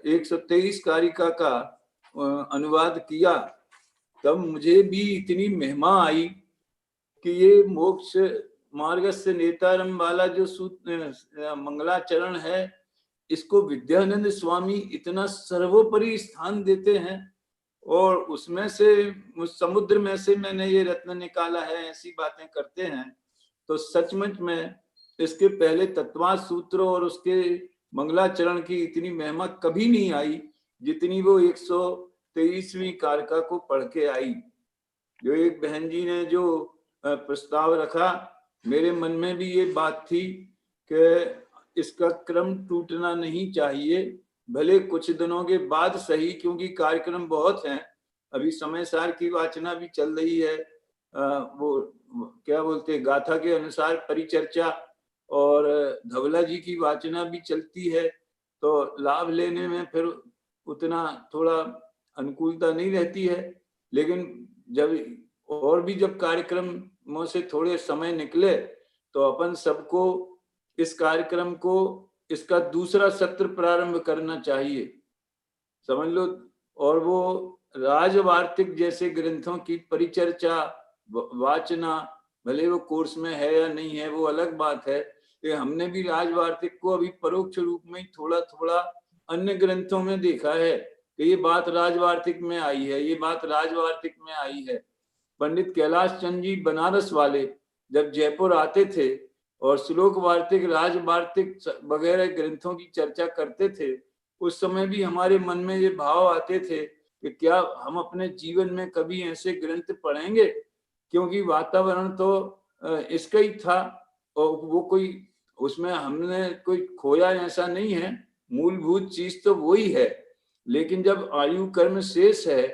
123 कारिका का अनुवाद किया, तब मुझे भी इतनी महिमा आई कि ये मोक्ष मार्ग से नेतारम वाला जो सूत्र मंगलाचरण है, इसको विद्यानंद स्वामी इतना सर्वोपरि स्थान देते हैं। और उसमें से, उस समुद्र में से मैंने ये रत्न निकाला है, ऐसी बातें करते हैं। तो सचमुच में इसके पहले तत्वार्थ सूत्र और उसके मंगलाचरण की इतनी महिमा कभी नहीं आई जितनी वो 123वीं कारिका को पढ़ के आई। जो एक बहन जी ने जो प्रस्ताव रखा, मेरे मन में भी ये बात थी कि इसका क्रम टूटना नहीं चाहिए, भले कुछ दिनों के बाद सही, क्योंकि कार्यक्रम बहुत हैं। अभी समय सार की वाचना भी चल रही है, वो क्या बोलते हैं, गाथा के अनुसार परिचर्चा, और धवला जी की वाचना भी चलती है। तो लाभ लेने में फिर उतना थोड़ा अनुकूलता नहीं रहती है। लेकिन जब और भी जब कार्यक्रमों से थोड़े समय निकले तो अपन सबको इस कार्यक्रम को, इसका दूसरा सत्र प्रारंभ करना चाहिए, समझ लो। और वो राजवार्तिक जैसे ग्रंथों की परिचर्चा, वाचना, भले वो कोर्स में है या नहीं है वो अलग बात है, कि हमने भी राजवार्तिक को अभी परोक्ष रूप में थोड़ा थोड़ा अन्य ग्रंथों में देखा है कि ये बात राजवार्तिक में आई है, ये बात राजवार्तिक में आई है। पंडित कैलाश चंद जी बनारस वाले जब जयपुर आते थे और श्लोक वार्तिक, राज वार्तिक वगैरह ग्रंथों की चर्चा करते थे, उस समय भी हमारे मन में ये भाव आते थे कि क्या हम अपने जीवन में कभी ऐसे ग्रंथ पढ़ेंगे, क्योंकि वातावरण तो इसका ही था और वो कोई, उसमें हमने कोई खोया ऐसा नहीं है, मूलभूत चीज तो वही है। लेकिन जब आयु कर्म शेष है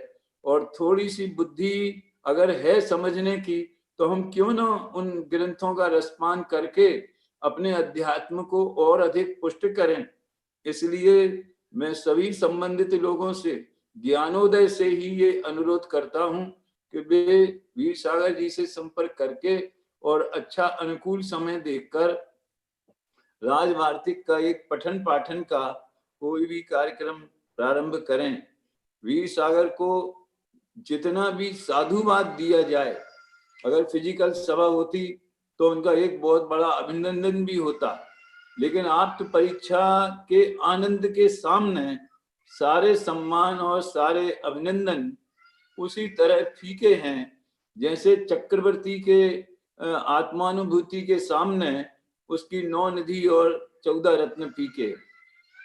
और थोड़ी सी बुद्धि अगर है समझने की, तो हम क्यों ना उन ग्रंथों का रसपान करके अपने अध्यात्म को और अधिक पुष्ट करें। इसलिए मैं सभी संबंधित लोगों से ज्ञानोदय से ही ये अनुरोध करता हूं कि वे वीर सागर जी से संपर्क करके और अच्छा अनुकूल समय देखकर राजवार्तिक का एक पठन पाठन का कोई भी कार्यक्रम प्रारंभ करें। वीर सागर को जितना भी साधुवाद दिया जाए, अगर फिजिकल सभा होती तो उनका एक बहुत बड़ा अभिनंदन भी होता, लेकिन आप तो परीक्षा के आनंद के सामने सारे सम्मान और सारे अभिनंदन उसी तरह फीके हैं जैसे चक्रवर्ती के आत्मानुभूति के सामने उसकी 9 निधि और 14 रत्न फीके।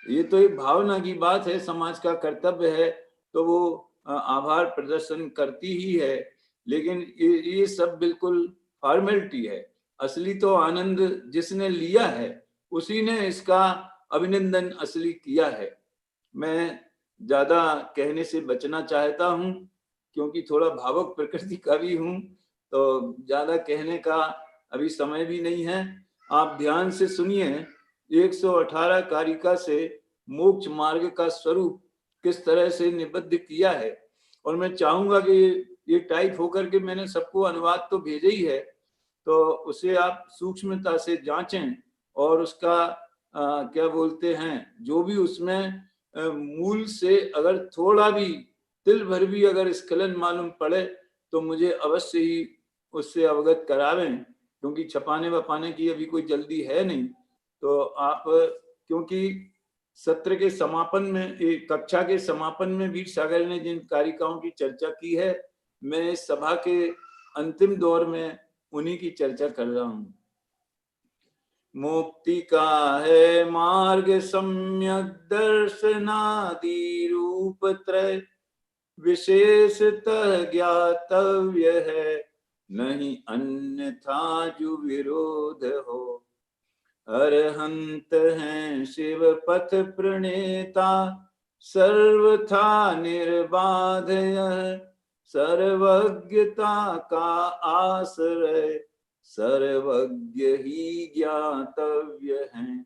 ये तो एक भावना की बात है, समाज का कर्तव्य है तो वो आभार प्रदर्शन करती ही है, लेकिन ये सब बिल्कुल फॉर्मेलिटी है। असली तो आनंद जिसने लिया है उसी ने इसका अभिनंदन असली किया है। मैं ज्यादा कहने से बचना चाहता हूँ क्योंकि थोड़ा भावुक प्रकृति का भी हूँ, तो ज्यादा कहने का अभी समय भी नहीं है। आप ध्यान से सुनिए, 118 कारिका से मोक्ष मार्ग का स्वरूप किस तरह से निबद्ध किया है। और मैं चाहूंगा कि ये टाइप होकर के मैंने सबको अनुवाद तो भेजा ही है, तो उसे आप सूक्ष्मता से जांचें और उसका क्या बोलते हैं, जो भी उसमें मूल से अगर थोड़ा भी तिल भर भी अगर स्खलन मालूम पड़े तो मुझे अवश्य ही उससे अवगत करावें। क्योंकि छपाने वपाने की अभी कोई जल्दी है नहीं। तो आप, क्योंकि सत्र के समापन में, कक्षा के समापन में वीर सागर ने जिन कारिकाओं की चर्चा की है, मैं इस सभा के अंतिम दौर में उन्हीं की चर्चा कर रहा हूँ। मुक्ति का है मार्ग सम्यक दर्शनादि रूप त्रय, विशेषतः ज्ञातव्य है, नहीं अन्यथा जो विरोध हो। अरहंत हैं शिव पथ प्रणेता, सर्वथा निर्बाध यह, सर्वज्ञता का आश्रय, सर्वज्ञ ही ज्ञातव्य है।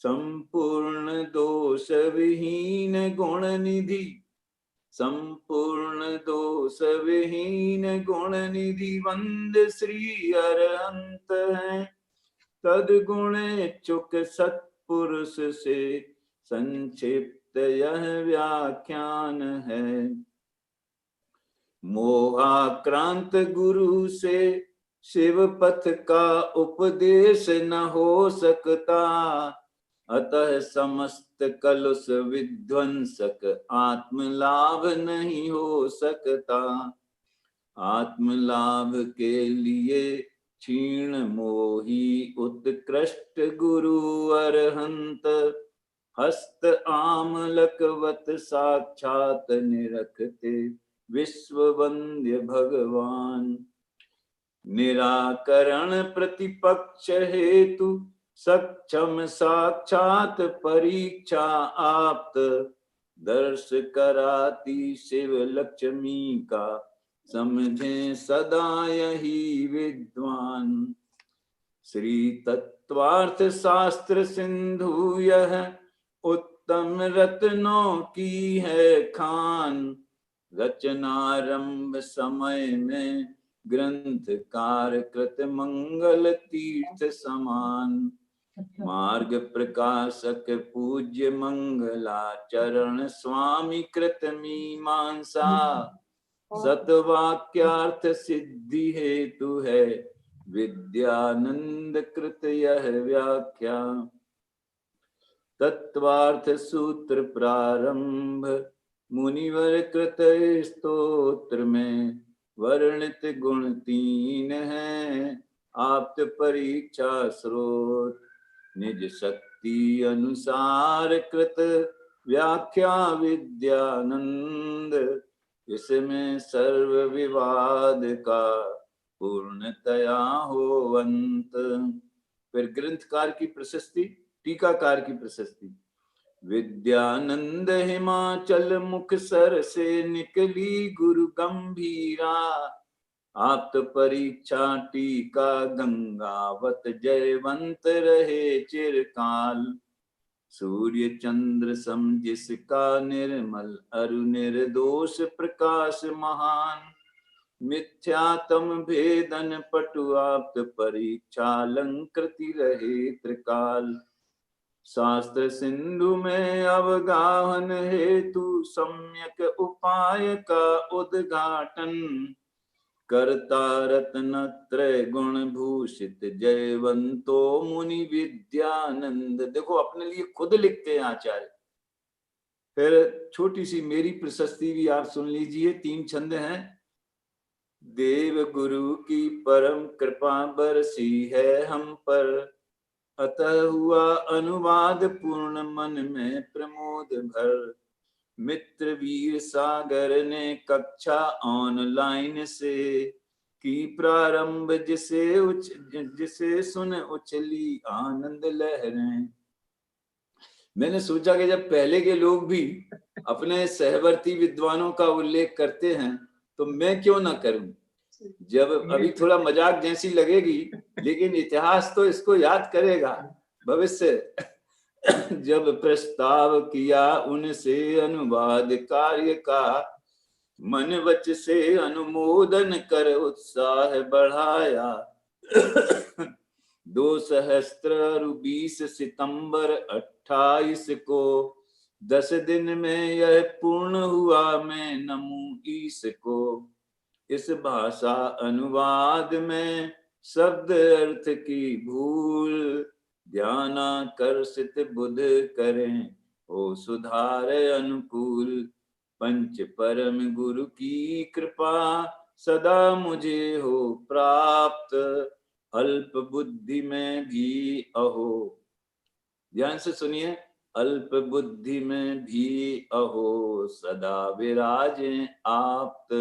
संपूर्ण दोष विहीन गुण निधि, संपूर्ण दोष विहीन गुण निधि, वंद श्री अरहंत हैं, तदगुण चुक सत्पुरुष से संक्षिप्त यह व्याख्यान है। मोहाक्रांत गुरु से शिव पथ का उपदेश न हो सकता, अतः समस्त कलुष विध्वंसक आत्मलाभ नहीं हो सकता। आत्मलाभ के लिए क्षीण मोही उत्कृष्ट गुरु अरहंत, हस्त आमलकवत साक्षात निरखते विश्व वंद्य भगवान। निराकरण प्रतिपक्ष हेतु सक्षम साक्षात परीक्षा आप्त, दर्श कराती शिव लक्ष्मी का समझे सदा यही विद्वान। श्री तत्वार्थ शास्त्र सिंधु यह उत्तम रत्नों की है खान, रचनारंभ समय में ग्रंथकार कृत मंगल तीर्थ समान। मार्ग प्रकाशक पूज्य मंगलाचरण स्वामी कृत मीमांसा, सतवाक्यार्थ सिद्धि हेतु है विद्यानंद कृत यह व्याख्या। तत्वार्थ सूत्र प्रारंभ मुनिवर कृत स्तोत्र में, वर्णित गुण 3 हैं आप्त परीक्षा स्रोत, निज शक्ति अनुसार कृत व्याख्या विद्यानंद, इसमें सर्व विवाद का पूर्णतया हो अंत। फिर ग्रंथकार की प्रशस्ति, टीकाकार की प्रशस्ति। विद्यानंद हिमाचल मुख सर से निकली गुरु गंभीरा, आप्त परीक्षा टीका गंगावत जयवंत रहे चिरकाल। सूर्य चंद्र सम जिसका निर्मल अरु निर्दोष प्रकाश महान, मिथ्यातम भेदन पटु आप्त परीक्षा अलंकृति रहे त्रिकाल। शास्त्र सिंधु में अवगाहन हेतु सम्यक उपाय का उद्घाटन, करता रत्न त्रय गुण भूषित जयवंतो मुनि विद्यानंद। देखो अपने लिए खुद लिखते हैं आचार्य। फिर छोटी सी मेरी प्रशस्ति भी आप सुन लीजिए, 3 छंद हैं। देव गुरु की परम कृपा बरसी है हम पर, अतः हुआ अनुवाद पूर्ण मन में प्रमोद भर। मित्र वीर सागर ने कक्षा ऑनलाइन से की प्रारंभ, जिसे सुन उछली आनंद लहरें। मैंने सोचा कि जब पहले के लोग भी अपने सहवर्ती विद्वानों का उल्लेख करते हैं तो मैं क्यों ना करूं। जब अभी थोड़ा मजाक जैसी लगेगी, लेकिन इतिहास तो इसको याद करेगा भविष्य। जब प्रस्ताव किया उनसे अनुवाद कार्य का, मन वच से अनुमोदन कर उत्साह बढ़ाया। 2020 सितंबर 28 को 10 दिन में यह पूर्ण हुआ, मैं नमू ईश को। इस भाषा अनुवाद में शब्द अर्थ की भूल, ध्यानाकर्षित बुध करें हो सुधार अनुकूल। पंच परम गुरु की कृपा सदा मुझे हो प्राप्त, अल्प बुद्धि में भी अहो, ध्यान से सुनिए, अल्प बुद्धि में भी अहो सदा विराजें आप्त।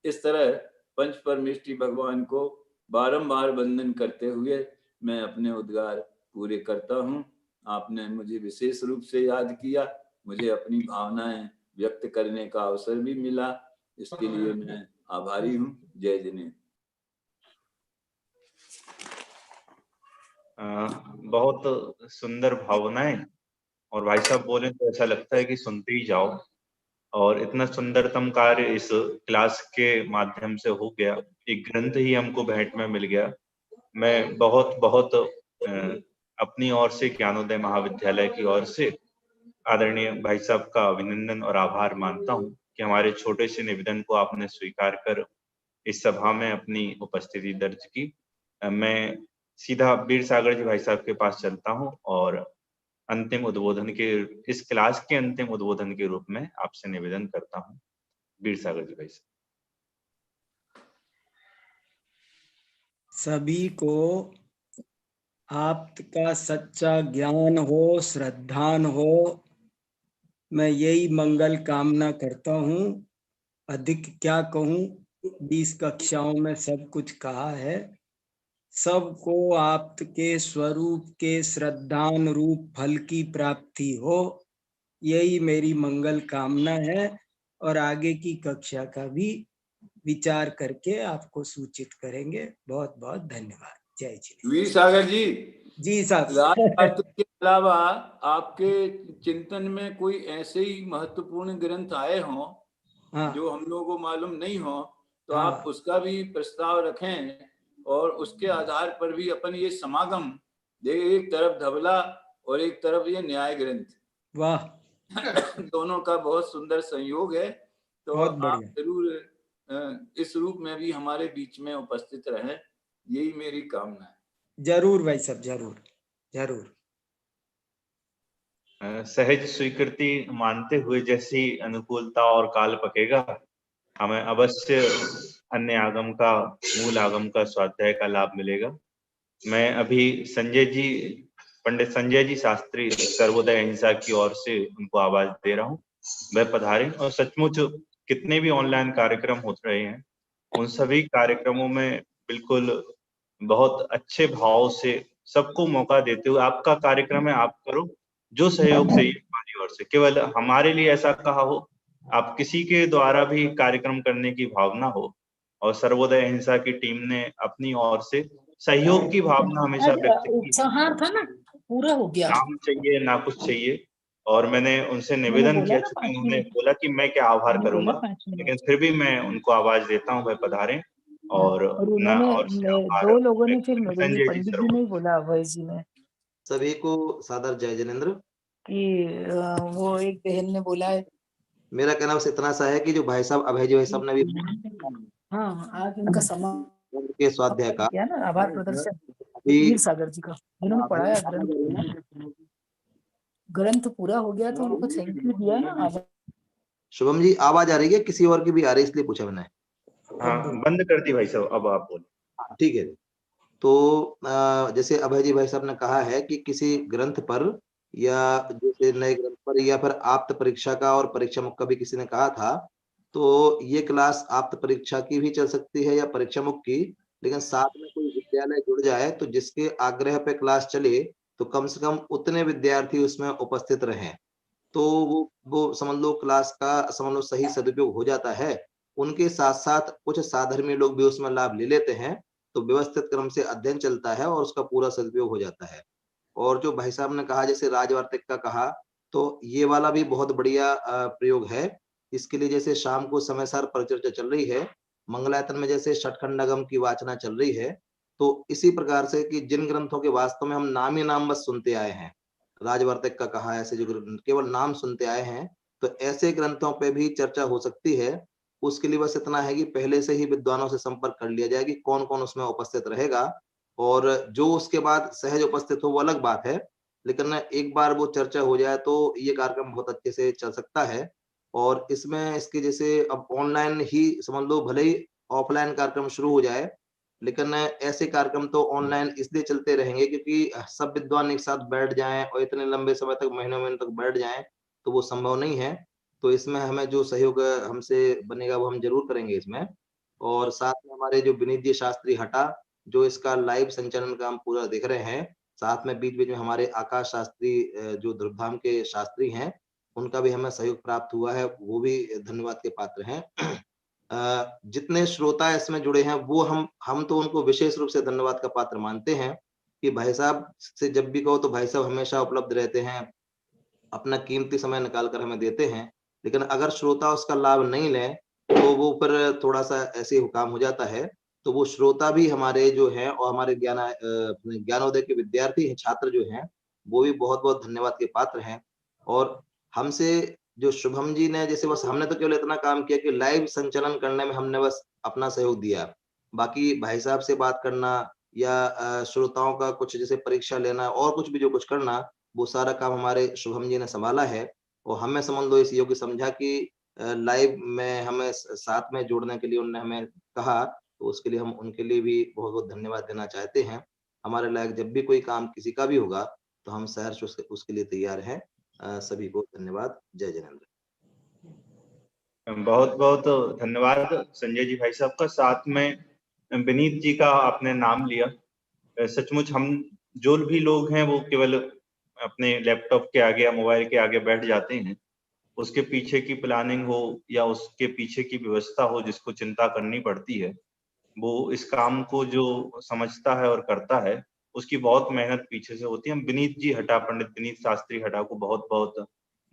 इस तरह पंच परमेष्टि भगवान को बारंबार वंदन करते हुए मैं अपने उद्गार पूरे करता हूँ। आपने मुझे विशेष रूप से याद किया, मुझे अपनी भावनाएं व्यक्त करने का अवसर भी मिला, इसके लिए मैं आभारी हूँ। जय जिनेंद्र। बहुत सुंदर भावनाएं, और भाई साहब बोले तो ऐसा लगता है कि सुनते ही जाओ। और इतना सुंदरतम कार्य इस क्लास के माध्यम से हो गया, एक ग्रंथ ही हमको भेंट में मिल गया। मैं बहुत बहुत अपनी ओर से, ज्ञानोदय महाविद्यालय की ओर से आदरणीय भाई साहब का अभिनंदन और आभार मानता हूं कि हमारे छोटे से निवेदन को आपने स्वीकार कर इस सभा में अपनी उपस्थिति दर्ज की। मैं सीधा बीर सागर जी भाई साहब के पास चलता हूं और अंतिम उद्बोधन के, इस क्लास के अंतिम उद्बोधन के रूप में आपसे निवेदन करता हूं। बीर सागर जी भाई साहब। सभी को आपका सच्चा ज्ञान हो, श्रद्धान हो, मैं यही मंगल कामना करता हूँ। अधिक क्या कहूँ, 20 कक्षाओं में सब कुछ कहा है। सबको आपके स्वरूप के श्रद्धान रूप फल की प्राप्ति हो, यही मेरी मंगल कामना है। और आगे की कक्षा का भी विचार करके आपको सूचित करेंगे। बहुत बहुत धन्यवाद। जय जी। वीर सागर जी साहब। राजभारत के अलावा आपके चिंतन में कोई ऐसे ही महत्वपूर्ण ग्रंथ आए हों जो हम लोगों को मालूम नहीं हो, तो आप उसका भी प्रस्ताव रखें, और उसके आधार पर भी अपन ये समागम, देखिए एक तरफ धबला और एक तरफ ये न्याय ग्रंथ, वाह, दोनों का बहुत सुंदर संयोग है। तो बहुत आप जरूर इस रूप में भी हमारे बीच में उपस्थित रहें, यही मेरी कामना है। जरूर भाई साहब, जरूर जरूर। सहज स्वीकृति मानते हुए जैसी अनुकूलता और काल पकेगा, हमें अवश्य अन्य आगम का, मूल आगम का स्वाध्याय का लाभ मिलेगा। मैं अभी संजय जी, पंडित संजय जी शास्त्री सर्वोदय अहिंसा की ओर से उनको आवाज दे रहा हूँ, वह पधारें। और सचमुच कितने भी ऑनलाइन कार्यक्रम हो रहे हैं, उन सभी कार्यक्रमों में बिल्कुल बहुत अच्छे भाव से सबको मौका देते हुए, आपका कार्यक्रम है, आप करो, जो सहयोग चाहिए हमारी ओर से, केवल हमारे लिए ऐसा कहा हो, आप किसी के द्वारा भी कार्यक्रम करने की भावना हो, और सर्वोदय अहिंसा की टीम ने अपनी ओर से सहयोग की भावना हमेशा व्यक्त की। था ना, पूरा हो गया। नाम चाहिए ना कुछ चाहिए, और मैंने उनसे निवेदन किया, चूंकि उन्होंने बोला कि मैं क्या आभार करूंगा, लेकिन फिर भी मैं उनको आवाज देता हूँ, वह पधारें। और दो लोगों ने फिर मेरे लिए, संजय जी पंडित जी ने बोला, अभय जी ने, सभी को सादर जय जिनेंद्र। कि वो एक बहन ने बोला है, मेरा कहना बस इतना सा है कि जो भाई साहब, अभय जी भाई साहब ने भी हाँ, आज उनका समापन के स्वाध्याय का किया ना, आभार प्रदर्शन वीर सागर जी का, जिन्होंने पढ़ाया ग्रंथ पूरा हो गया, तो उनको थैंक यू दिया ना। शुभम जी आवाज आ रही है? किसी और की भी आ रही है, इसलिए पूछा मैंने। हाँ, बंद कर दी भाई साहब, अब आप बोलो। ठीक है। तो जैसे अभय जी भाई साहब ने कहा है कि किसी ग्रंथ पर, या जैसे नए ग्रंथ पर, या फिर आप्त परीक्षा का और परीक्षा मुख का भी किसी ने कहा था, तो ये क्लास आप्त परीक्षा की भी चल सकती है या परीक्षा मुख की, लेकिन साथ में कोई विद्यालय जुड़ जाए तो जिसके आग्रह पे क्लास चले, तो कम से कम उतने विद्यार्थी उसमें उपस्थित रहें, तो वो समझ लो क्लास का समझ लो सही सदुपयोग हो जाता है। उनके साथ साथ कुछ साधर्मी लोग भी उसमें लाभ ले लेते हैं, तो व्यवस्थित क्रम से अध्ययन चलता है और उसका पूरा सदुपयोग हो जाता है। और जो भाई साहब ने कहा, जैसे राजवार्तिक का कहा, तो ये वाला भी बहुत बढ़िया प्रयोग है। इसके लिए जैसे शाम को समयसार परिचर्चा चल रही है, मंगलायतन में जैसे षटखंडगम की वाचना चल रही है, तो इसी प्रकार से कि जिन ग्रंथों के वास्तव में हम नाम ही नाम बस सुनते आए हैं, राजवार्तिक का कहा, ऐसे जो केवल नाम सुनते आए हैं, तो ऐसे ग्रंथों पे भी चर्चा हो सकती है। उसके लिए बस इतना है कि पहले से ही विद्वानों से संपर्क कर लिया जाए कि कौन कौन उसमें उपस्थित रहेगा, और जो उसके बाद सहज उपस्थित हो वो अलग बात है, लेकिन एक बार वो चर्चा हो जाए तो ये कार्यक्रम बहुत अच्छे से चल सकता है। और इसमें इसके जैसे अब ऑनलाइन ही समझ लो, भले ही ऑफलाइन कार्यक्रम शुरू हो जाए, लेकिन ऐसे कार्यक्रम तो ऑनलाइन इसलिए चलते रहेंगे क्योंकि सब विद्वान एक साथ बैठ जाएं और इतने लंबे समय तक, महीनों महीनों तक बैठ जाएं, तो वो संभव नहीं है। तो इसमें हमें जो सहयोग हमसे बनेगा वो हम जरूर करेंगे इसमें। और साथ में हमारे जो विनीत जी शास्त्री हटा, जो इसका लाइव संचालन का हम पूरा देख रहे हैं, साथ में बीच बीच में हमारे आकाश शास्त्री जो ध्रुवधाम के शास्त्री हैं, उनका भी हमें सहयोग प्राप्त हुआ है, वो भी धन्यवाद के पात्र हैं। जितने श्रोता इसमें जुड़े हैं वो हम तो उनको विशेष रूप से धन्यवाद का पात्र मानते हैं कि भाई साहब से जब भी कहो तो भाई साहब हमेशा उपलब्ध रहते हैं, अपना कीमती समय निकाल कर हमें देते हैं। लेकिन अगर श्रोता उसका लाभ नहीं लें तो वो फिर थोड़ा सा ऐसे ही काम हो जाता है। तो वो श्रोता भी हमारे जो हैं और हमारे ज्ञानोदय के विद्यार्थी हैं, छात्र जो हैं, वो भी बहुत बहुत धन्यवाद के पात्र हैं। और हमसे जो शुभम जी ने, जैसे बस हमने तो केवल इतना काम किया कि लाइव संचालन करने में हमने बस अपना सहयोग दिया, बाकी भाई साहब से बात करना या श्रोताओं का कुछ जैसे परीक्षा लेना और कुछ भी जो कुछ करना, वो सारा काम हमारे शुभम जी ने संभाला है। और हमें समझ लो इस योग्य समझा कि लाइव में हमें साथ में जोड़ने के लिए उन्होंने हमें कहा, तो उसके लिए हम उनके लिए भी बहुत बहुत धन्यवाद देना चाहते हैं। हमारे लायक जब भी कोई काम किसी का भी होगा तो हम सहर्ष उसके लिए तैयार हैं। सभी को धन्यवाद। जय जिनेंद्र। बहुत बहुत धन्यवाद संजय जी भाई साहब का। साथ में विनीत जी का आपने नाम लिया, सचमुच हम जो भी लोग हैं वो केवल अपने लैपटॉप के आगे या मोबाइल के आगे बैठ जाते हैं, उसके पीछे की प्लानिंग हो या उसके पीछे की व्यवस्था हो जिसको चिंता करनी पड़ती है, वो इस काम को जो समझता है और करता है उसकी बहुत मेहनत पीछे से होती है। हम विनीत जी हटा, पंडित विनीत शास्त्री हटा को बहुत बहुत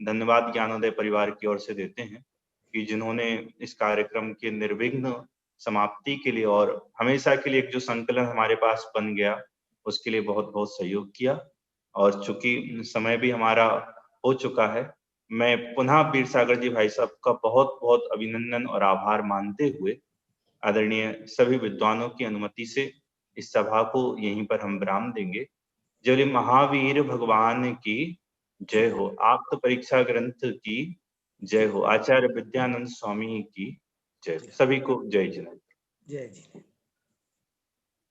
धन्यवाद ज्ञानोदय परिवार की ओर से देते हैं कि जिन्होंने इस कार्यक्रम के निर्विघ्न समाप्ति के लिए और हमेशा के लिए एक जो संकलन हमारे पास बन गया उसके लिए बहुत बहुत सहयोग किया। और चूंकि समय भी हमारा हो चुका है, मैं पुनः वीर सागर जी भाई साहब का बहुत बहुत अभिनंदन और आभार मानते हुए आदरणीय सभी विद्वानों की अनुमति से इस सभा को यहीं पर हम विराम देंगे। जय महावीर भगवान की जय हो, आप्त परीक्षा ग्रंथ की जय हो, आचार्य विद्यानंद स्वामी की जय। सभी को जय जिनेंद्र। जय जिनेंद्र।